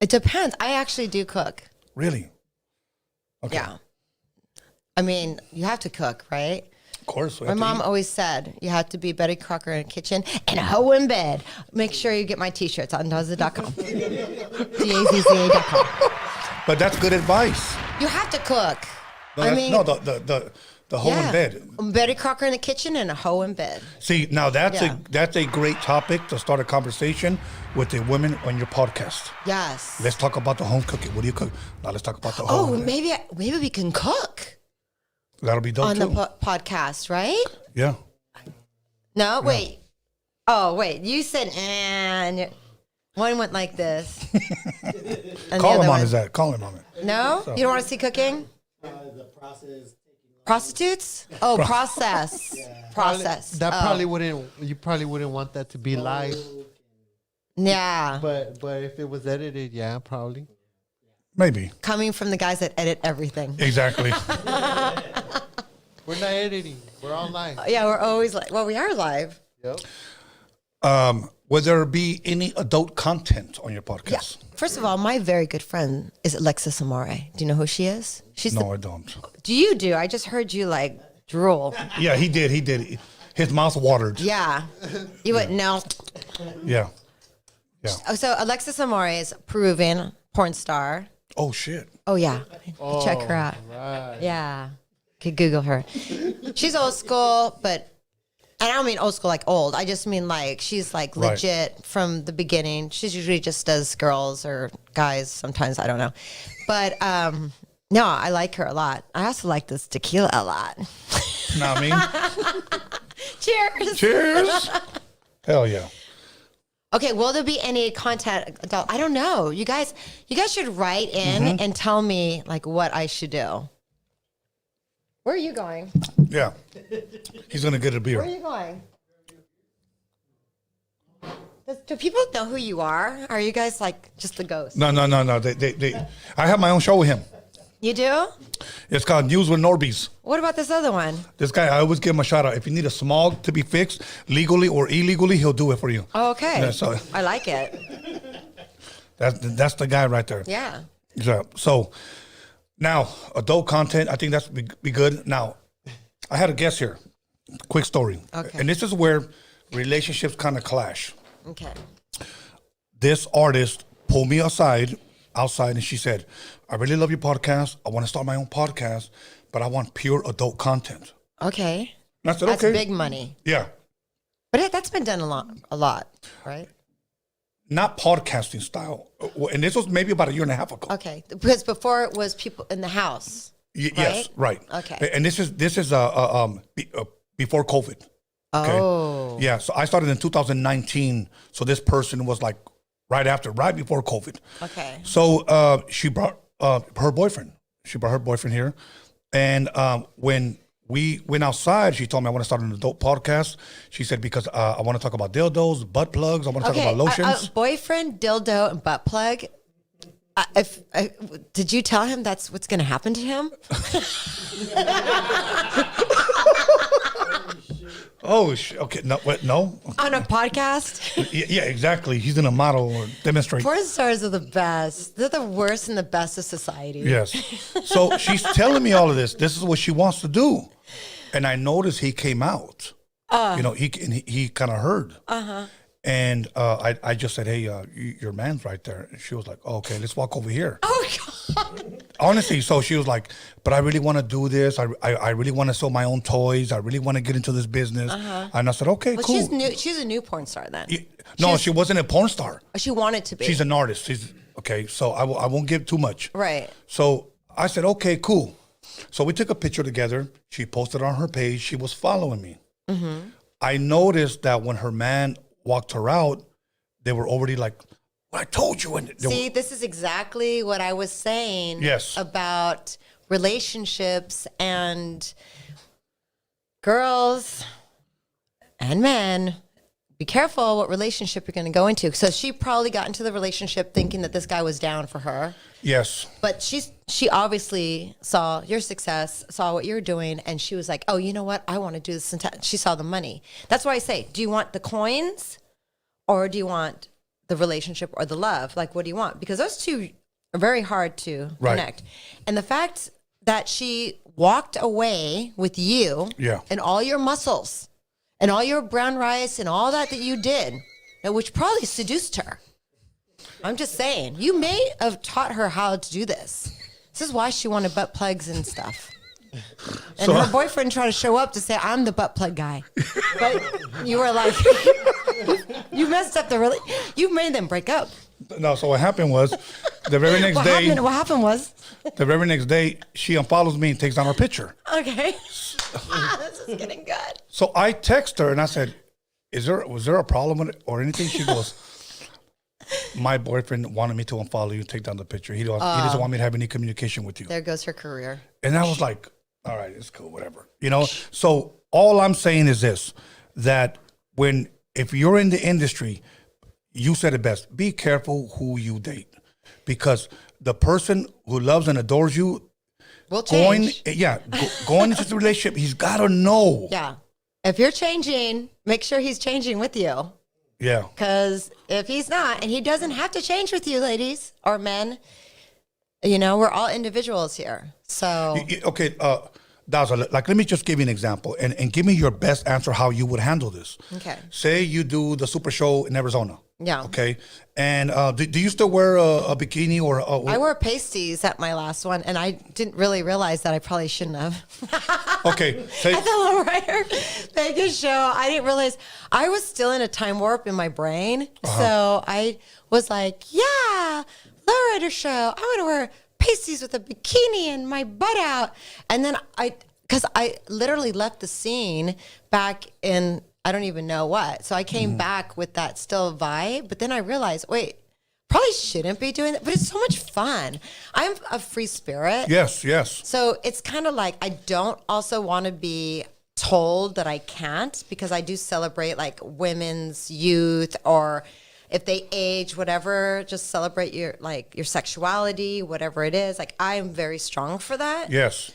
It depends. I actually do cook. Really? Okay. Yeah. I mean, you have to cook, right? Of course. we My have to mom eat. always said you have to be Betty Crocker in the kitchen and a hoe in bed. Make sure you get my t-shirts on Dazza.com. DAZZA.com. But that's good advice. You have to cook. No, I that's- mean, no, the hoe in bed. Betty Crocker in the kitchen and a hoe in bed. See, now that's Yeah. that's a great topic to start a conversation with the women on your podcast. Yes. Let's talk about the home cooking. What do you cook? Now let's talk about the Oh, home. maybe we can cook That'll be done on too. the podcast, right? Yeah. No, wait. Oh, wait. You said, and one went like this. And Call the him other on his one- ad. Call him on it. No? So- You don't want to see cooking? Prostitutes? Oh, process. Process. That Oh. probably wouldn't. You probably wouldn't want that to be live. Yeah. But if it was edited, yeah, probably. Maybe. Coming from the guys that edit everything. Exactly. We're not editing. We're on live. Yeah, we're always like, well, we are live. Yep. Would there be any adult content on your podcast? First of all, my very good friend is Alexis Amore. Do you know who she is? She's No, I don't. Do you do? I just heard you like drool. Yeah, he did. He did. His mouth watered. Yeah. You wouldn't know. Yeah. So Alexis Amore is Peruvian porn star. Oh, shit. Oh, yeah. Check her out. Right. Yeah. Could Google her. She's old school, but, and I don't mean old school like old. I just mean like she's like Right. legit from the beginning. She usually just does girls or guys sometimes. I don't know. But no, I like her a lot. I also like this tequila a lot. Know what I mean? Cheers. Cheers. Hell yeah. Okay, will there be any content? I don't know. You guys should write in and tell me like what I should do. Where are you going? Yeah. He's going to get a beer. Where are you going? Do people know who you are? Are you guys like just the ghost? No. I have my own show with him. You do? It's called News with Norbies. What about this other one? This guy, I always give him a shout out. If you need a smog to be fixed, legally or illegally, he'll do it for you. Oh, okay. Yeah, so I like it. that's the guy right there. Yeah. So now, adult content, I think that's be good. Now, I had a guest here. Quick story. Okay. And this is where relationships kind of clash. Okay. This artist pulled me outside, and she said, I really love your podcast. I want to start my own podcast, but I want pure adult content. Okay. And I said, that's okay. Big money. Yeah. But that's been done a lot, right? Not podcasting style. And this was maybe about a year and a half ago. Okay. Because before it was people in the house. Yes, right. Okay. And this is before COVID. Okay? Oh. Yeah, so I started in 2019. So this person was like right before COVID. Okay. So she brought her boyfriend. She brought her boyfriend here. And when we went outside, she told me, I want to start an adult podcast. She said, because I want to talk about dildos, butt plugs. I want to talk about lotions. Boyfriend, dildo, and butt plug. Did you tell him that's what's going to happen to him? Oh, okay. No, what? No. On a podcast? Yeah, exactly. He's going to model or demonstrate. Porn stars are the best. They're the worst and the best of society. Yes. So she's telling me all of this. This is what she wants to do. And I noticed he came out. He kind of heard. Uh-huh. And I just said, hey, your man's right there. And she was like, oh, okay, let's walk over here. Oh, God. Honestly, so she was like, but I really want to do this. I really want to sell my own toys. I really want to get into this business. Uh-huh. And I said, okay, well, cool. She's a new porn star then. She wasn't a porn star. She wanted to be. She's an artist. Okay, so I won't give too much. Right. So I said, okay, cool. So we took a picture together. She posted on her page. She was following me. Mm-hmm. I noticed that when her man walked her out, they were already like, well, I told you. See, this is exactly what I was saying about relationships and girls and men. Be careful what relationship you're going to go into. So she probably got into the relationship thinking that this guy was down for her. Yes. But she obviously saw your success, saw what you were doing, and she was like, oh, you know what? I want to do this. She saw the money. That's why I say, do you want the coins or do you want the relationship or the love? Like, what do you want? Because those two are very hard to connect. And the fact that she walked away with you and all your muscles and all your brown rice and all that you did, which probably seduced her. I'm just saying, you may have taught her how to do this. This is why she wanted butt plugs and stuff. And her boyfriend tried to show up to say, I'm the butt plug guy. But you were like, you messed up you made them break up. No, so what happened was, the very next day. What happened was? The very next day, she unfollows me and takes down her picture. Okay. This is getting good. So I text her and I said, was there a problem with it or anything? She goes, my boyfriend wanted me to unfollow you and take down the picture. He doesn't want me to have any communication with you. There goes her career. And I was like, all right, it's cool, whatever. So all I'm saying is this, that if you're in the industry, you said it best, be careful who you date. Because the person who loves and adores you, will change. Going into the relationship, he's got to know. Yeah. If you're changing, make sure he's changing with you. Yeah. Because if he's not, and he doesn't have to change with you, ladies or men, we're all individuals here. So. Okay, Daza, let me just give you an example and give me your best answer how you would handle this. Okay. Say you do the Super Show in Arizona. Yeah. Okay. And do you still wear a bikini or I wore pasties at my last one, and I didn't really realize that I probably shouldn't have. Okay. At the Lowrider Vegas show, I didn't realize I was still in a time warp in my brain. Uh-huh. So I was like, yeah, Lowrider show. I want to wear pasties with a bikini and my butt out. And then because I literally left the scene back in I don't even know what. So I came back with that still vibe, but then I realized, wait, probably shouldn't be doing that, but it's so much fun. I'm a free spirit. Yes, yes. So it's kind of like I don't also want to be told that I can't, because I do celebrate like women's youth, or if they age, whatever, just celebrate your sexuality, whatever it is. Like I am very strong for that. Yes.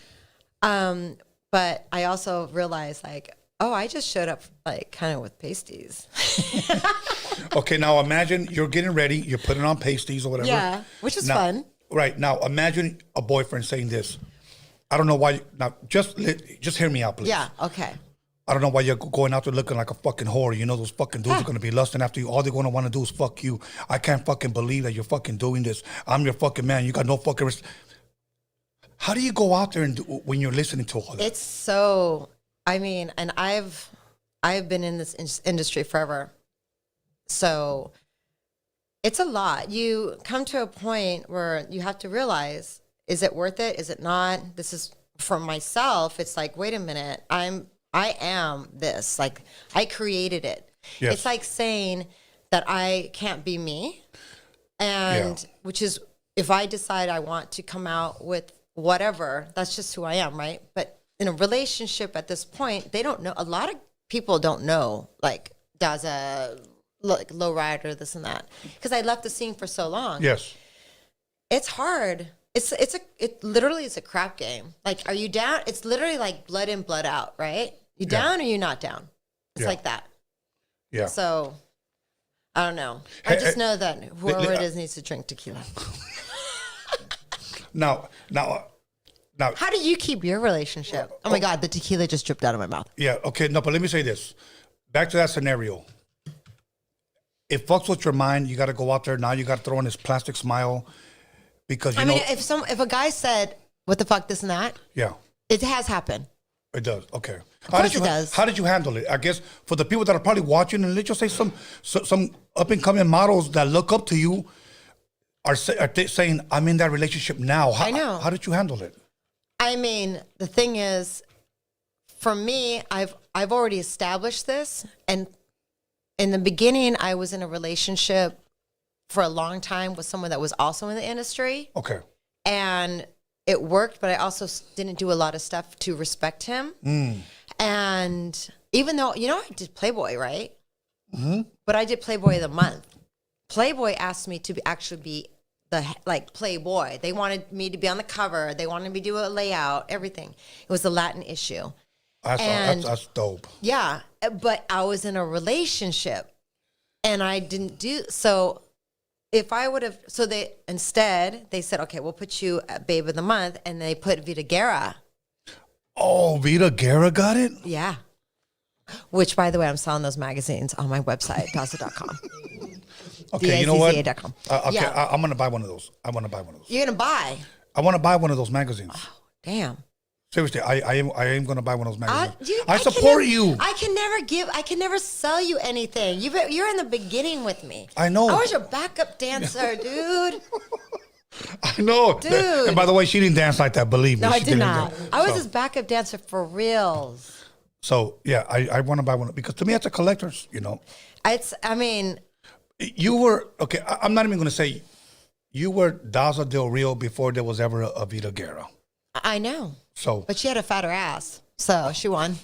But I also realized like, oh, I just showed up like kind of with pasties. Okay, now imagine you're getting ready, you're putting on pasties or whatever. Yeah, which is now, fun. Right, now imagine a boyfriend saying this. I don't know why, now just hear me out, please. Yeah, okay. I don't know why you're going out there looking like a fucking whore. You know those fucking dudes are going to be lusting after you. All they're going to want to do is fuck you. I can't fucking believe that you're fucking doing this. I'm your fucking man. You got no fucking... How do you go out there and do, when you're listening to all that? It's so... I mean, and I've been in this industry forever. So it's a lot. You come to a point where you have to realize, is it worth it? Is it not? This is for myself. It's like, wait a minute. I am this. Like I created it. Yes. It's like saying that I can't be me. And which is, if I decide I want to come out with whatever, that's just who I am, right? But in a relationship at this point, they don't know. A lot of people don't know, like Daza, like lowrider, this and that, because I left the scene for so long. Yes, it's hard. It literally is a crap game. Like, are you down? It's literally like blood in, blood out, right? You down or you not down? It's like that. Yeah. So I don't know. I just know that whoever it is needs to drink tequila. Now, how do you keep your relationship? Oh my God, the tequila just dripped out of my mouth. Yeah, okay, no, but let me say this. Back to that scenario. It fucks with your mind. You got to go out there. Now you got to throw in this plastic smile because, you know. I mean, if a guy said, what the fuck, this and that. Yeah. It has happened. It does, okay. Of course it does. How did you handle it? I guess for the people that are probably watching, and let's just say some up-and-coming models that look up to you are saying, I'm in that relationship now. I know. How did you handle it? I mean, the thing is, for me, I've already established this, and in the beginning, I was in a relationship for a long time with someone that was also in the industry. Okay. And it worked, but I also didn't do a lot of stuff to respect him. And even though, I did Playboy, right? Mm-hmm. But I did Playboy of the month. Playboy asked me to actually be Playboy. They wanted me to be on the cover. They wanted me to do a layout, everything. It was the Latin issue. That's dope. Yeah, but I was in a relationship, and I didn't do so. If I would have, they said, okay, we'll put you at Babe of the Month, and they put Vida Guerra. Oh, Vida Guerra got it? Yeah. Which, by the way, I'm selling those magazines on my website, Dazza.com. Okay, you know what? I'm going to buy one of those. I want to buy one of those. You're going to buy? I want to buy one of those magazines. Oh, damn. Seriously, I am going to buy one of those magazines. I support you. I can never sell you anything. You're in the beginning with me. I know. I was your backup dancer, dude. I know. Dude. And by the way, she didn't dance like that, believe me. No, I did not. I was his backup dancer for reals. So, yeah, I want to buy one because to me, it's a collector's, You were, okay, I'm not even going to say, you were Daza Del Rio before there was ever a Vida Guerra. I know. So, but she had a fatter ass, so she won.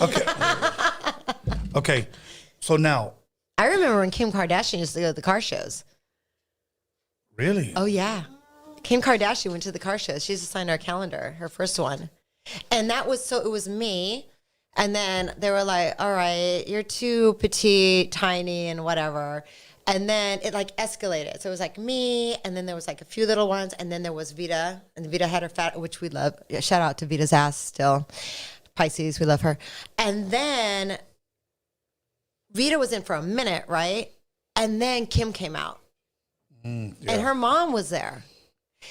Okay. Okay. So now. I remember when Kim Kardashian used to go to the car shows. Really? Oh, yeah. Kim Kardashian went to the car shows. She used to sign our calendar, her first one. And it was me. And then they were like, all right, you're too petite, tiny, and whatever. And then it escalated. So it was like me, and then there was a few little ones, and then there was Vida, and Vida had her fat, which we love. Shout out to Vita's ass still. Pisces, we love her. And then Vida was in for a minute, right? And then Kim came out. And her mom was there.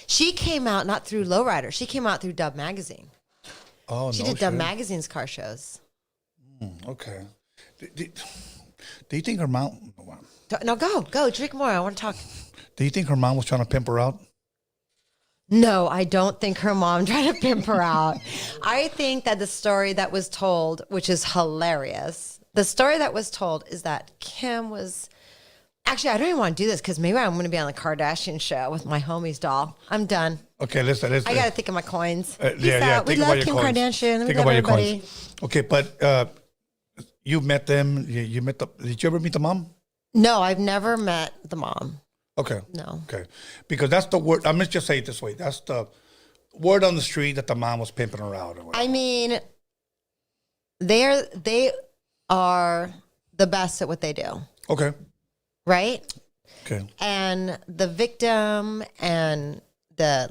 She came out not through Lowrider. She came out through Dub Magazine. Oh, she did Dub Magazine's car shows. Okay. Do you think her mom... No, go, drink more. I want to talk. Do you think her mom was trying to pimp her out? No, I don't think her mom tried to pimp her out. I think that the story that was told, which is hilarious, The story that was told is that Kim was. Actually, I don't even want to do this because maybe I'm going to be on the Kardashian show with my homie's doll. I'm done. Okay, listen. I got to think of my coins. Yeah. We Think love about your Kim coins. Kardashian. Think We love about your everybody. coins. Okay, but you met them. You met the. Did you ever meet the mom? No, I've never met the mom. Okay. No. Okay, because that's the word. I'm gonna just say it this way. That's the word on the street that the mom was pimping her out. Or whatever. I mean, they are the best at what they do. Okay. Right? Okay. And the victim and the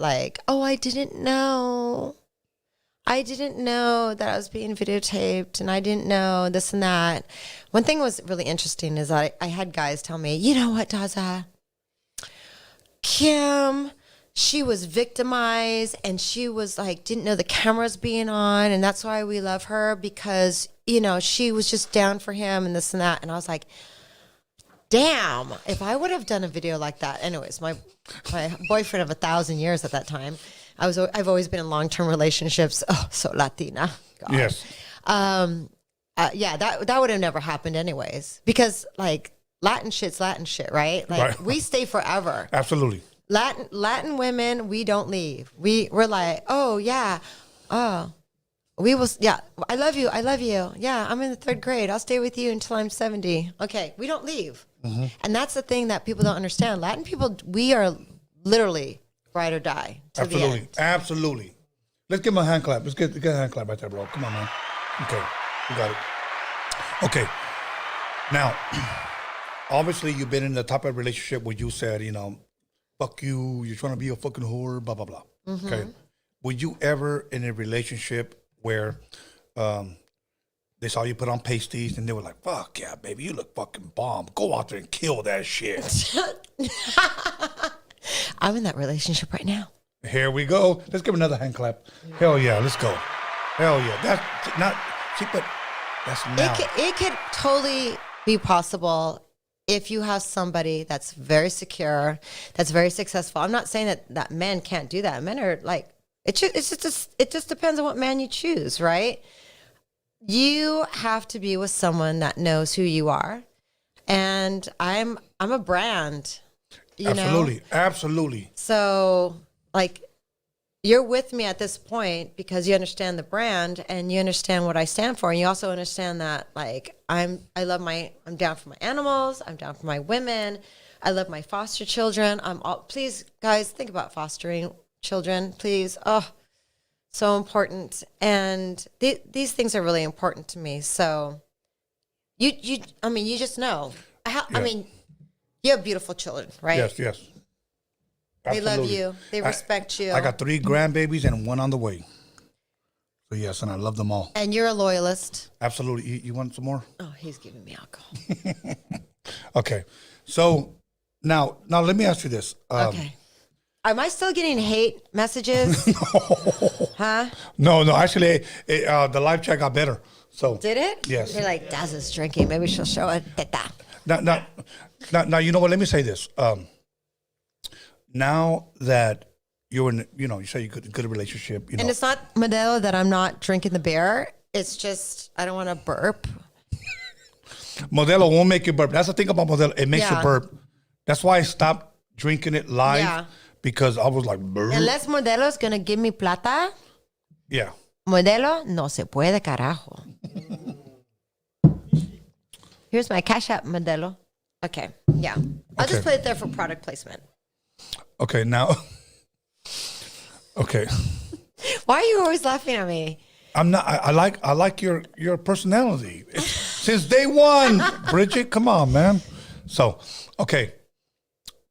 I didn't know. I didn't know that I was being videotaped and I didn't know this and that. One thing was really interesting is that I had guys tell me, you know what, Daza? Kim, she was victimized and she was didn't know the cameras being on. And that's why we love her because, she was just down for him and this and that. And I was like, damn, if I would have done a video like that. Anyways, my boyfriend of 1,000 years at that time, I've always been in long-term relationships. Oh, so Latina. God. Yes. That would have never happened anyways. Because Latin shit's Latin shit, right? Right. We stay forever. Absolutely. Latin women, we don't leave. We're like, oh yeah. Oh. We will, yeah, I love you. Yeah, I'm in the 3rd grade. I'll stay with you until I'm 70. Okay, we don't leave. Mm-hmm. And that's the thing that people don't understand. Latin people, we are literally ride or die to the end. Absolutely. Let's give him a hand clap. Let's get a hand clap right there, bro. Come on, man. Okay, you got it. Okay, now, obviously you've been in the type of relationship where you said, fuck you, you're trying to be a fucking whore, blah, blah, blah. Mm-hmm. Okay. Would you ever in a relationship where they saw you put on pasties and they were like, fuck yeah, baby, you look fucking bomb. Go out there and kill that shit. I'm in that relationship right now. Here we go. Let's give another hand clap. Hell yeah, let's go. Hell yeah. That's not, see, but that's now. It could totally be possible if you have somebody that's very secure, that's very successful. I'm not saying that men can't do that. Men are it just depends on what man you choose, right? You have to be with someone that knows who you are, and I'm a brand. Absolutely. So you're with me at this point because you understand the brand and you understand what I stand for, and you also understand that I'm down for my animals, I'm down for my women, I love my foster children. Please guys, think about fostering children, please. Oh, so important. And these things are really important to me. So you just know. I mean, you have beautiful children, right? Yes. They love you. They respect you. I got 3 grandbabies and 1 on the way. So yes, and I love them all. And you're a loyalist. Absolutely. You want some more? Oh, he's giving me alcohol. Okay. So now let me ask you this. Okay. Am I still getting hate messages? No. Huh? No. Actually, the live chat got better. So did it? Yes. They're like, Daza's drinking. Maybe she'll show it. Now, you know what? Let me say this. Now that you're in, you say you're good relationship, and it's not Modelo that I'm not drinking the beer. It's just I don't want to burp. Modelo won't make you burp. That's the thing about Modelo. It makes you burp. That's why I stopped drinking it live. Yeah. Because I was like, burp. Unless Modelo's going to give me plata. Yeah. Modelo, no se puede, carajo. Here's my Cash App, Modelo. Okay. Yeah. I'll just put it there for product placement. Okay. Now. Okay. Why are you always laughing at me? I'm not. I like your personality. Since day one, Bridget, come on, man. So, okay.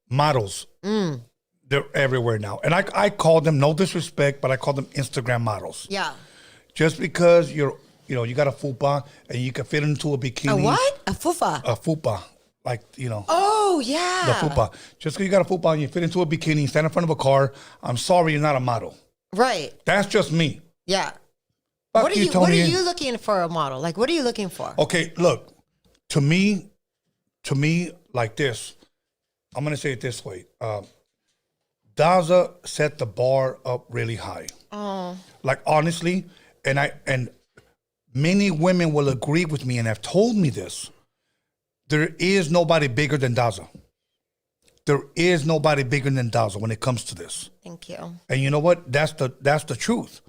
Models. They're everywhere now. And I call them, no disrespect, but I call them Instagram models. Yeah. Just because you got a fupa and you can fit into a bikini. A what? A fupa? A fupa. Oh, yeah. The fupa. Just because you got a fupa and you fit into a bikini, stand in front of a car, I'm sorry you're not a model. Right. That's just me. Yeah. Fuck what are you looking for a model? What are you looking for? Okay, look. To me, like this, I'm going to say it this way. Daza set the bar up really high. Oh. Honestly, and many women will agree with me and have told me this. There is nobody bigger than Daza. There is nobody bigger than Daza when it comes to this. Thank you. And you know what? That's the truth.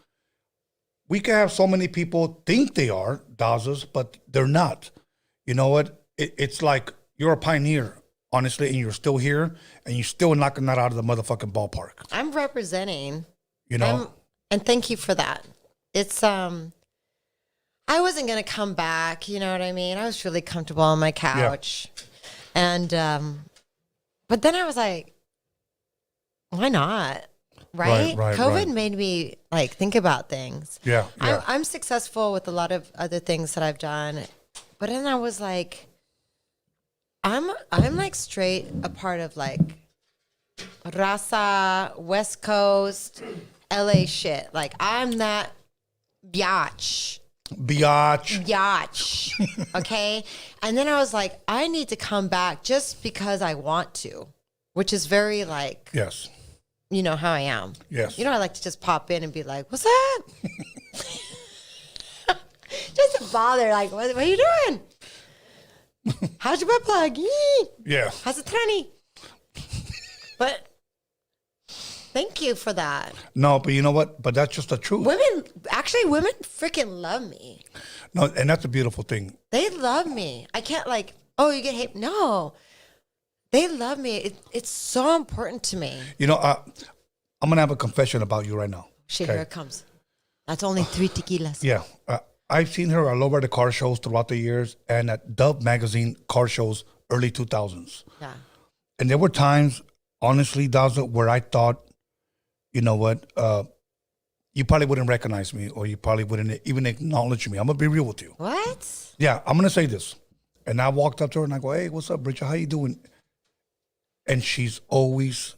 We can have so many people think they are Dazas, but they're not. You know what? It's like you're a pioneer, honestly, and you're still here, and you're still knocking that out of the motherfucking ballpark. I'm representing. You know? And thank you for that. It's, I wasn't going to come back, you know what I mean? I was really comfortable on my couch. Yeah. And, but then I was like, why not? Right? COVID made me like think about things. Yeah. I'm successful with a lot of other things that I've done. But then I was like, I'm like straight a part of like Raza, West Coast, LA shit. Like I'm that biatch. Okay. And then I was like, I need to come back just because I want to, which is very like, yes, you know how I am. Yes. You know, I like to just pop in and be like, what's up? Just to bother, like, what are you doing? How's your butt plug? Yeah. How's the tranny? But thank you for that. No, but you know what? But that's just the truth. Women freaking love me. No, and that's a beautiful thing. They love me. I can't like, oh, you get hate. No, they love me. It's so important to me. You know, I'm going to have a confession about you right now. Shit, here it comes. That's only 3 tequilas. Yeah. I've seen her all over the car shows throughout the years and at Dove magazine car shows early 2000s. Yeah. And there were times, honestly, Daza, where I thought, you know what, you probably wouldn't recognize me or you probably wouldn't even acknowledge me. I'm going to be real with you. What? Yeah, I'm going to say this. And I walked up to her and I go, hey, what's up, Bridget? How you doing? And she's always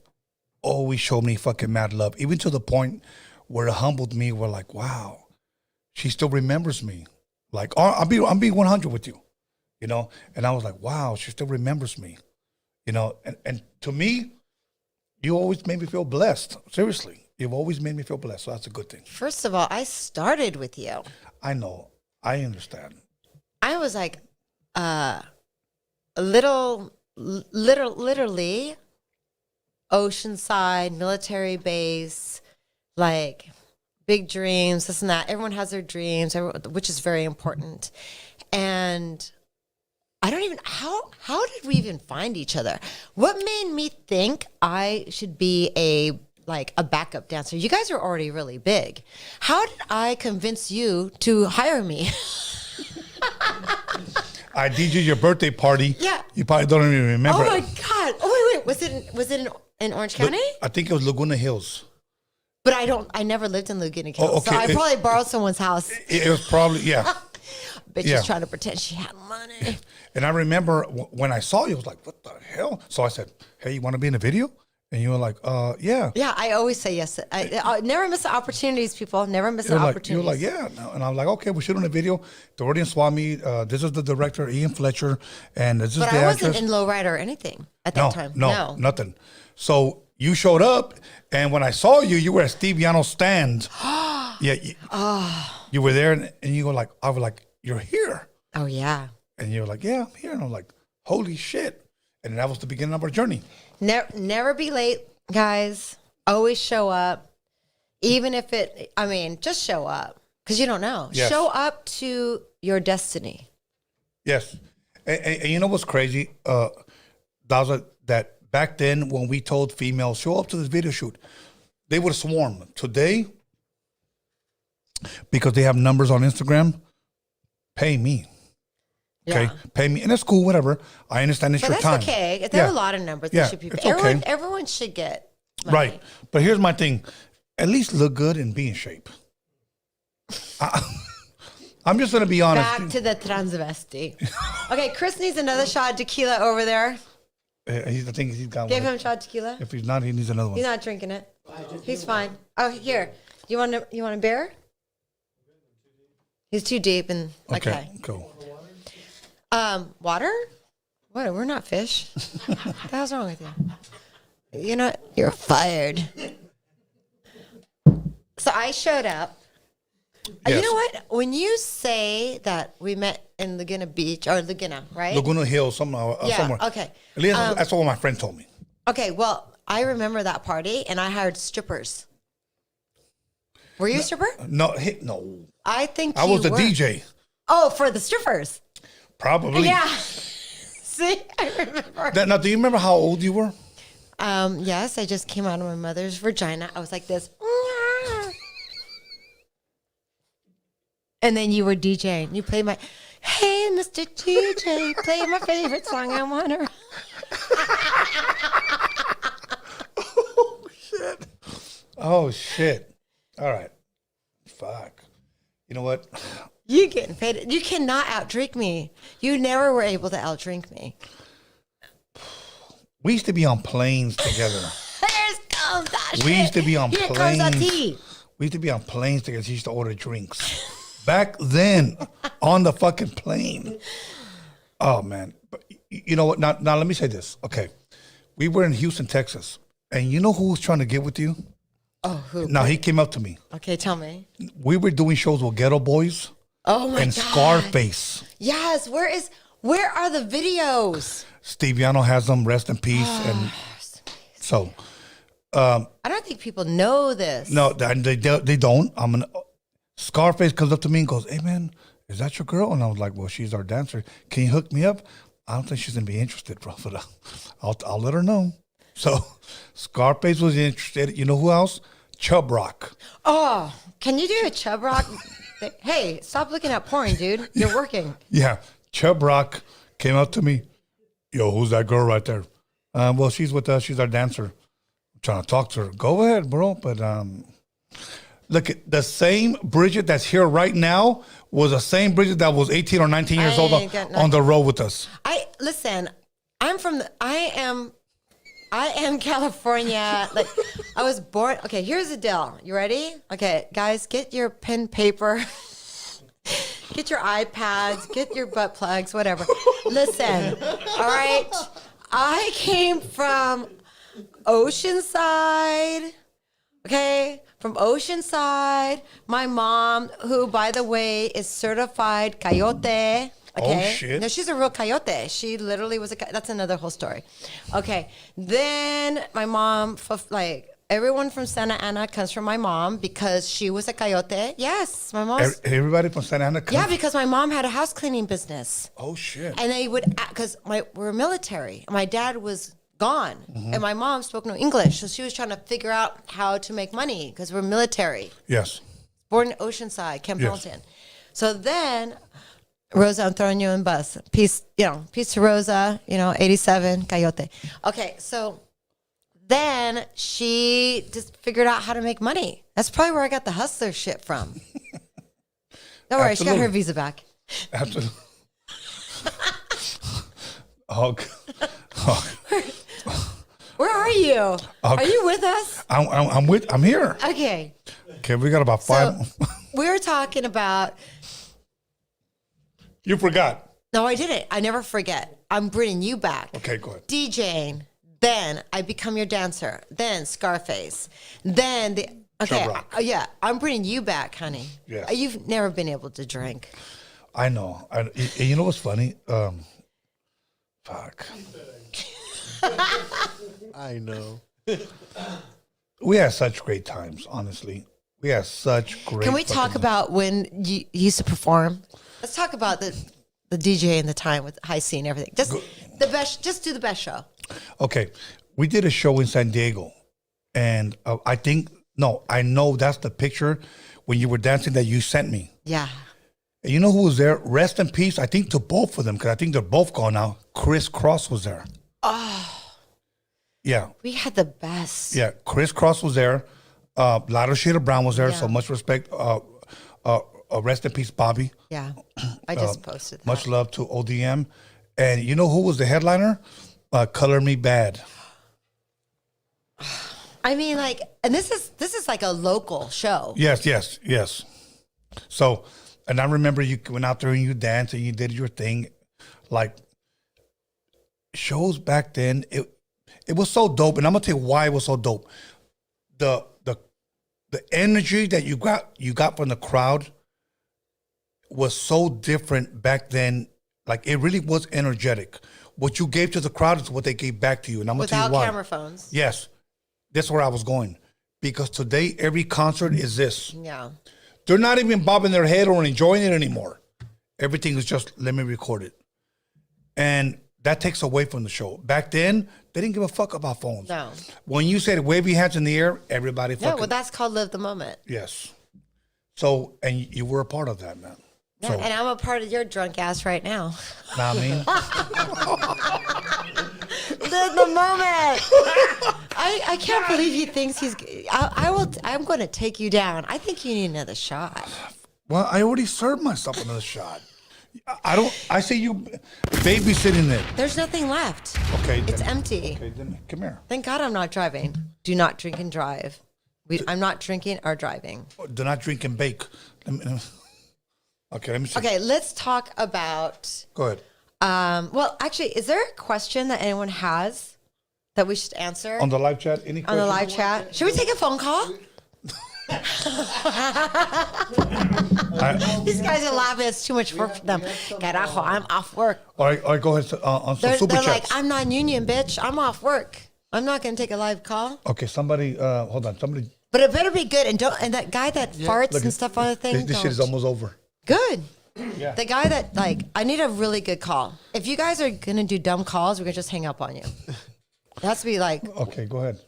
showed me fucking mad love, even to the point where it humbled me. We're like, wow. She still remembers me. Like, I'm being 100 with you, you know? And I was like, wow, she still remembers me, you know? And to me, you always made me feel blessed. Seriously. You've always made me feel blessed. So that's a good thing. First of all, I started with you. I know. I understand. I was like, literally oceanside, military base, like big dreams, this and that. Everyone has their dreams, which is very important. And I don't even, how did we even find each other? What made me think I should be a backup dancer? You guys are already really big. How did I convince you to hire me? I DJ'd your birthday party. Yeah. You probably don't even remember. Oh my God. Oh wait. Was it in Orange County? I think it was Laguna Hills. But I never lived in Laguna Hills. Oh, okay. So I probably borrowed someone's house. It was probably, yeah. Bitch was trying to pretend she had money. And I remember when I saw you, I was like, what the hell? So I said, hey, you want to be in a video? And you were like, yeah. Yeah, I always say yes. I never miss the opportunities, people. Never miss the opportunities. You were like, yeah. And I'm like, okay, we're shooting a video. The Roadium swap meet. This is the director, Ian Fletcher. And this is the actress. But I wasn't in lowrider or anything at that time. No, nothing. So you showed up, and when I saw you, you were at Steve Yano's stand. Yeah. You were there, and you were like, I was like, you're here. Oh, yeah. And you were like, yeah, I'm here. And I'm like, holy shit. And that was the beginning of our journey. Never be late, guys. Always show up. Even if just show up. Because you don't know. Yes. Show up to your destiny. Yes. And you know what's crazy? Daza, that back then when we told females, show up to this video shoot, they would swarm. Today, because they have numbers on Instagram, pay me. Okay, pay me, and that's cool, whatever. I understand it's your time. That's okay. If there are a lot of numbers, there should be. Everyone should get money. Right. But here's my thing: at least look good and be in shape. I'm just gonna be honest. Back to the transvesti. Okay, Chris needs another shot of tequila over there. I think he's got one. Give him a shot of tequila. If he's not, he needs another one. He's not drinking it. He's fine. Oh, here. You want a beer? He's too deep and okay. Cool. Water? What? We're not fish. What the hell's wrong with you? You're fired. So I showed up Yes. You know what? When you say that we met in Laguna Beach or Laguna, right? Laguna Hills, somewhere. Okay. At least that's what my friend told me. Okay. Well, I remember that party, and I hired strippers. Were you a stripper? No. I think I was the were. DJ. Oh, for the strippers. Probably. Yeah. See, I remember. Now, do you remember how old you were? Yes, I just came out of my mother's vagina. I was like this. And then you were DJing. You played my, hey, Mr. DJ, play my favorite song. I want her. Oh, shit. All right. Fuck. You know what? You getting paid. You cannot outdrink me. You never were able to outdrink me. We used to be on planes together. There's comes that We used to shit. be on Here planes. comes that tea. We used to be on planes together. She used to order drinks. Back then, on the fucking plane. Oh, man. But you know what? Now, let me say this. Okay. We were in Houston, Texas. And you know who was trying to get with you? Oh, who? Now, he came up to me. Okay, tell me. We were doing shows with Ghetto Boys. Oh, my and God. Scarface. Yes. Where are the videos? Steve Yano has them. Rest in peace. And so... I don't think people know this. No, they don't. Scarface comes up to me and goes, "Hey man, is that your girl?" And I was like, "Well, she's our dancer. Can you hook me up?" I don't think she's gonna be interested, bro. But I'll let her know. So Scarface was interested. You know who else? Chub Rock. Oh, can you do a Chub Rock? Hey, stop looking at porn, dude. You're working. Yeah, Chub Rock came up to me. Yo, who's that girl right there? Well, she's with us. She's our dancer. I'm trying to talk to her. Go ahead, bro. But look, the same Bridget that's here right now was the same Bridget that was 18 or 19 years old on the road with us. Listen, I am California. Like, I was born. Okay, here's the deal. You ready? Okay, guys, get your pen, paper, get your iPads, get your butt plugs, whatever. Listen, all right? I came from Oceanside. Okay, from Oceanside. My mom, who, by the way, is certified coyote. Okay. Oh, shit. No, she's a real coyote. She literally was that's another whole story. Okay. Then my mom, like, everyone from Santa Ana comes from my mom because she was a coyote. Yes, my mom. Everybody from Santa Ana comes? Yeah, because my mom had a house cleaning business. Oh, shit. And they would, because we're military. My dad was gone. Mhm. And my mom spoke no English. So she was trying to figure out how to make money because we're military. Yes. Born in Oceanside, Camp Yes. Pendleton. So then, Rosa, I'm throwing you in bus. Peace to Rosa, 87, Coyote. Okay, so then she just figured out how to make money. That's probably where I got the hustler shit from. Don't worry, she got her visa back. Absolutely. Where are you? Are you with us? I'm here. Okay. Okay, we got about 5. We were talking about. You forgot. No, I didn't. I never forget. I'm bringing you back. Okay, go ahead. DJing. Then I become your dancer. Then Scarface. Then the. Okay. Chub Rock. Yeah, I'm bringing you back, honey. Yes. You've never been able to drink. I know. You know what's funny? Fuck. I know. We had such great times, honestly. We had such great. Can we talk about when you used to perform? Let's talk about the DJ and the time with high C and everything. Just the best. Just do the best show. Okay, we did a show in San Diego, and I know that's the picture when you were dancing that you sent me. Yeah. And you know who was there? Rest in peace, I think, to both of them, because I think they're both gone now. Chris Cross was there. Oh. Yeah. We had the best. Yeah, Chris Cross was there. Lotto Shader Brown was there, Yeah. so much respect. Rest in peace, Bobby. Yeah. I just posted that. Much love to ODM. And you know who was the headliner? Color Me Bad. I mean, like, and this is like a local show. Yes. So, and I remember you went out there and you danced and you did your thing. Like, shows back then, it was so dope. And I'm going to tell you why it was so dope. the energy that you got from the crowd was so different back then. Like, it really was energetic. What you gave to the crowd is what they gave back to you. And I'm going to tell you why. Without camera phones. Yes. That's where I was going. Because today, every concert is this. Yeah. They're not even bobbing their head or enjoying it anymore. Everything is just, let me record it. And that takes away from the show. Back then, they didn't give a fuck about phones. No. When you said wave your hands in the air, everybody fucking. Yeah, well, that's called live the moment. Yes. So, and you were a part of that, man. Yeah, So, and I'm a part of your drunk ass right now. I mean, live the moment. I can't believe he thinks he's. I'm going to take you down. I think you need another shot. well, I already served myself another shot. I see you babysitting it. There's nothing left. Okay. It's then, empty. Okay, then come here. Thank God I'm not driving. Do not drink and drive. I'm not drinking or driving. Do not drink and bake. Okay, let me see. Okay, let's talk about. Go ahead. Well, actually, is there a question that anyone has that we should answer? On the live chat, any On the live chat? Should we take a phone call? These guys are laughing. It's too much work for them. Carajo, I'm off work. All right, go ahead. On some super They're chats. like, I'm non-union, bitch. I'm off work. I'm not going to take a live call. Okay, somebody, hold on. Somebody. But it better be good. And that guy that farts Look, and stuff on the thing. This shit is almost over. Good. Yeah. The guy that, I need a really good call. If you guys are going to do dumb calls, we're going to just hang up on you. It has to be like. Okay, go ahead.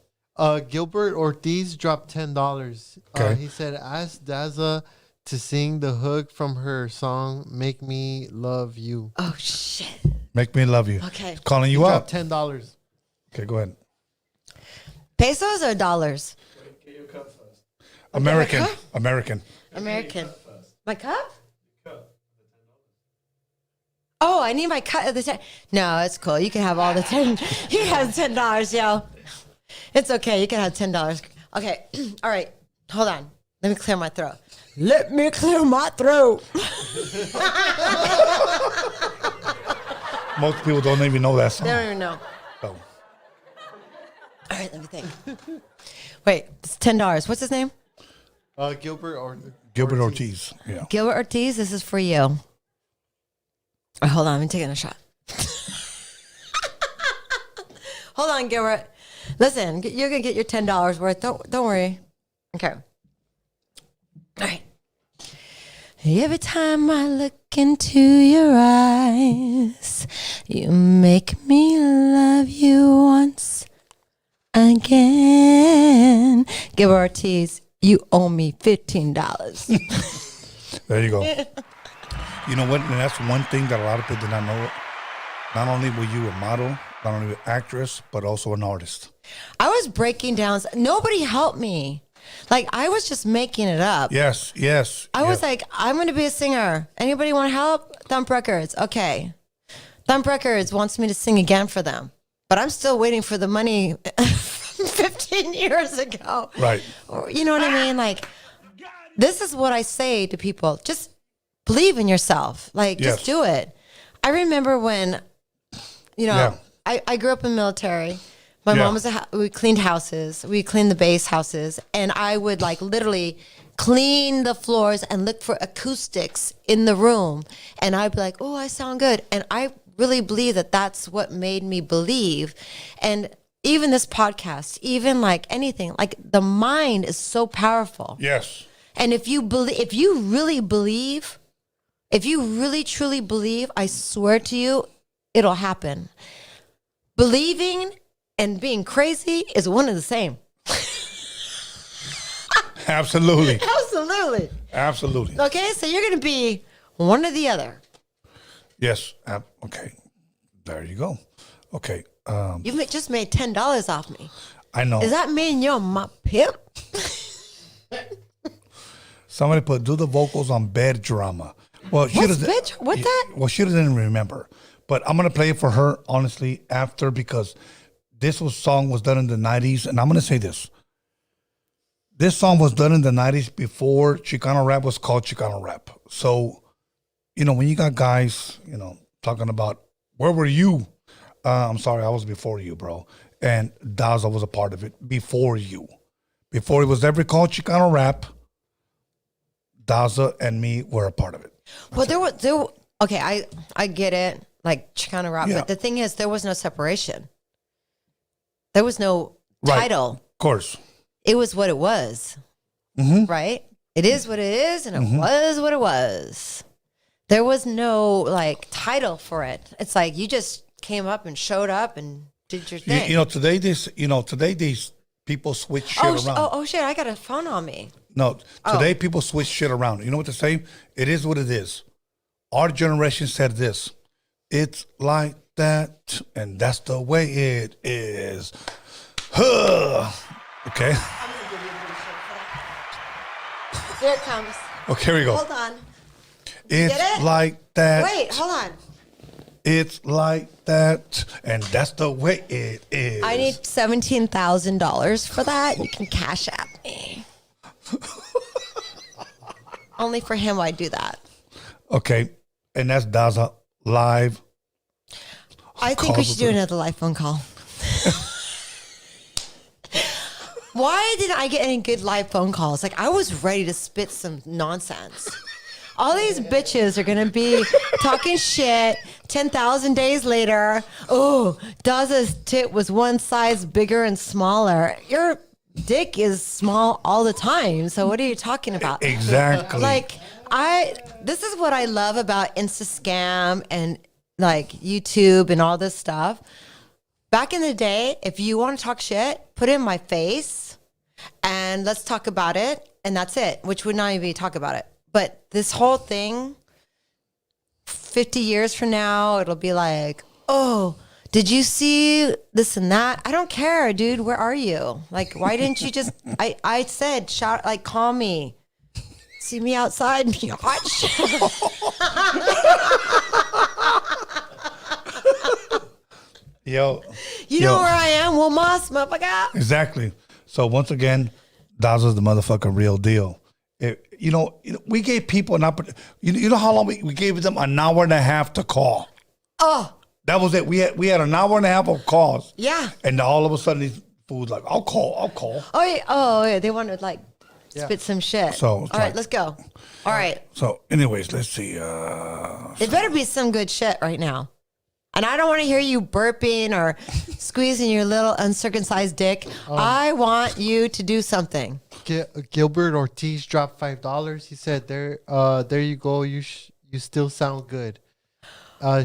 Gilbert Ortiz dropped $10. Okay. He said, ask Daza to sing the hook from her song, Make Me Love You. Oh, shit. Make me love you. Okay. Calling you out. $10. Okay, go ahead. Pesos or dollars? American. Okay, American. American. My cup? Oh, I need my cut of the 10. No, it's cool. You can have all the 10. You can have $10, yo. It's okay. You can have $10. Okay. All right. Hold on. Let me clear my throat. Let me clear my throat. Most people don't even know that song. They don't even know. Oh. All right. Let me think. Wait. It's $10. What's his name? Gilbert Ortiz. Yeah. Gilbert Ortiz, this is for you. Oh, hold on. I'm taking a shot. Hold on, Gilbert. Listen, you're going to get your $10 worth. Don't worry. Okay. All right. Every time I look into your eyes, you make me love you once again. Gilbert Ortiz, you owe me $15. There you go. You know what? And that's one thing that a lot of people did not know. Not only were you a model, not only an actress, but also an artist. I was breaking down. Nobody helped me. Like, I was just making it up. Yes. I was like, I'm going to be a singer. Anybody want to help? Thump Records. Okay. Thump Records wants me to sing again for them. But I'm still waiting for the money 15 years ago. Right. You know what I mean? Like, this is what I say to people. Just believe in yourself. Like, just do it. I remember when, I grew up in the military. My mom was we cleaned houses. We cleaned the base houses. And I would literally clean the floors and look for acoustics in the room. And I'd be like, oh, I sound good. And I really believe that that's what made me believe. And even this podcast, even anything, the mind is so powerful. Yes. And if you really truly believe, I swear to you, it'll happen. Believing and being crazy is one and the same. Absolutely. Absolutely. Okay, so you're going to be one or the other. Yes. Okay. There you go. Okay. You just made $10 off me. I know. Does that mean you're my pimp? Somebody do the vocals on Bed Drama. Well, she doesn't. What's that? Well, she doesn't remember. But I'm going to play it for her, honestly, after, because this song was done in the 90s. And I'm going to say this. This song was done in the 90s before Chicano rap was called Chicano rap. So, when you got guys, talking about, where were you? I'm sorry, I was before you, bro. And Daza was a part of it before you. before it was ever called Chicano rap, Daza and me were a part of it. Well, okay, I get it, like Chicano rap, Yeah. but the thing is, there was no separation. There was no title. Of course. It was what it was, right? It is what it is, and it was what it was. There was no like title for it. It's like you just came up and showed up and did your thing. Today these people switch shit around. Oh shit! I got a phone on me. No, today people switch shit around. You know what they say? It is what it is. Our generation said this. It's like that, and that's the way it is. Okay. Here it comes. Okay, here we go. Hold on. It's Get it? like that. Wait, hold on. It's like that, and that's the way it is. I need $17,000 for that. You can cash at me. Only for him I do that. Okay, and that's Daza live. I think we should do another live phone call. Why didn't I get any good live phone calls? Like, I was ready to spit some nonsense. All these bitches are going to be talking shit 10,000 days later. Oh, Daza's tit was one size bigger and smaller. Your dick is small all the time. So what are you talking about? Exactly. Like, this is what I love about Instascam and like YouTube and all this stuff. Back in the day, if you want to talk shit, put it in my face and let's talk about it. And that's it, which would not even talk about it. But this whole thing, 50 years from now, it'll be like, oh, did you see this and that? I don't care, dude. Where are you? Like, why didn't you just, I said, shout, like, call me. See me outside and be hot shit. You know where I am? Wilmas, motherfucker. Exactly. So once again, Daza's the motherfucking real deal. We gave people an opportunity. You know how long we gave them an hour and a half to call. Oh, that was it. We had an hour and a half of calls. Yeah. And all of a sudden, these fools like, I'll call. Oh yeah. They want to like spit some shit. So all right, let's go. All right. So, anyways, let's see. It better be some good shit right now. And I don't want to hear you burping or squeezing your little uncircumcised dick. I want you to do something. Gilbert Ortiz dropped $5. He said, "There you go. You still sound good."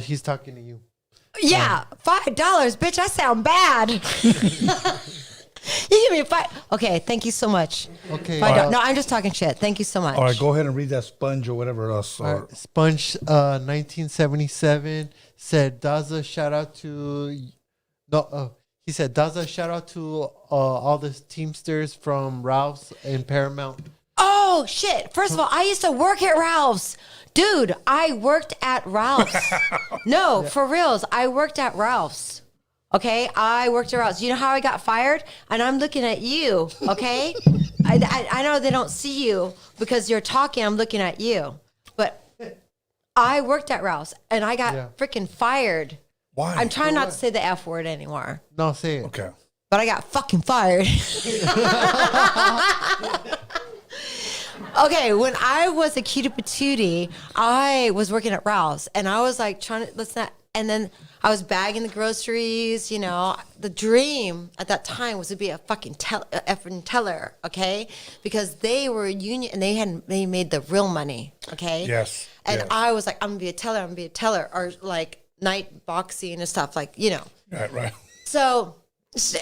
He's talking to you. Yeah, $5, bitch. I sound bad. You give me $5. Okay, thank you so much. Okay. $5. No, I'm just talking shit. Thank you so much. All right, go ahead and read that Sponge or whatever else. Sponge 1977 said, Daza, shout out to... he said, Daza, shout out to all the Teamsters from Ralph's in Paramount. Oh, shit. First of all, I used to work at Ralph's. Dude, I worked at Ralph's. No, for reals. I worked at Ralph's. Okay, I worked at Ralph's. You know how I got fired? And I'm looking at you, okay? I know they don't see you because you're talking. I'm looking at you. But I worked at Ralph's and I got freaking fired. Why? I'm trying not to say the F word anymore. No, say it. Okay. But I got fucking fired. Okay, when I was a cutie patootie, I was working at Ralph's and I was like trying to listen to, and then I was bagging the groceries, you know. The dream at that time was to be a fucking effing teller, okay? Because they were a union and they made the real money, okay? Yes. And I was like, I'm gonna be a teller, or like night boxing and stuff, like, you know. Right. So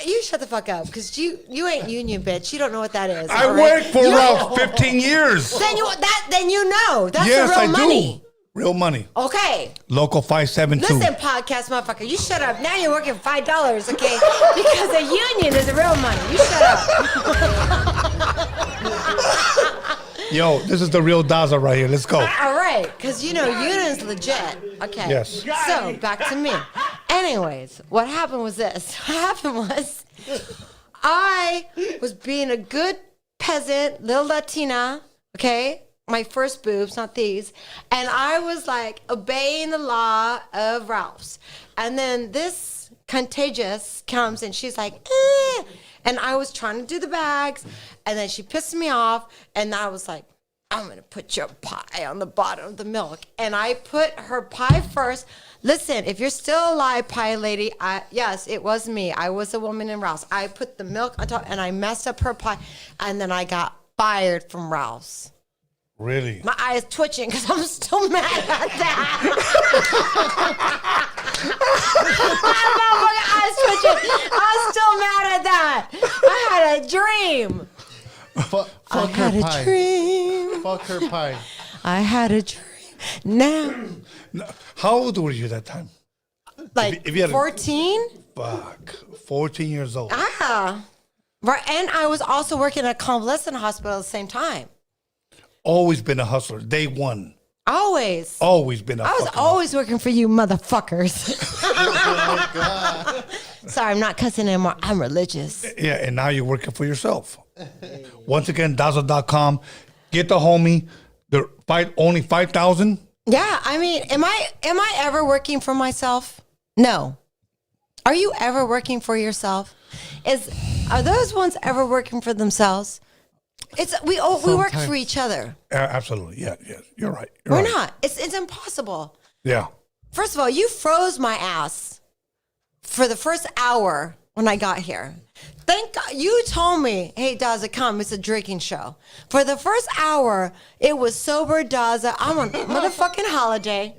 you shut the fuck up, because you ain't union, bitch. You don't know what that is. I worked for Ralph 15 years. Then you know. That's yes, the real I money. do. Real money. Okay. Local 572. Listen, podcast motherfucker, you shut up. Now you're working $5, okay? Because a union is the real money. You shut up. Yo, this is the real Daza right here. Let's go. All right, because you know union's legit. Okay. Yes. So back to me. Anyways, what happened was this. What happened was I was being a good peasant, little Latina, okay? my first boobs, not these. And I was like obeying the law of Ralph's. And then this Contagious comes and she's like, eh. And I was trying to do the bags. And then she pissed me off. And I was like, I'm going to put your pie on the bottom of the milk. And I put her pie first. Listen, if you're still alive, pie lady, yes, it was me. I was a woman in Ralph's. I put the milk on top and I messed up her pie. And then I got fired from Ralph's. Really? My eye is twitching because I'm still mad at that. My eyes twitching. I'm still mad at that. I had a dream. Fuck I had her a pie. dream. Fuck her pie. I had a dream. Now. How old were you that time? Like if you had 14? Fuck. 14 years old. Ah. Right. And I was also working at a convalescent hospital at the same time. Always been a hustler. Day one. Always. Always been a I was fucking always working for you motherfuckers. Sorry, I'm not cussing anymore. I'm religious. Yeah, and now you're working for yourself. Once again, Dazza.com. Get the homie. The fight only 5,000. Yeah, I mean, am I ever working for myself? No. Are you ever working for yourself? Are those ones ever working for themselves? We work for each other. Absolutely. Yeah. You're right. We're not. It's impossible. Yeah. First of all, you froze my ass for the first hour when I got here. Thank God you told me, hey, Daza, come. It's a drinking show. For the first hour, it was sober Daza. I'm on a motherfucking holiday.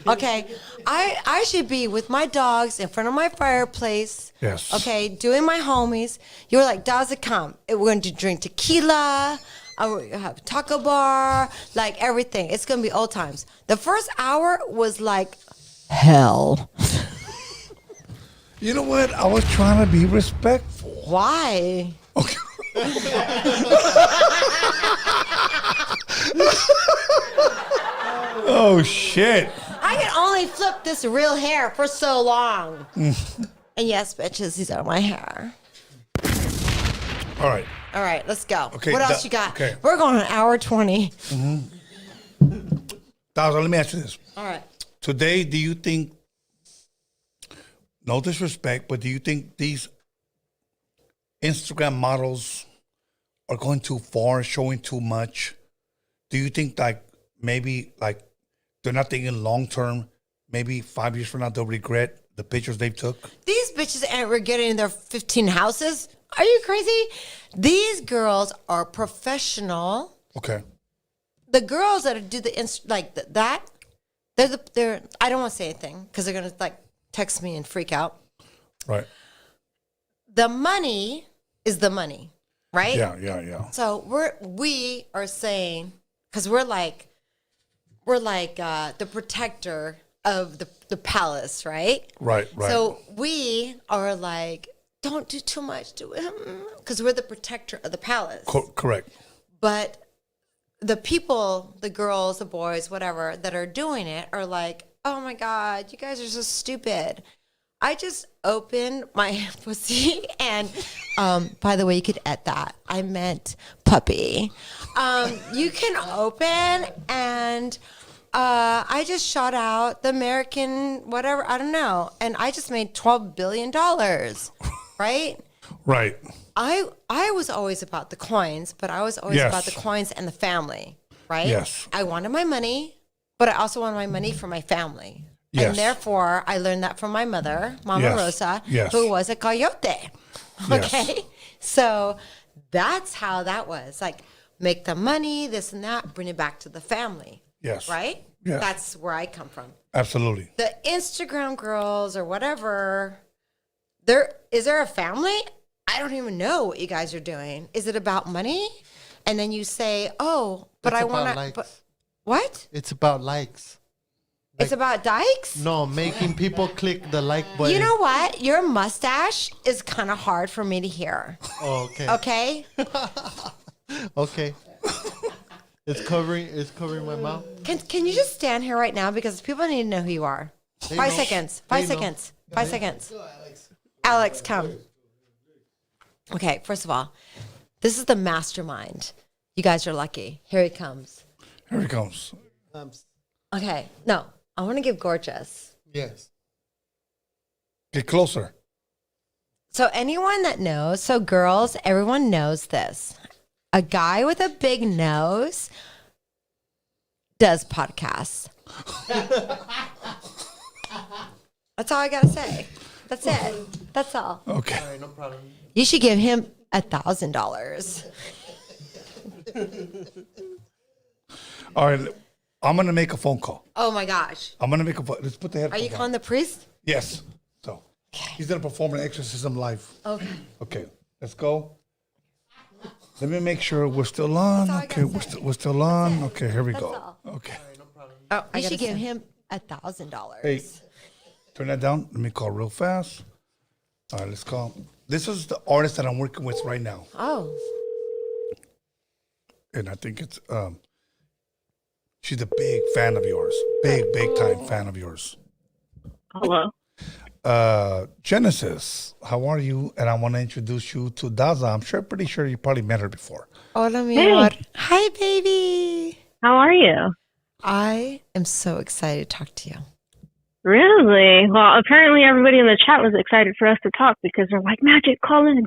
Okay. I should be with my dogs in front of my fireplace. Yes. Okay. Doing my homies. You were like, Daza, come. We're going to drink tequila. We're going to have taco bar. Like everything. It's going to be old times. The first hour was like hell. You know what? I was trying to be respectful. Why? Okay. Oh, shit. I can only flip this real hair for so long. And yes, bitches, these are my hair. All right. All right, let's go. Okay, what else you got? okay. We're going an hour 20. Daza, let me ask you this. All right. Today, do you think, no disrespect, but do you think these Instagram models are going too far, showing too much? Do you think maybe they're not thinking long term? Maybe 5 years from now they'll regret the pictures they took? These bitches ain't regretting their 15 houses. Are you crazy? These girls are professional. Okay. The girls that do the they're I don't want to say anything because they're gonna text me and freak out. Right. The money is the money, right? Yeah. So we are saying, because we're like the protector of the palace, right? Right. So we are like, don't do too much to him, because we're the protector of the palace. Correct. But the people, the girls, the boys, whatever, that are doing it are like, oh my God, you guys are so stupid. I just opened my pussy and, by the way, you could add that. I meant puppy. You can open and I just shot out the American whatever, I don't know. And I just made $12 billion, right? Right. I was always about the coins, but I was always about the coins and the family, right? Yes. I wanted my money, but I also wanted my money for my family. Yes. And therefore, I learned that from my mother, Mama Rosa, who was a coyote. Okay? So that's how that was. Like, make the money, this and that, bring it back to the family. Yes. Right? Yes. That's where I come from. Absolutely. The Instagram girls or whatever, is there a family? I don't even know what you guys are doing. Is it about money? And then you say, oh, but I want to. What? It's about likes. It's about dykes? No, making people click the like button. You know what? Your mustache is kind of hard for me to hear. Oh, okay. Okay? Okay. It's covering my mouth. Can you just stand here right now? Because people need to know who you are. 5 seconds. 5 seconds. 5 seconds. Alex, come. Okay, first of all, this is the mastermind. You guys are lucky. Here he comes. Here he comes. Okay. No, I want to give Gorgeous. Yes. Get closer. So anyone that knows, so girls, everyone knows this. A guy with a big nose does podcasts. That's all I gotta say. That's it. That's all. Okay. All right, no problem. You should give him $1,000. All right. I'm going to make a phone call. Oh my gosh. I'm going to make a phone. Let's put the Are headphones you on. calling the priest? Yes. So he's going to perform an exorcism live. Okay. Okay. Let's go. Let me make sure we're still on. Okay. We're still on. Okay. Here we go. Okay. Oh, you should give him $1,000. Hey, turn that down. Let me call real fast. All right. Let's call. This is the artist that I'm working with right now. Oh. And I think it's, she's a big fan of yours. Big time fan of yours. Hello. Genesis, how are you? And I want to introduce you to Daza. I'm pretty sure you probably met her before. Hola, mi Hey. amor. Hi, baby. How are you? I am so excited to talk to you. Really? Well, apparently everybody in the chat was excited for us to talk because they're like, Magic, call in.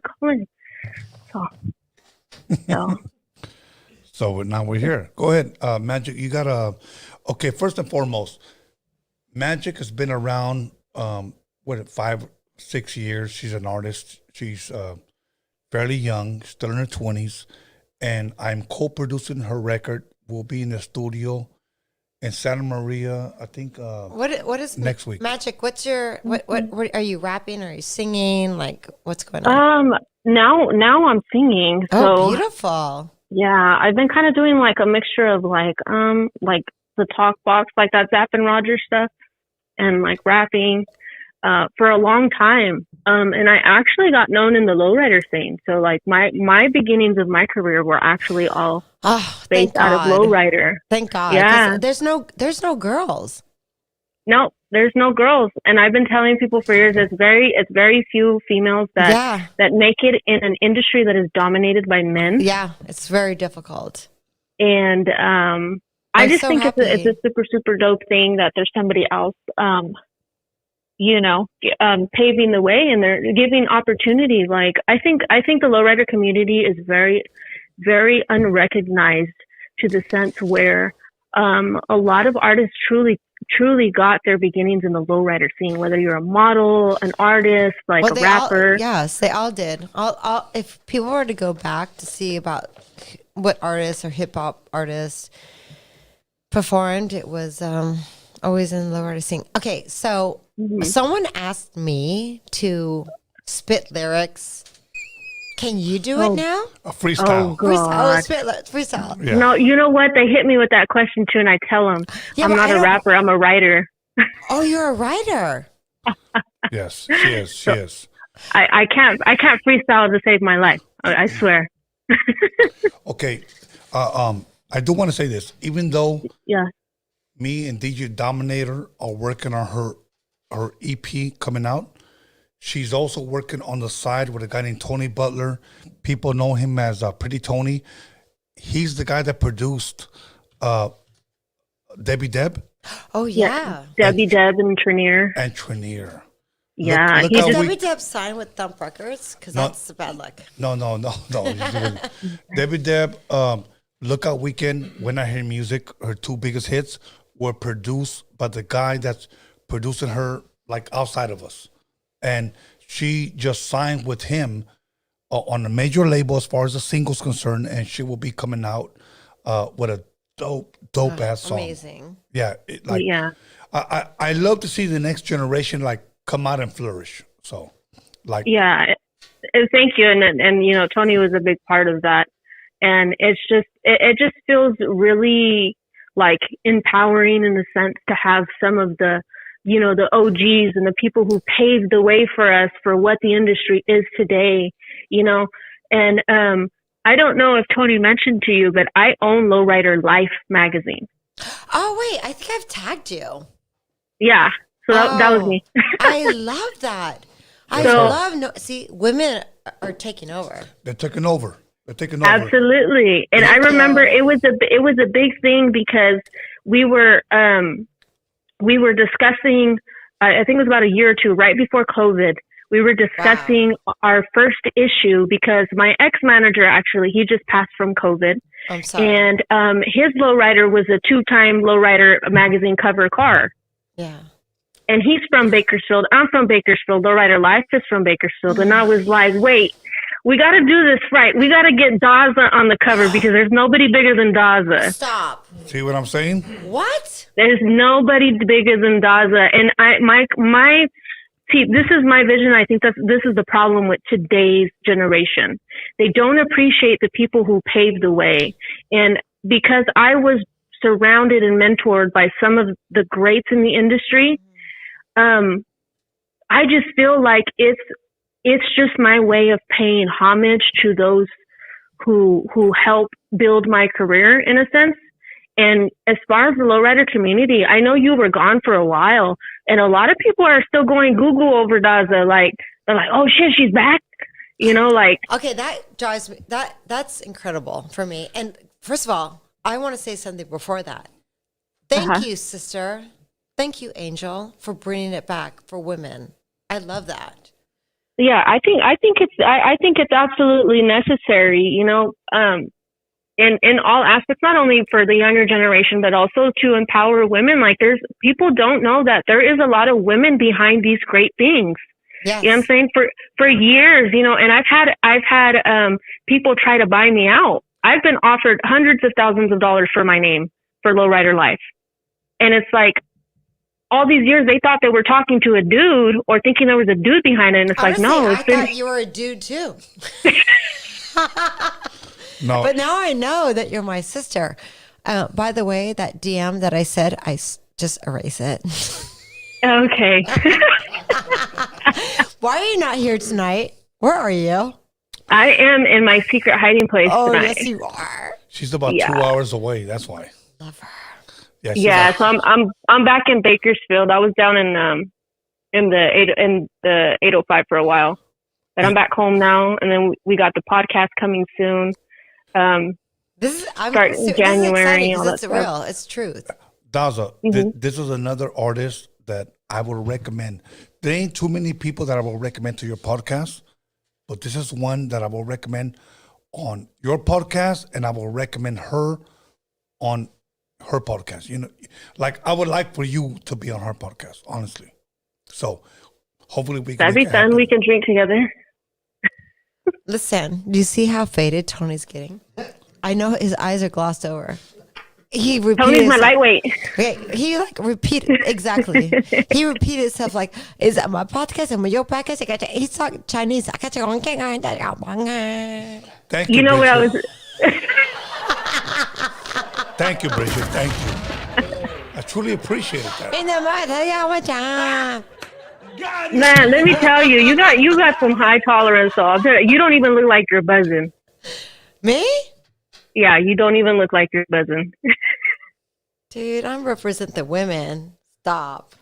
So. So now we're here. Go ahead, Magic. You got to, okay, first and foremost, Magic has been around, 5, 6 years. She's an artist. She's fairly young, still in her 20s. And I'm co-producing her record. We'll be in the studio in Santa Maria, I think, What is next week. Magic? What's your what are you rapping? Are you singing? Like what's going on? Now I'm singing. Oh, So beautiful. yeah, I've been kind of doing like a mixture of like the talk box, like that Zapp and Roger stuff, and like rapping for a long time. And I actually got known in the lowrider scene. So like my beginnings of my career were actually all based out of lowrider. Thank God. Yeah. 'Cause there's no girls. No, there's no girls, and I've been telling people for years it's very few females that make it in an industry that is dominated by men. Yeah, it's very difficult. And I just so think happy. it's a super dope thing that there's somebody else, paving the way, and they're giving opportunity. Like I think the lowrider community is very, very unrecognized to the sense where a lot of artists truly got their beginnings in the lowrider scene, whether you're a model, an artist, like a rapper. Yes, they all did. If people were to go back to see about what artists or hip hop artists performed, it was always in the lowrider scene. Okay, so someone asked me to spit lyrics. Can you do it now? A freestyle. Oh, God. Freestyle. Yeah. No, you know what? They hit me with that question too, and I tell them, Yeah, I'm but not I a don't- rapper, I'm a writer. Oh, you're a writer. Yes, she is. She is. I can't freestyle to save my life. I swear. Okay. I do want to say this. Even though Yeah. me and DJ Dominator are working on her EP coming out, she's also working on the side with a guy named Tony Butler. People know him as Pretty Tony. He's the guy that produced Debbie Deb Oh, yeah. Debbie Deb and Trinier. and Trinier. Yeah. Look he how just- we- Debbie Deb signed with Thump Records? Because No. that's bad luck. No. Debbie Deb, Lookout Weekend, When I Hear Music, her two biggest hits were produced by the guy that's producing her like outside of us. And she just signed with him on a major label as far as the singles concerned, and she will be coming out with a dope ass song. Amazing. Yeah. Yeah. I love to see the next generation like come out and flourish. So like Yeah. Thank you. And you know, Tony was a big part of that. And it's just, it just feels really like empowering in the sense to have some of the, you know, the OGs and the people who paved the way for us for what the industry is today, you know. And I don't know if Tony mentioned to you, but I own Lowrider Life magazine. Oh, wait. I think I've tagged you. Yeah. So that was me. I love that. I So- see, women are taking over. they're taking over. They're taking over. Absolutely. And I remember it was a big thing because we were discussing, I think it was about a year or two right before COVID. We were discussing our first issue because my ex-manager, actually, he just passed from COVID. I'm sorry. And his lowrider was a 2-time lowrider magazine cover car. Yeah. And he's from Bakersfield. I'm from Bakersfield. Lowrider Life is from Bakersfield. And I was like, wait, we got to do this right. We got to get Daza on the cover because there's nobody bigger than Daza. Stop. See what I'm saying? What? There's nobody bigger than Daza. And see, this is my vision. I think this is the problem with today's generation. They don't appreciate the people who paved the way. And because I was surrounded and mentored by some of the greats in the industry, I just feel like it's just my way of paying homage to those who help build my career in a sense. And as far as the lowrider community, I know you were gone for a while, and a lot of people are still going Google over Daza. Like, they're like, oh shit, she's back. You know, like. Okay, that drives me, that's incredible for me. And first of all, I want to say something before that. Thank you, sister. Thank you, Angel, for bringing it back for women. I love that. Yeah, I think it's absolutely necessary, you know, in all aspects, not only for the younger generation, but also to empower women. Like, people don't know that there is a lot of women behind these great things. Yes. You know what I'm saying? For years, you know, and I've had people try to buy me out. I've been offered hundreds of thousands of dollars for my name for Lowrider Life. And it's like, all these years they thought they were talking to a dude or thinking there was a dude behind it. And it's Honestly, like, no, I thought you were a dude too. No. But now I know that you're my sister. By the way, that DM that I said, just erase it. Okay. Why are you not here tonight? Where are you? I am in my secret hiding place tonight. Yes, you are. She's about 2 hours away. That's why. Love her. Yeah, so I'm back in Bakersfield. I was down in the 805 for a while, but I'm back home now. And then we got the podcast coming soon. Start in January. All that it's stuff. real. It's truth. Daza, this is another artist that I will recommend. There ain't too many people that I will recommend to your podcast, but this is one that I will recommend on your podcast, and I will recommend her on her podcast. You know, like, I would like for you to be on her podcast, honestly. So hopefully we can. That'd be fun. We can drink together. Listen, do you see how faded Tony's getting? I know his eyes are glossed over. He repeated Tony's my lightweight. Okay, he like repeated exactly. He repeated himself like, "Is that my podcast? Am I your podcast?" He's talking Chinese. Thank you. You know what I was. Thank you, Bridget. Thank you. I truly appreciate that. Man, let me tell you, you got some high tolerance. So I'll tell you don't even look like you're buzzing. Me? Yeah, you don't even look like you're buzzing. Dude, I'm represent the women. Stop.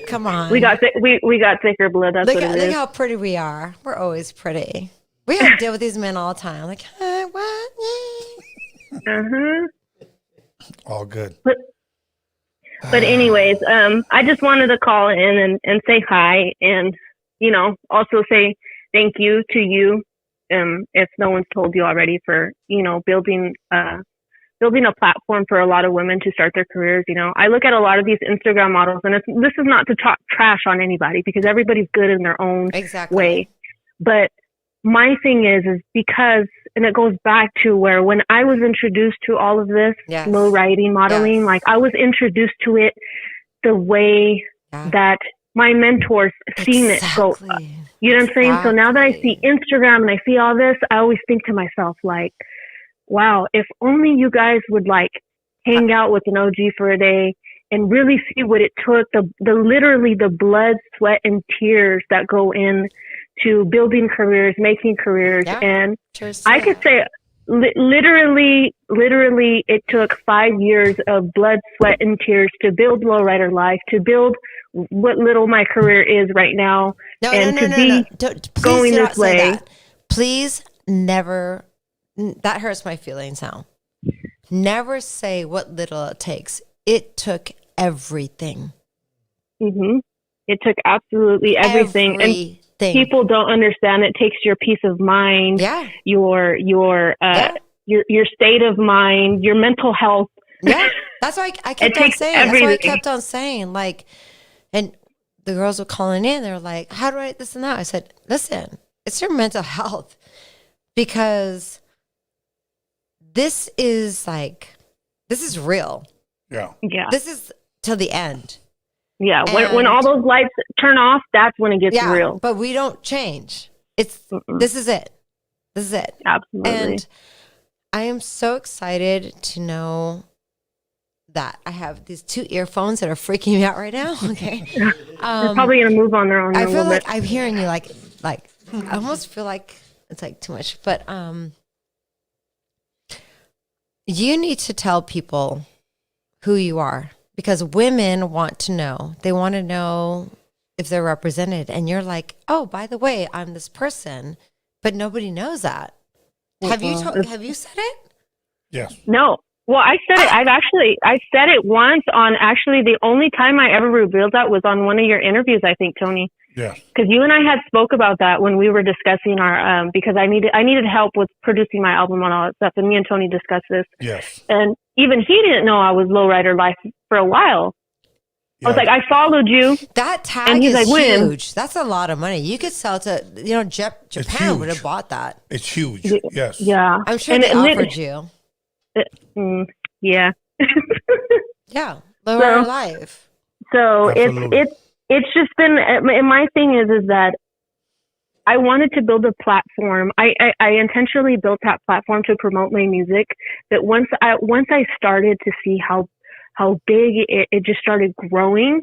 Come on. We got thicker blood. That's what it is. Look how pretty we are. We're always pretty. We have to deal with these men all the time. Like, hey, what? All good. But anyways, I just wanted to call in and say hi, and you know, also say thank you to you, if no one's told you already, for, you know, building a platform for a lot of women to start their careers. You know, I look at a lot of these Instagram models, and this is not to talk trash on anybody, because everybody's good in their own way. But my thing is because, and it goes back to where when I was introduced to all of this low riding modeling, like I was introduced to it the way that my mentors seen it go. You know what I'm saying? So now that I see Instagram and I see all this, I always think to myself, like, wow, if only you guys would like hang out with an OG for a day and really see what it took, the literally the blood, sweat, and tears that go in to building careers, making careers. And I could say literally it took 5 years of blood, sweat, and tears to build Lowrider Life, to build what little my career is right now, going this way. Please never, that hurts my feelings now. Never say what little it takes. It took everything. Mm-hmm. It took absolutely everything. And people don't understand it takes your peace of mind, your state of mind, your mental health. Yeah. That's why I kept on saying. Everything. That's why I kept on saying, like, and the girls were calling in. They're like, how do I this and that? I said, listen, it's your mental health, because this is real. Yeah. Yeah. This is till the end. Yeah. When all those lights turn off, that's when it gets real. But we don't change. This is it. This is it. Absolutely. And I am so excited to know that I have these 2 earphones that are freaking me out right now. Okay. They're probably going to move on their own. I feel like I'm hearing you like I almost feel like it's like too much, but you need to tell people who you are, because women want to know. They want to know if they're represented, and you're like, oh, by the way, I'm this person, but nobody knows that. Have you said it? Yes. No. Well, I said it. I said it once on actually the only time I ever revealed that was on one of your interviews, I think, Tony. Yeah. Because you and I had spoke about that when we were discussing our because I needed help with producing my album and all that stuff, and me and Tony discussed this. Yes. And even he didn't know I was Lowrider Life for a while. Yeah. I was like, I followed you. That tag and he's is like, huge. That's a lot of money. You could sell to, Japan would have bought that. It's huge. Yes. Yeah. I'm sure they offered you. Yeah. Yeah. Lower life. So it's just been, and my thing is that I wanted to build a platform. I intentionally built that platform to promote my music. That once I started to see how big it just started growing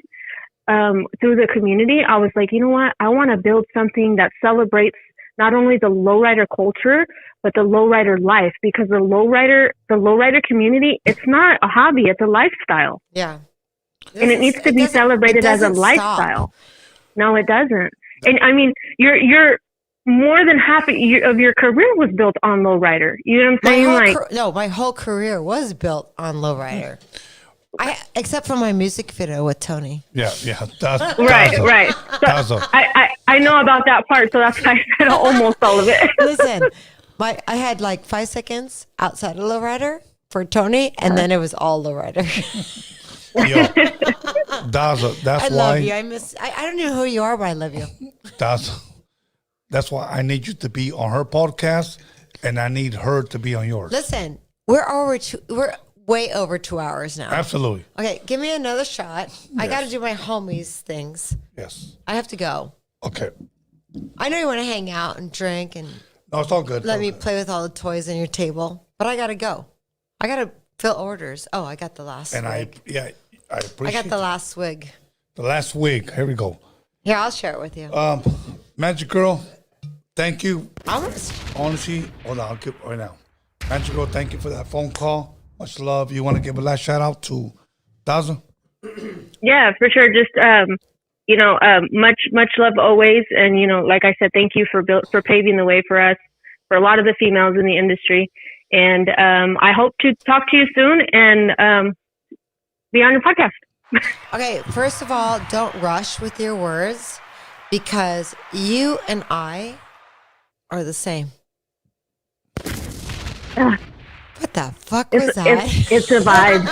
through the community, I was like, you know what? I want to build something that celebrates not only the lowrider culture, but the lowrider life, because the lowrider community, it's not a hobby, it's a lifestyle. Yeah. And it needs to be celebrated as a lifestyle. Stop. No, it doesn't. And I mean, you're more than half of your career was built on lowrider. You know what I'm saying? My whole career was built on lowrider. Except for my music video with Tony. Yeah. Right. So I know about that part, so that's why I said almost all of it. Listen, I had like 5 seconds outside of lowrider for Tony, and then it was all lowrider. Yo, Daza, that's why. I love you. I don't know who you are, but I love you. Daza, that's why I need you to be on her podcast, and I need her to be on yours. Listen, we're way over 2 hours now. Absolutely. Okay, give me another shot. Yes. I got to do my homies things. Yes. I have to go. Okay. I know you want to hang out and drink and. No, it's all good. Let me play with all the toys on your table, but I got to go. I got to fill orders. Oh, I got the last. And swig. I appreciate. I got the last swig. The last swig. Here we go. Here, I'll share it with you. Magic Girl, thank you. Honestly, hold on, I'll give right now. Magic Girl, thank you for that phone call. Much love. You want to give a last shout out to Daza? Yeah, for sure. Just much love always, and like I said, thank you for paving the way for us, for a lot of the females in the industry, and I hope to talk to you soon and be on your podcast. Okay, first of all, don't rush with your words, because you and I are the same. What the fuck was that? It's a vibe.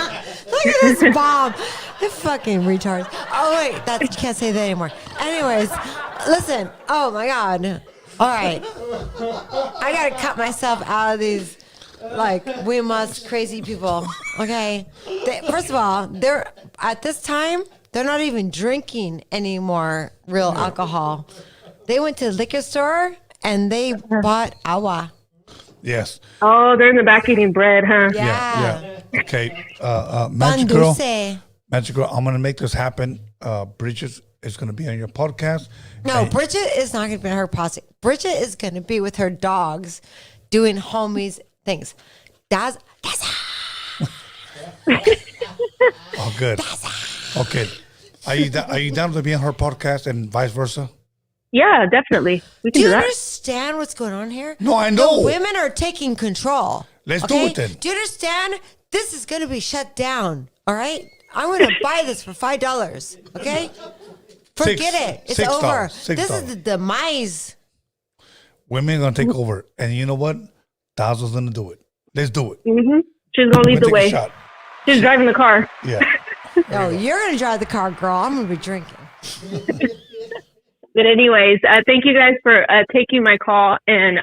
Look at this bomb. The fucking retards. Oh, wait. You can't say that anymore. Anyways, listen. Oh, my God. All right. I got to cut myself out of these, we must crazy people. Okay? First of all, at this time, they're not even drinking any more real alcohol. They went to the liquor store, and they bought agua. Yes. Oh, they're in the back eating bread, huh? Yeah. Okay. Magic Girl, I'm going to make this happen. Bridget is going to be on your podcast. No, Bridget is not going to be on her podcast. Bridget is going to be with her dogs doing homies things. Daza. Oh, good. Daza. Okay. Are you down to be on her podcast and vice versa? Yeah, definitely. We can Do do you that. understand what's going on here? No, I know. The women are taking control. Let's do it then. Do you understand? This is going to be shut down. All right? I'm going to buy this for $5. Okay? Forget it. It's over. This is the demise. Women are going to take over. And you know what? Daza's going to do it. Let's do it. Mm-hmm. She's going to lead the way. She's driving the car. Yeah. No, you're going to drive the car, girl. I'm going to be drinking. But anyways, thank you guys for taking my call. And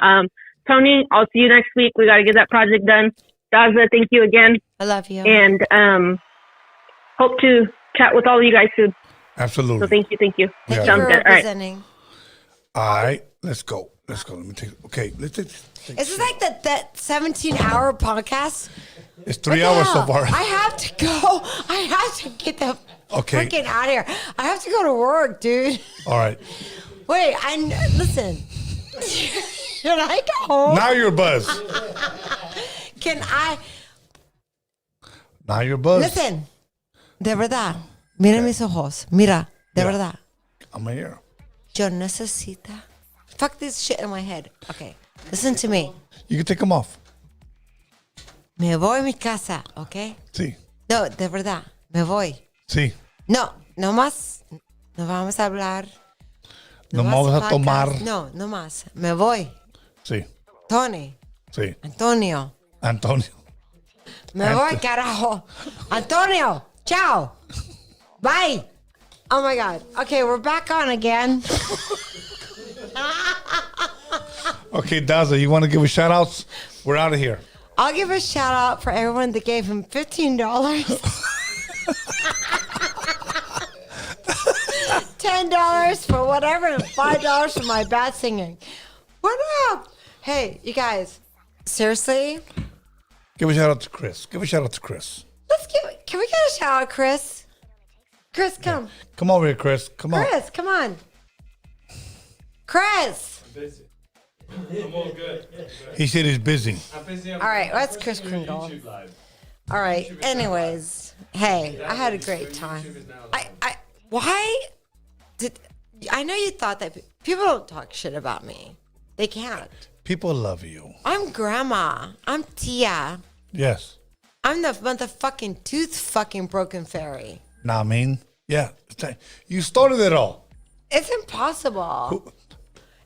Tony, I'll see you next week. We got to get that project done. Daza, thank you again. I love you. And hope to chat with all of you guys soon. Absolutely. So thank you. Thank you for representing. All right. Let's go. Let me take. Okay. Let's take. Is this like that 17-hour podcast? It's 3 hours so far. I have to go. I have to get the freaking out of here. I have to go to work, dude. All right. Wait, listen. Should I go home? Now you're buzzed. Can I? Now you're buzzed. Listen. De verdad. Mira mis ojos. Mira. De verdad. I'm here. Yo necesito. Fuck this shit in my head. Okay. Listen to me. You can take them off. Me voy a mi casa, ¿ok? Sí. No, de verdad. Me voy. Sí. No, no más. No vamos a hablar. No vamos a tomar. No, no más. Me voy. Sí. Tony. Sí. Antonio. Me voy, carajo. Antonio. Ciao. Bye. Oh my God. Okay, we're back on again. Okay, Daza, you want to give a shout outs? We're out of here. I'll give a shout out for everyone that gave him $15. $10 for whatever, and $5 for my bad singing. What up? Hey, you guys, seriously? Give a shout out to Chris. Can we get a shout out, Chris? Chris, come. Yeah. Come over here, Chris. Come on. Chris, come on. Chris. I'm busy. I'm all good. He said he's busy. I'm busy. All right, that's Chris Kringle. All right, anyways, hey, I had a great time. I know you thought that people don't talk shit about me. They can't. People love you. I'm grandma. I'm Tia. Yes. I'm the motherfucking tooth fucking broken fairy. Nah, I mean, yeah. You started it all. It's impossible.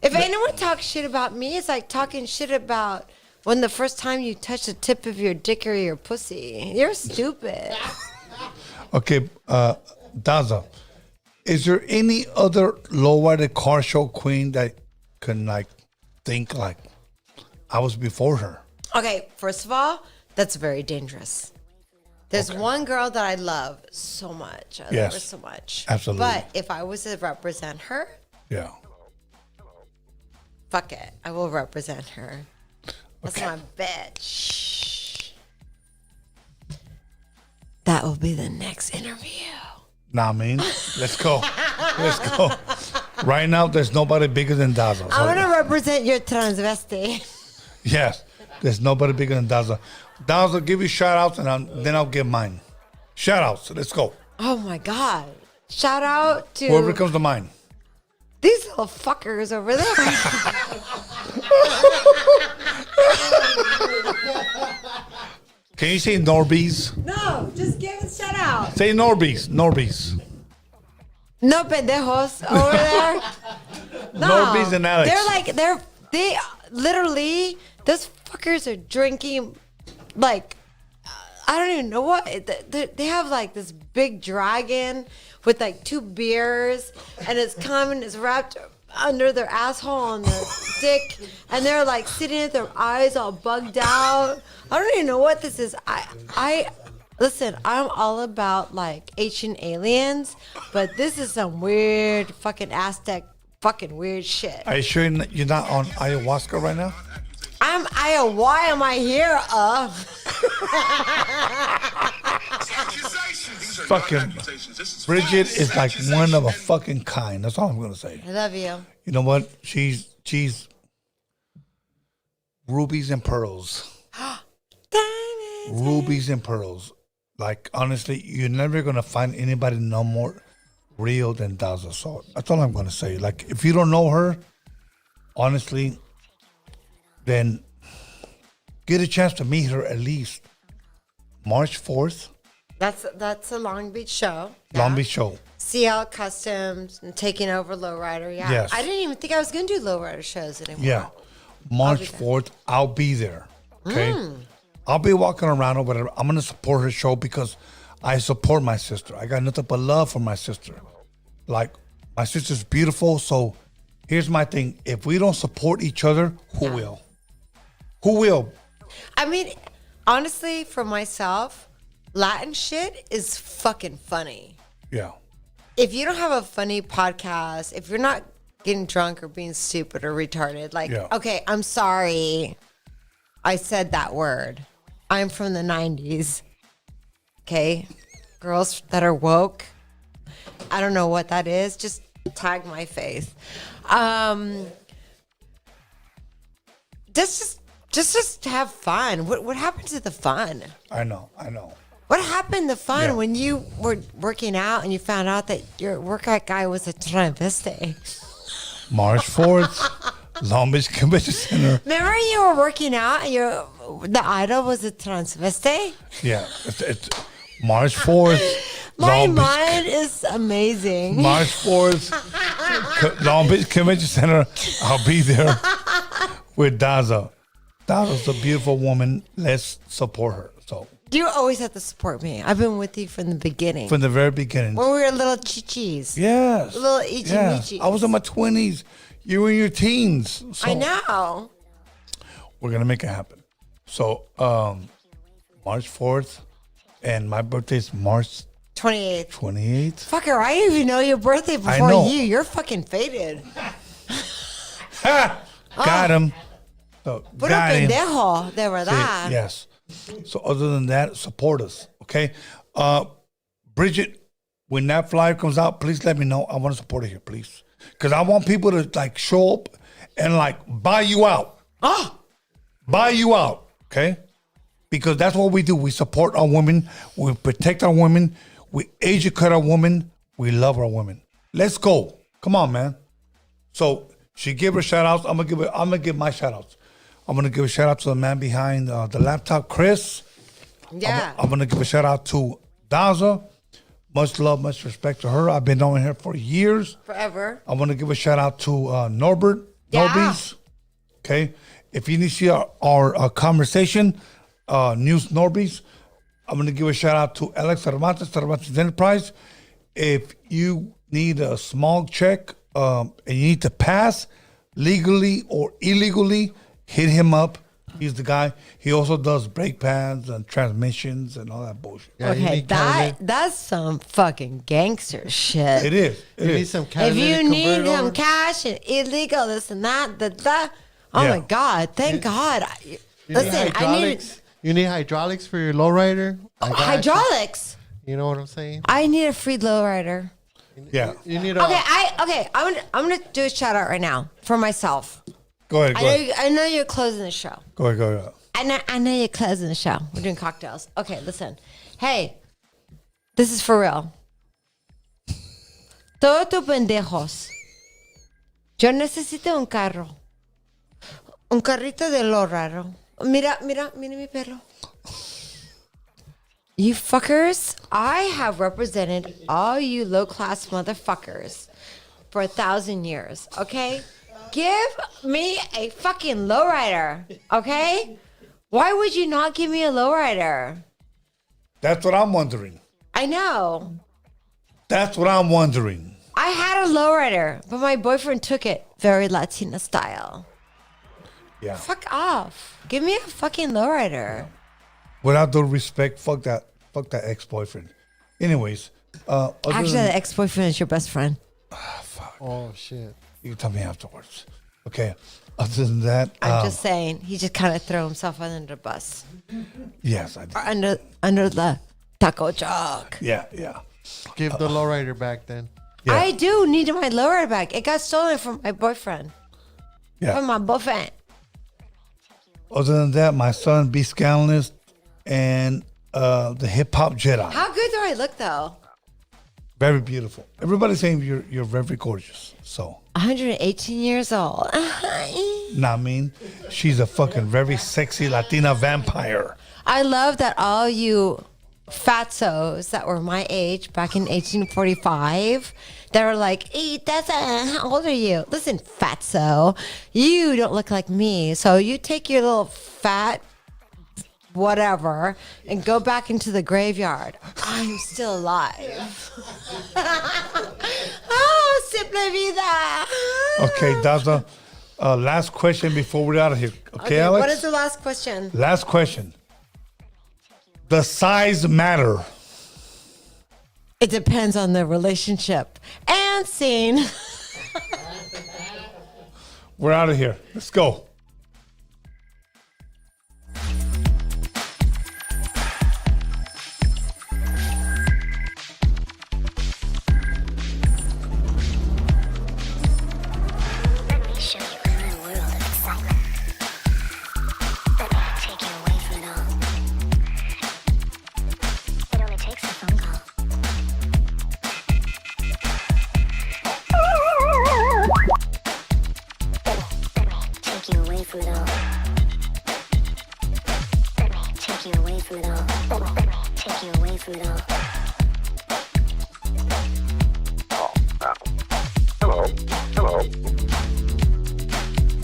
If anyone talks shit about me, it's like talking shit about when the first time you touch the tip of your dick or your pussy. You're stupid. Okay, Daza, is there any other lowrider car show queen that can think I was before her? Okay, first of all, that's very dangerous. There's one girl that I love so much. I love her so much. Absolutely. But if I was to represent her, yeah. Fuck it. I will represent her. That's my bitch. That will be the next interview. Nah, I mean, let's go. Let's go. Right now, there's nobody bigger than Daza. I'm going to represent your transvesti. Yes, there's nobody bigger than Daza. Daza, give you shout outs and then I'll give mine. Shout outs. Let's go. Oh my God. Shout out to whoever comes to mind. These little fuckers over there. Can you say Norbies? No, just give a shout out. Say Norbies. Norbies. No pendejos over there. No. Norbies and Alex. They literally, those fuckers are drinking I don't even know what. They have this big dragon with 2 beers, and it's wrapped under their asshole on their dick, and they're sitting at their eyes all bugged out. I don't even know what this is. Listen, I'm all about ancient aliens, but this is some weird fucking Aztec fucking weird shit. Are you sure you're not on ayahuasca right now? Why am I here? Fucking Bridget is one of a fucking kind. That's all I'm gonna say. I love you. You know what? She's rubies and pearls. Rubies and pearls. Honestly, you're never gonna find anybody no more real than Daza. So that's all I'm going to say. Like, if you don't know her, honestly, then get a chance to meet her at least March 4th. That's a Long Beach show. Long Beach show. CL Customs and taking over Lowrider. Yeah. Yes. I didn't even think I was going to do Lowrider shows anymore. Yeah. March 4th, I'll be there. Okay. I'll be walking around or whatever. I'm going to support her show because I support my sister. I got nothing but love for my sister. Like, my sister's beautiful. So here's my thing. If we don't support each other, who will? Who will? I mean, honestly, for myself, Latin shit is fucking funny. Yeah. If you don't have a funny podcast, if you're not getting drunk or being stupid or retarded, like, okay, I'm sorry I said that word. I'm from the 90s. Okay? Girls that are woke. I don't know what that is. Just tag my face. Just have fun. What happened to the fun? I know. What happened to fun when you were working out and you found out that your workout guy was a travesti? March 4th, Long Beach Convention Center. Remember you were working out and the idol was a transvesti? Yeah. It's March 4th. My mind is amazing. March 4th, Long Beach Convention Center. I'll be there with Daza. Daza's a beautiful woman. Let's support her. So you always have to support me. I've been with you from the beginning. From the very beginning. When we were little chichis. Yes. Little ichi-michis. I was in my 20s. You were in your teens. So I know. We're going to make it happen. So March 4th, and my birthday is March 28th. 28th. Fucker, I didn't even know your birthday before you. You're fucking faded. Got him. So, Puro got him. pendejo, de verdad. Yes. So other than that, support us, okay? Bridget, when that flyer comes out, please let me know. I want to support it here, please. Because I want people to, like, show up and, like, buy you out. Buy you out, okay? Because that's what we do. We support our women. We protect our women. We educate our women. We love our women. Let's go. Come on, man. So she gave her shout outs. I'm gonna give my shout outs. I'm gonna give a shout out to the man behind the laptop, Chris. Yeah. I'm gonna give a shout out to Daza. Much love, much respect to her. I've been knowing her for years. Forever. I want to give a shout out to Norbert. Yeah. Norbies. Okay. If you need to see our conversation, News Norbies, I'm going to give a shout out to Alex Cervantes Enterprise. If you need a small check and you need to pass legally or illegally, hit him up. He's the guy. He also does brake pads and transmissions and all that bullshit. Yeah, okay, that's some fucking gangster shit. It is. You need some If you catalytic need converter. some cash and illegal, this and that. Oh my God! Thank God. You Listen, need I need hydraulics? You need hydraulics for your lowrider? I got hydraulics. You know what I'm saying? I need a free lowrider. Yeah. You need a. Okay. I'm gonna do a shout out right now for myself. Go ahead. I know you're closing the show. Go ahead. I know you're closing the show. We're doing cocktails. Okay, listen. Hey, this is for real. Todos tus pendejos. Yo necesito un carro. Un carrito de lo raro. Mira mi perro. You fuckers, I have represented all you low-class motherfuckers for 1,000 years, okay? Give me a fucking lowrider, okay? Why would you not give me a lowrider? That's what I'm wondering. I know. That's what I'm wondering. I had a lowrider, but my boyfriend took it very Latino style. Yeah. Fuck off. Give me a fucking lowrider. Without due respect, fuck that ex-boyfriend. Anyways, Actually, the ex-boyfriend is your best friend. Oh, shit. You can tell me afterwards. Okay. Other than that, I'm just saying, he just kind of threw himself under the bus. Yes, I did. Or under the taco truck. Yeah. Give the lowrider back then. Yeah. I do need my lowrider back. It got stolen from my boyfriend. Yeah. From my boyfriend. Other than that, my son B-SKANLESS and the hip hop Jedi. How good do I look though? Very beautiful. Everybody's saying you're very gorgeous. So 118 years old. nah, I mean, she's a fucking very sexy Latina vampire. I love that all you fatzos that were my age back in 1845, they were like, hey, Dazza, how old are you? Listen, fatso, you don't look like me. So you take your little fat whatever and go back into the graveyard. I'm still alive. Oh, simple vida. Okay, Daza, last question before we're out of here. Okay, Alex? What is the last question? Last question. Does size matter? It depends on the relationship. And scene. We're out of here. Let's go.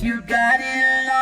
You got it all.